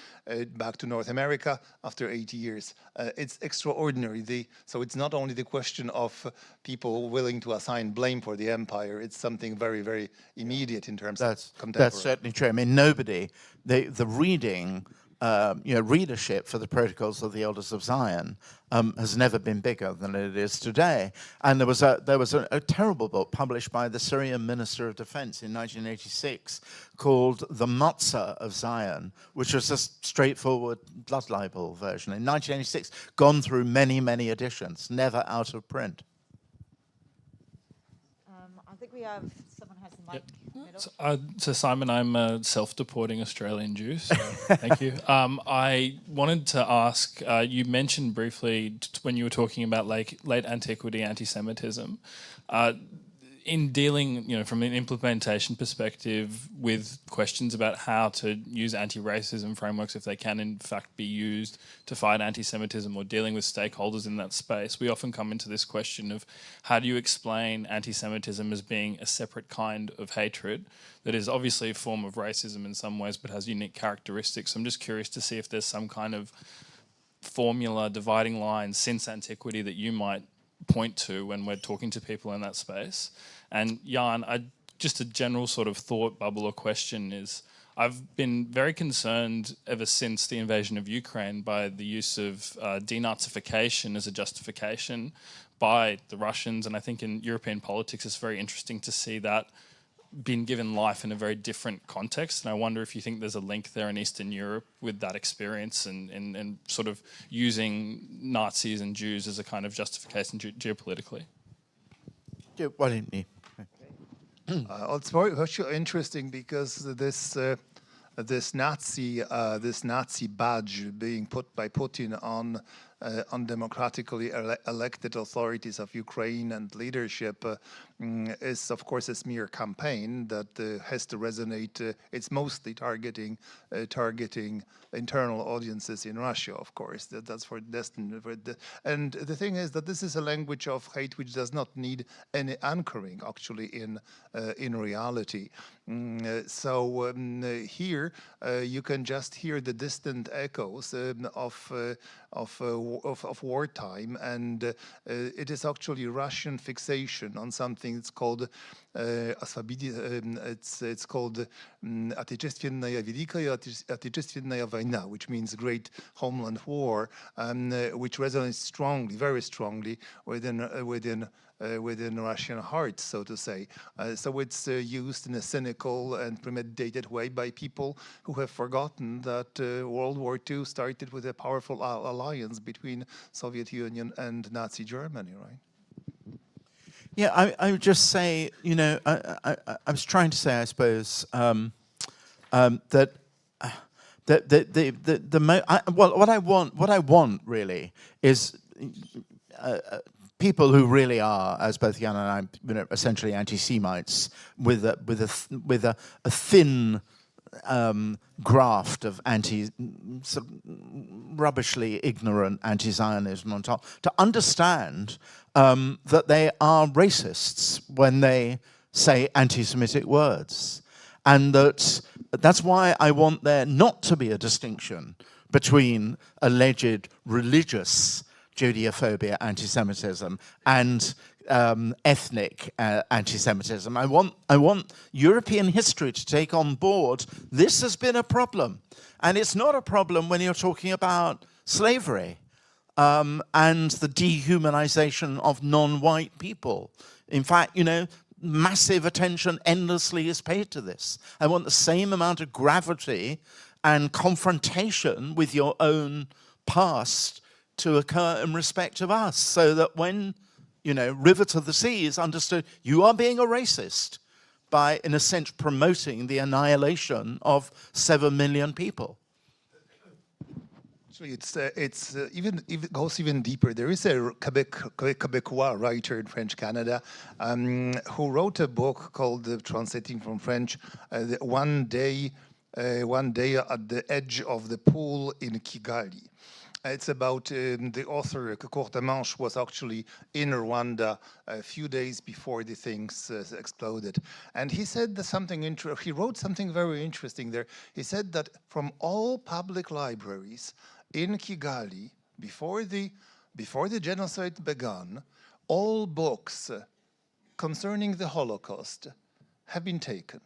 back to North America after 80 years. It's extraordinary. So it's not only the question of people willing to assign blame for the empire, it's something very, very immediate in terms of contemporary. That's certainly true. I mean, nobody, the reading, readership for the Protocols of the Elders of Zion has never been bigger than it is today. And there was a terrible book published by the Syrian Minister of Defense in 1986 called The Matzah of Zion, which was a straightforward blood libel version in 1986, gone through many, many editions, never out of print. I think we have someone has the mic. So Simon, I'm a self-deporting Australian Jew, so thank you. I wanted to ask, you mentioned briefly when you were talking about late antiquity anti-Semitism, in dealing, from an implementation perspective with questions about how to use anti-racism frameworks, if they can in fact be used to fight anti-Semitism, or dealing with stakeholders in that space, we often come into this question of how do you explain anti-Semitism as being a separate kind of hatred that is obviously a form of racism in some ways but has unique characteristics. I'm just curious to see if there's some kind of formula, dividing line since antiquity that you might point to when we're talking to people in that space. And Jan, just a general sort of thought bubble or question is, I've been very concerned ever since the invasion of Ukraine by the use of denazification as a justification by the Russians. And I think in European politics it's very interesting to see that been given life in a very different context. And I wonder if you think there's a link there in Eastern Europe with that experience and sort of using Nazis and Jews as a kind of justification geopolitically. Yeah, why didn't you? It's very interesting because this Nazi badge being put by Putin on democratically elected authorities of Ukraine and leadership is, of course, a smear campaign that has to resonate. It's mostly targeting internal audiences in Russia, of course. That's for destined. And the thing is that this is a language of hate which does not need any anchoring, actually, in reality. So here you can just hear the distant echoes of wartime, and it is actually Russian fixation on something that's called it's called Отечественная Великая Отечественная война, which means Great Homeland War, which resonates strongly, very strongly within Russian hearts, so to say. So it's used in a cynical and premeditated way by people who have forgotten that World War II started with a powerful alliance between Soviet Union and Nazi Germany, right? Yeah, I would just say, I was trying to say, I suppose, that what I want really is people who really are, as both Jan and I, essentially anti-Semites with a thin graft of rubbishly ignorant anti-Zionism on top, to understand that they are racists when they say anti-Semitic words. And that's why I want there not to be a distinction between alleged religious Judeophobia, anti-Semitism, and ethnic anti-Semitism. I want European history to take on board this has been a problem. And it's not a problem when you're talking about slavery and the dehumanization of non-white people. In fact, you know, massive attention endlessly is paid to this. I want the same amount of gravity and confrontation with your own past to occur in respect of us, so that when, you know, River to the Sea is understood, you are being a racist by, in a sense, promoting the annihilation of 7 million people. Actually, it goes even deeper. There is a Quebecois writer in French Canada who wrote a book called, translating from French, One Day at the Edge of the Pool in Kigali. It's about the author, Courtemanche, was actually in Rwanda a few days before the things exploded. And he said he wrote something very interesting there. He said that from all public libraries in Kigali, before the genocide began, all books concerning the Holocaust have been taken.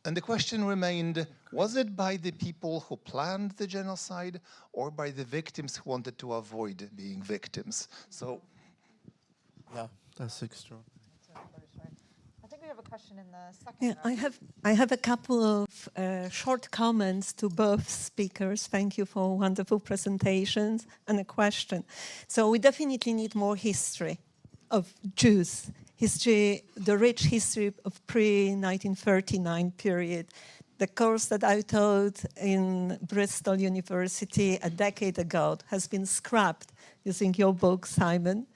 And the question remained, was it by the people who planned the genocide or by the victims who wanted to avoid being victims? So, yeah, that's extraordinary. I think we have a question in the second row. I have a couple of short comments to both speakers. Thank you for wonderful presentations, and a question. So we definitely need more history of Jews. History, the rich history of pre-1939 period. The course that I taught in Bristol University a decade ago has been scrapped using your book, Simon.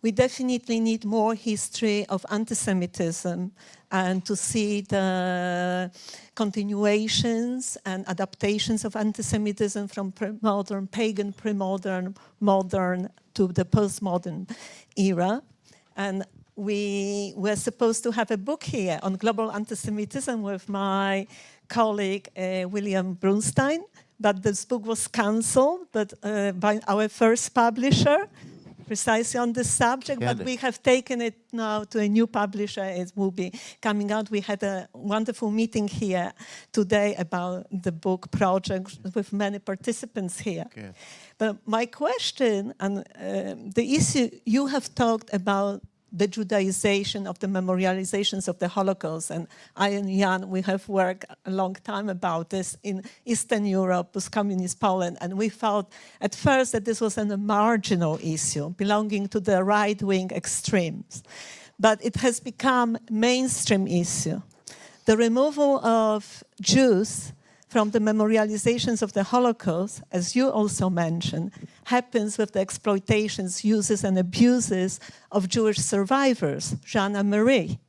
We definitely need more history of anti-Semitism and to see the continuations and adaptations of anti-Semitism from pre-modern, pagan, pre-modern, modern to the postmodern era. And we were supposed to have a book here on global anti-Semitism with my colleague William Brunstein, but this book was cancelled by our first publisher, precisely on this subject, but we have taken it now to a new publisher. It will be coming out. We had a wonderful meeting here today about the book project with many participants here. Good. But my question, and the issue you have talked about, the Judaization of the memorializations of the Holocaust. And I and Jan, we have worked a long time about this in Eastern Europe, post-communist Poland, and we thought at first that this was a marginal issue belonging to the right-wing extremes. But it has become mainstream issue. The removal of Jews from the memorializations of the Holocaust, as you also mentioned, happens with the exploitations, uses and abuses of Jewish survivors, Jean and Marie.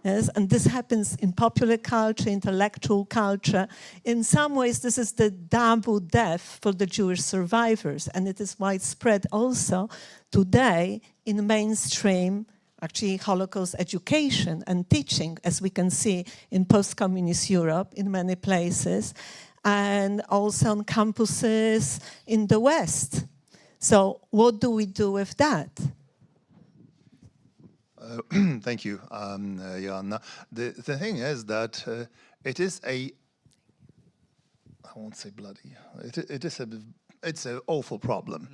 Yes? And this happens in popular culture, intellectual culture. In some ways, this is the double death for the Jewish survivors, and it is widespread also today in mainstream actually Holocaust education and teaching, as we can see in post-communist Europe in many places, and also on campuses in the West. So what do we do with that? Thank you, Jan. The thing is that it is I won't say bloody, it's an awful problem.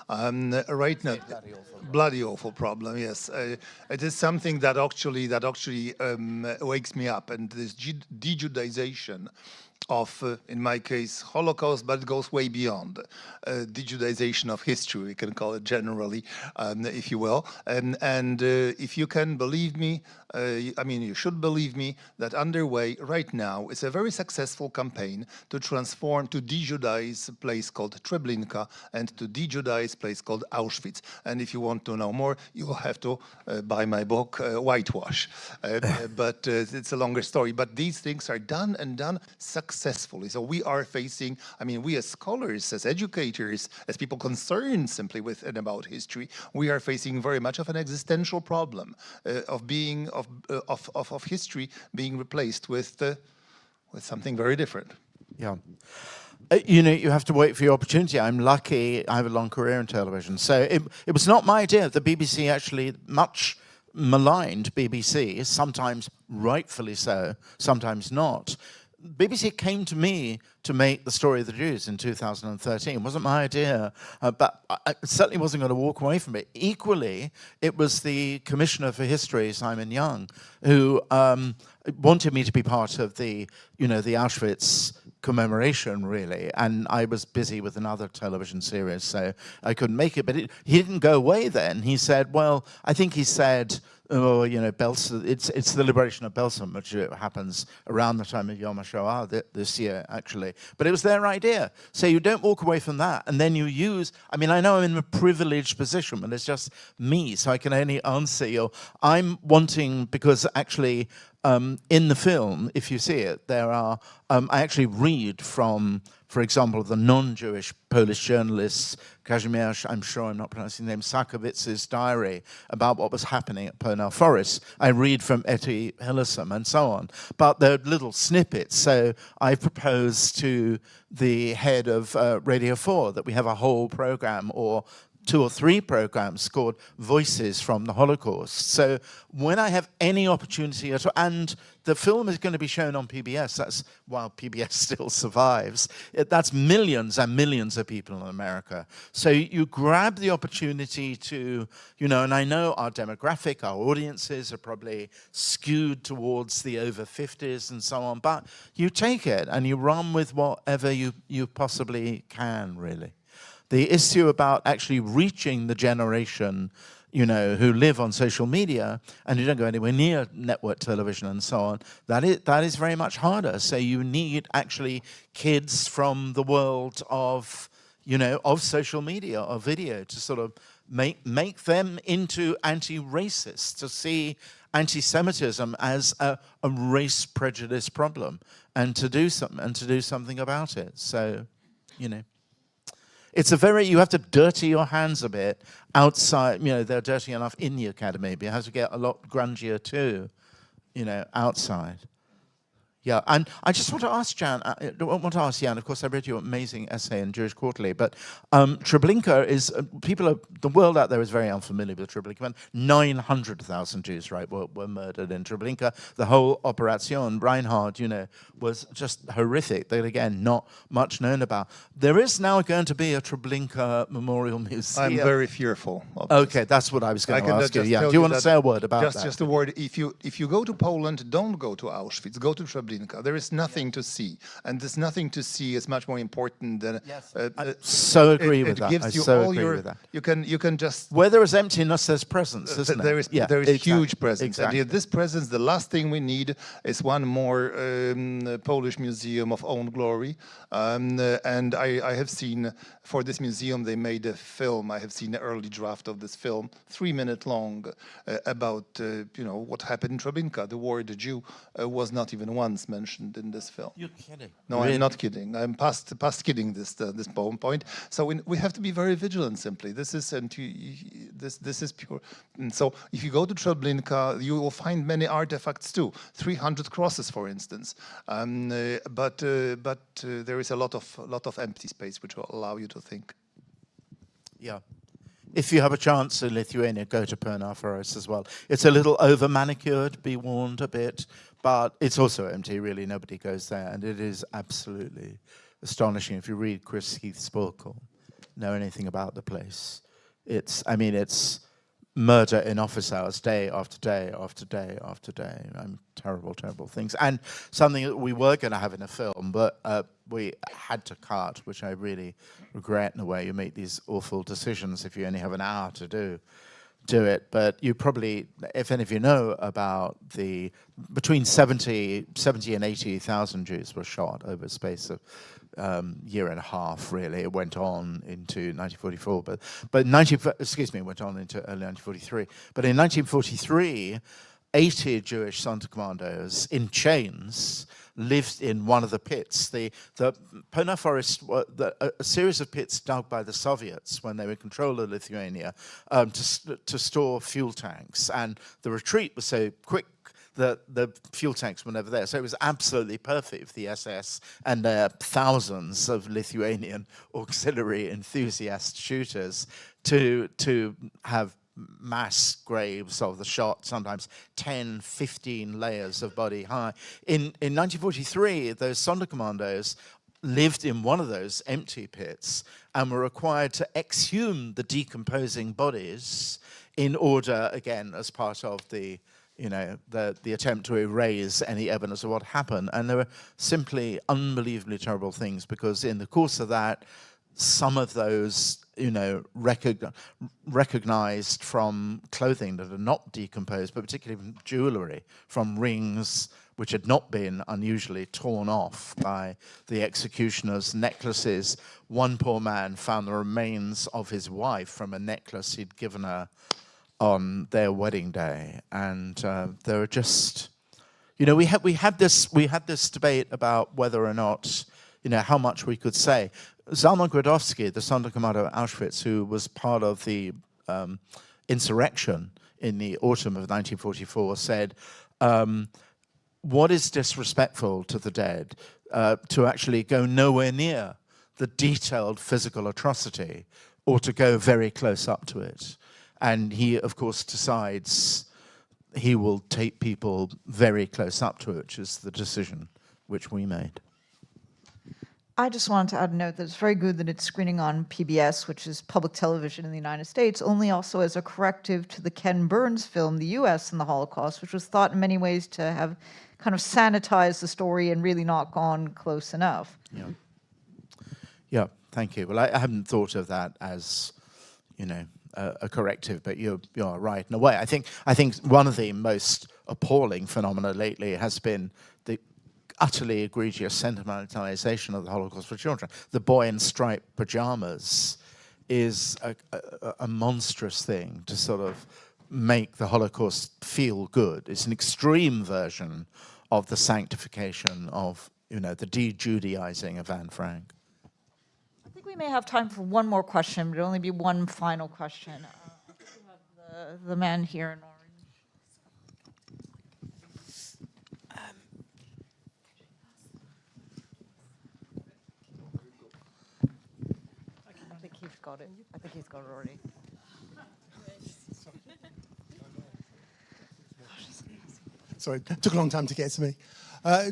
Right now, bloody awful problem. Yes, it is something that actually wakes me up, and this de-Judaization of, in my case, Holocaust, but it goes way beyond de-Judaization of history. We can call it generally, if you will. And if you can believe me, I mean, you should believe me, that underway right now is a very successful campaign to transform, to de-Judaize a place called Treblinka and to de-Judaize a place called Auschwitz. And if you want to know more, you will have to buy my book, Whitewash. But it's a longer story. But these things are done and done successfully. So we are facing, I mean, we as scholars, as educators, as people concerned simply with and about history, we are facing very much of an existential problem of being, of history being replaced with something very different. Yeah. You have to wait for your opportunity. I'm lucky. I have a long career in television. So it was not my idea. The BBC actually much maligned BBC, sometimes rightfully so, sometimes not. BBC came to me to make The Story of the Jews in 2013. It wasn't my idea, but I certainly wasn't going to walk away from it. Equally, it was the Commissioner for History, Simon Young, who wanted me to be part of the Auschwitz commemoration, really, and I was busy with another television series, so I couldn't make it. But he didn't go away then. He said, well, I think he said, it's the liberation of Belsen, which happens around the time of Yom HaShoah this year, actually. But it was their idea. So you don't walk away from that, and then you use, I know I'm in a privileged position, but it's just me, so I can only answer you. I'm wanting, because actually, in the film, if you see it, there are, I actually read from, for example, the non-Jewish Polish journalist Kazimierz, I'm sure I'm not pronouncing his name, Sakowitz's diary about what was happening at Pernell Forest. I read from Etty Hillesum and so on. But they're little snippets. So I proposed to the head of Radio 4 that we have a whole program, or 2 or 3 programs called Voices from the Holocaust. So when I have any opportunity at all, and the film is going to be shown on PBS, that's while PBS still survives, that's millions and millions of people in America. So you grab the opportunity to, and I know our demographic, our audiences are probably skewed towards the over 50s and so on, but you take it and you run with whatever you possibly can, really. The issue about actually reaching the generation, who live on social media and who don't go anywhere near network television and so on, that is very much harder. So you need actually kids from the world of, of social media, of video, to sort of make them into anti-racist, to see anti-Semitism as a race prejudice problem, and to do something about it. So, it's you have to dirty your hands a bit outside. They're dirty enough in the academy, but you have to get a lot grungier too, outside. Yeah, and I just want to ask Jan, Jan, of course I read your amazing essay in Jewish Quarterly, but Treblinka is, the world out there is very unfamiliar with Treblinka. 900,000 Jews, right, were murdered in Treblinka. The whole Operation Reinhard, was just horrific. That, again, not much known about. There is now going to be a Treblinka Memorial Museum. I'm very fearful of Okay, this. That's what I was going to ask you. Yeah. Do you want to say a word about that? Just a word. If you go to Poland, don't go to Auschwitz, go to Treblinka. There is nothing to see, and this nothing to see is much more important than. Yes, I so agree with that. I so agree with that. You can just. Where there is emptiness, there's presence, isn't there? There is exactly. huge presence. Exactly. And this presence, the last thing we need is one more Polish museum of own glory. And I have seen, for this museum, they made a film. I have seen an early draft of this film, 3 minutes long, about what happened in Treblinka. The word Jew was not even once mentioned in this film. You're kidding. No, really? I'm not kidding. I'm past kidding this point. So we have to be very vigilant. Simply, this is pure. And so if you go to Treblinka, you will find many artifacts too. 300 crosses, for instance. But there is a lot of empty space which will allow you to think. Yeah. If you have a chance in Lithuania, go to Pernell Forest as well. It's a little over-manicured, be warned a bit, but it's also empty, really. Nobody goes there, and it is absolutely astonishing. If you read Chris Heath's book or know anything about the place, it's murder in office hours, day after day after day after day. Terrible, terrible things. And something that we were going to have in a film, but we had to cut, which I really regret in a way. You make these awful decisions if you only have an hour to do it. But you probably, if any of you know about between 70 and 80,000 Jews were shot over a space of year and a half, really. It went on into 1944, but it went on into early 1943. But in 1943, 80 Jewish Santa Commandos in chains lived in one of the pits. The Pernell Forest, a series of pits dug by the Soviets when they were in control of Lithuania to store fuel tanks. And the retreat was so quick the fuel tanks were never there. So it was absolutely perfect for the SS and their thousands of Lithuanian auxiliary enthusiast shooters to have mass graves of the shot, sometimes 10, 15 layers of body high. In 1943, those Sonderkommandos lived in one of those empty pits and were required to exhume the decomposing bodies in order, again, as part of the attempt to erase any evidence of what happened. And there were simply unbelievably terrible things, because in the course of that, some of those, recognized from clothing that had not decomposed, but particularly from jewelry, from rings which had not been unusually torn off by the executioners, necklaces. One poor man found the remains of his wife from a necklace he'd given her on their wedding day. And there were just, we had this debate about whether or not, how much we could say. Zalman Grabowski, the Sonderkommando at Auschwitz, who was part of the insurrection in the autumn of 1944, said, what is disrespectful to the dead? To actually go nowhere near the detailed physical atrocity, or to go very close up to it. And he, of course, decides he will take people very close up to it, which is the decision which we made. I just wanted to add a note that it's very good that it's screening on PBS, which is public television in the United States, only also as a corrective to the Ken Burns film, The U.S. and the Holocaust, which was thought in many ways to have kind of sanitized the story and really not gone close enough. Yeah. Yeah, thank you. Well, I haven't thought of that as, a corrective, but you're right in a way. I think one of the most appalling phenomena lately has been the utterly egregious sentimentalization of the Holocaust for children. The boy in striped pajamas is a monstrous thing to sort of make the Holocaust feel good. It's an extreme version of the sanctification of, the de-Judaizing of Anne Frank. I think we may have time for one more question, but it'll only be one final question. I think we have the man here in orange. I think he's got it. I think he's got it already. Sorry, it took a long time to get to me.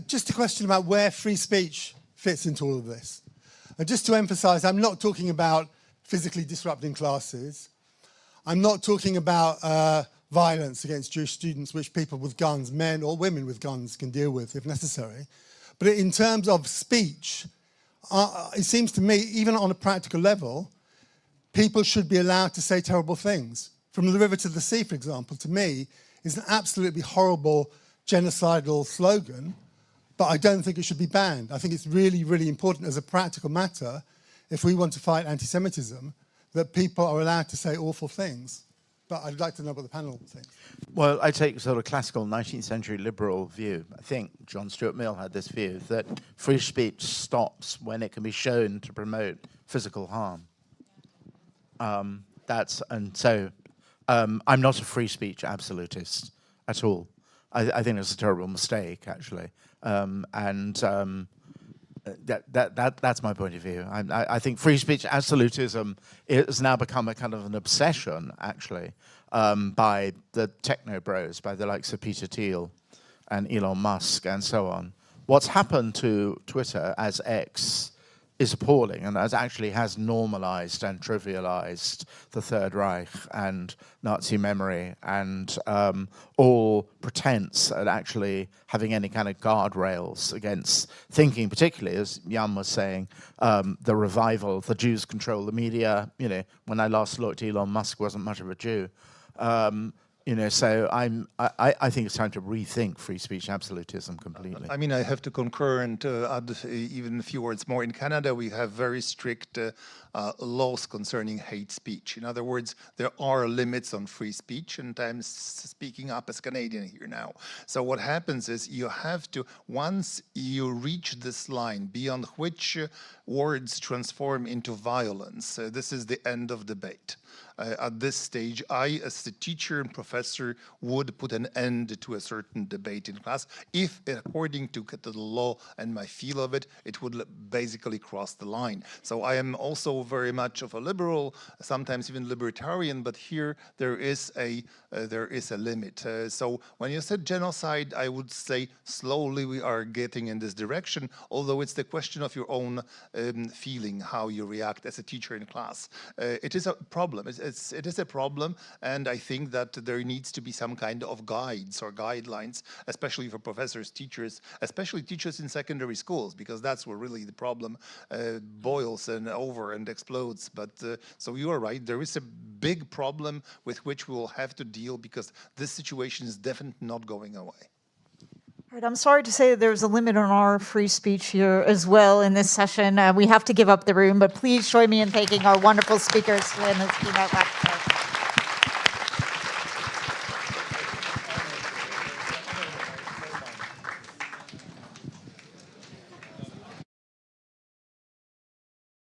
Just a question about where free speech fits into all of this. And just to emphasize, I'm not talking about physically disrupting classes. I'm not talking about violence against Jewish students, which people with guns, men or women with guns, can deal with if necessary. But in terms of speech, it seems to me, even on a practical level, people should be allowed to say terrible things. From the river to the sea, for example, to me, is an absolutely horrible genocidal slogan, but I don't think it should be banned. I think it's really, really important as a practical matter, if we want to fight anti-Semitism, that people are allowed to say awful things. But I'd like to know what the panel thinks. Well, I take a sort of classical 19th century liberal view. I think John Stuart Mill had this view that free speech stops when it can be shown to promote physical harm. I'm not a free speech absolutist at all. I think it's a terrible mistake, actually. That's my point of view. I think free speech absolutism has now become a kind of an obsession, actually, by the techno bros, by the likes of Peter Thiel and Elon Musk and so on. What's happened to Twitter as X is appalling, and as actually has normalized and trivialized the Third Reich and Nazi memory and all pretense at actually having any kind of guardrails against thinking, particularly, as Jan was saying, the revival, the Jews control the media. When I last looked, Elon Musk wasn't much of a Jew. So I think it's time to rethink free speech absolutism completely. I mean, I have to concur and add even a few words more. In Canada, we have very strict laws concerning hate speech. In other words, there are limits on free speech, and I'm speaking up as Canadian here now. So what happens is you have to, once you reach this line beyond which words transform into violence, this is the end of debate. at this stage, I, as the teacher and professor, would put an end to a certain debate in class if, according to the law and my feel of it, it would basically cross the line. So I am also very much of a liberal, sometimes even libertarian, but here there is a limit. So when you said genocide, I would say slowly we are getting in this direction, although it's the question of your own feeling, how you react as a teacher in class. It is a problem. It is a problem, and I think that there needs to be some kind of guides or guidelines, especially for professors, teachers, especially teachers in secondary schools, because that's where really the problem boils and over and explodes. But so you are right, there is a big problem with which we will have to deal, because this situation is definitely not going away. Right, I'm sorry to say that there's a limit on our free speech here as well in this session. We have to give up the room, but please join me in thanking our wonderful speakers in this keynote lecture.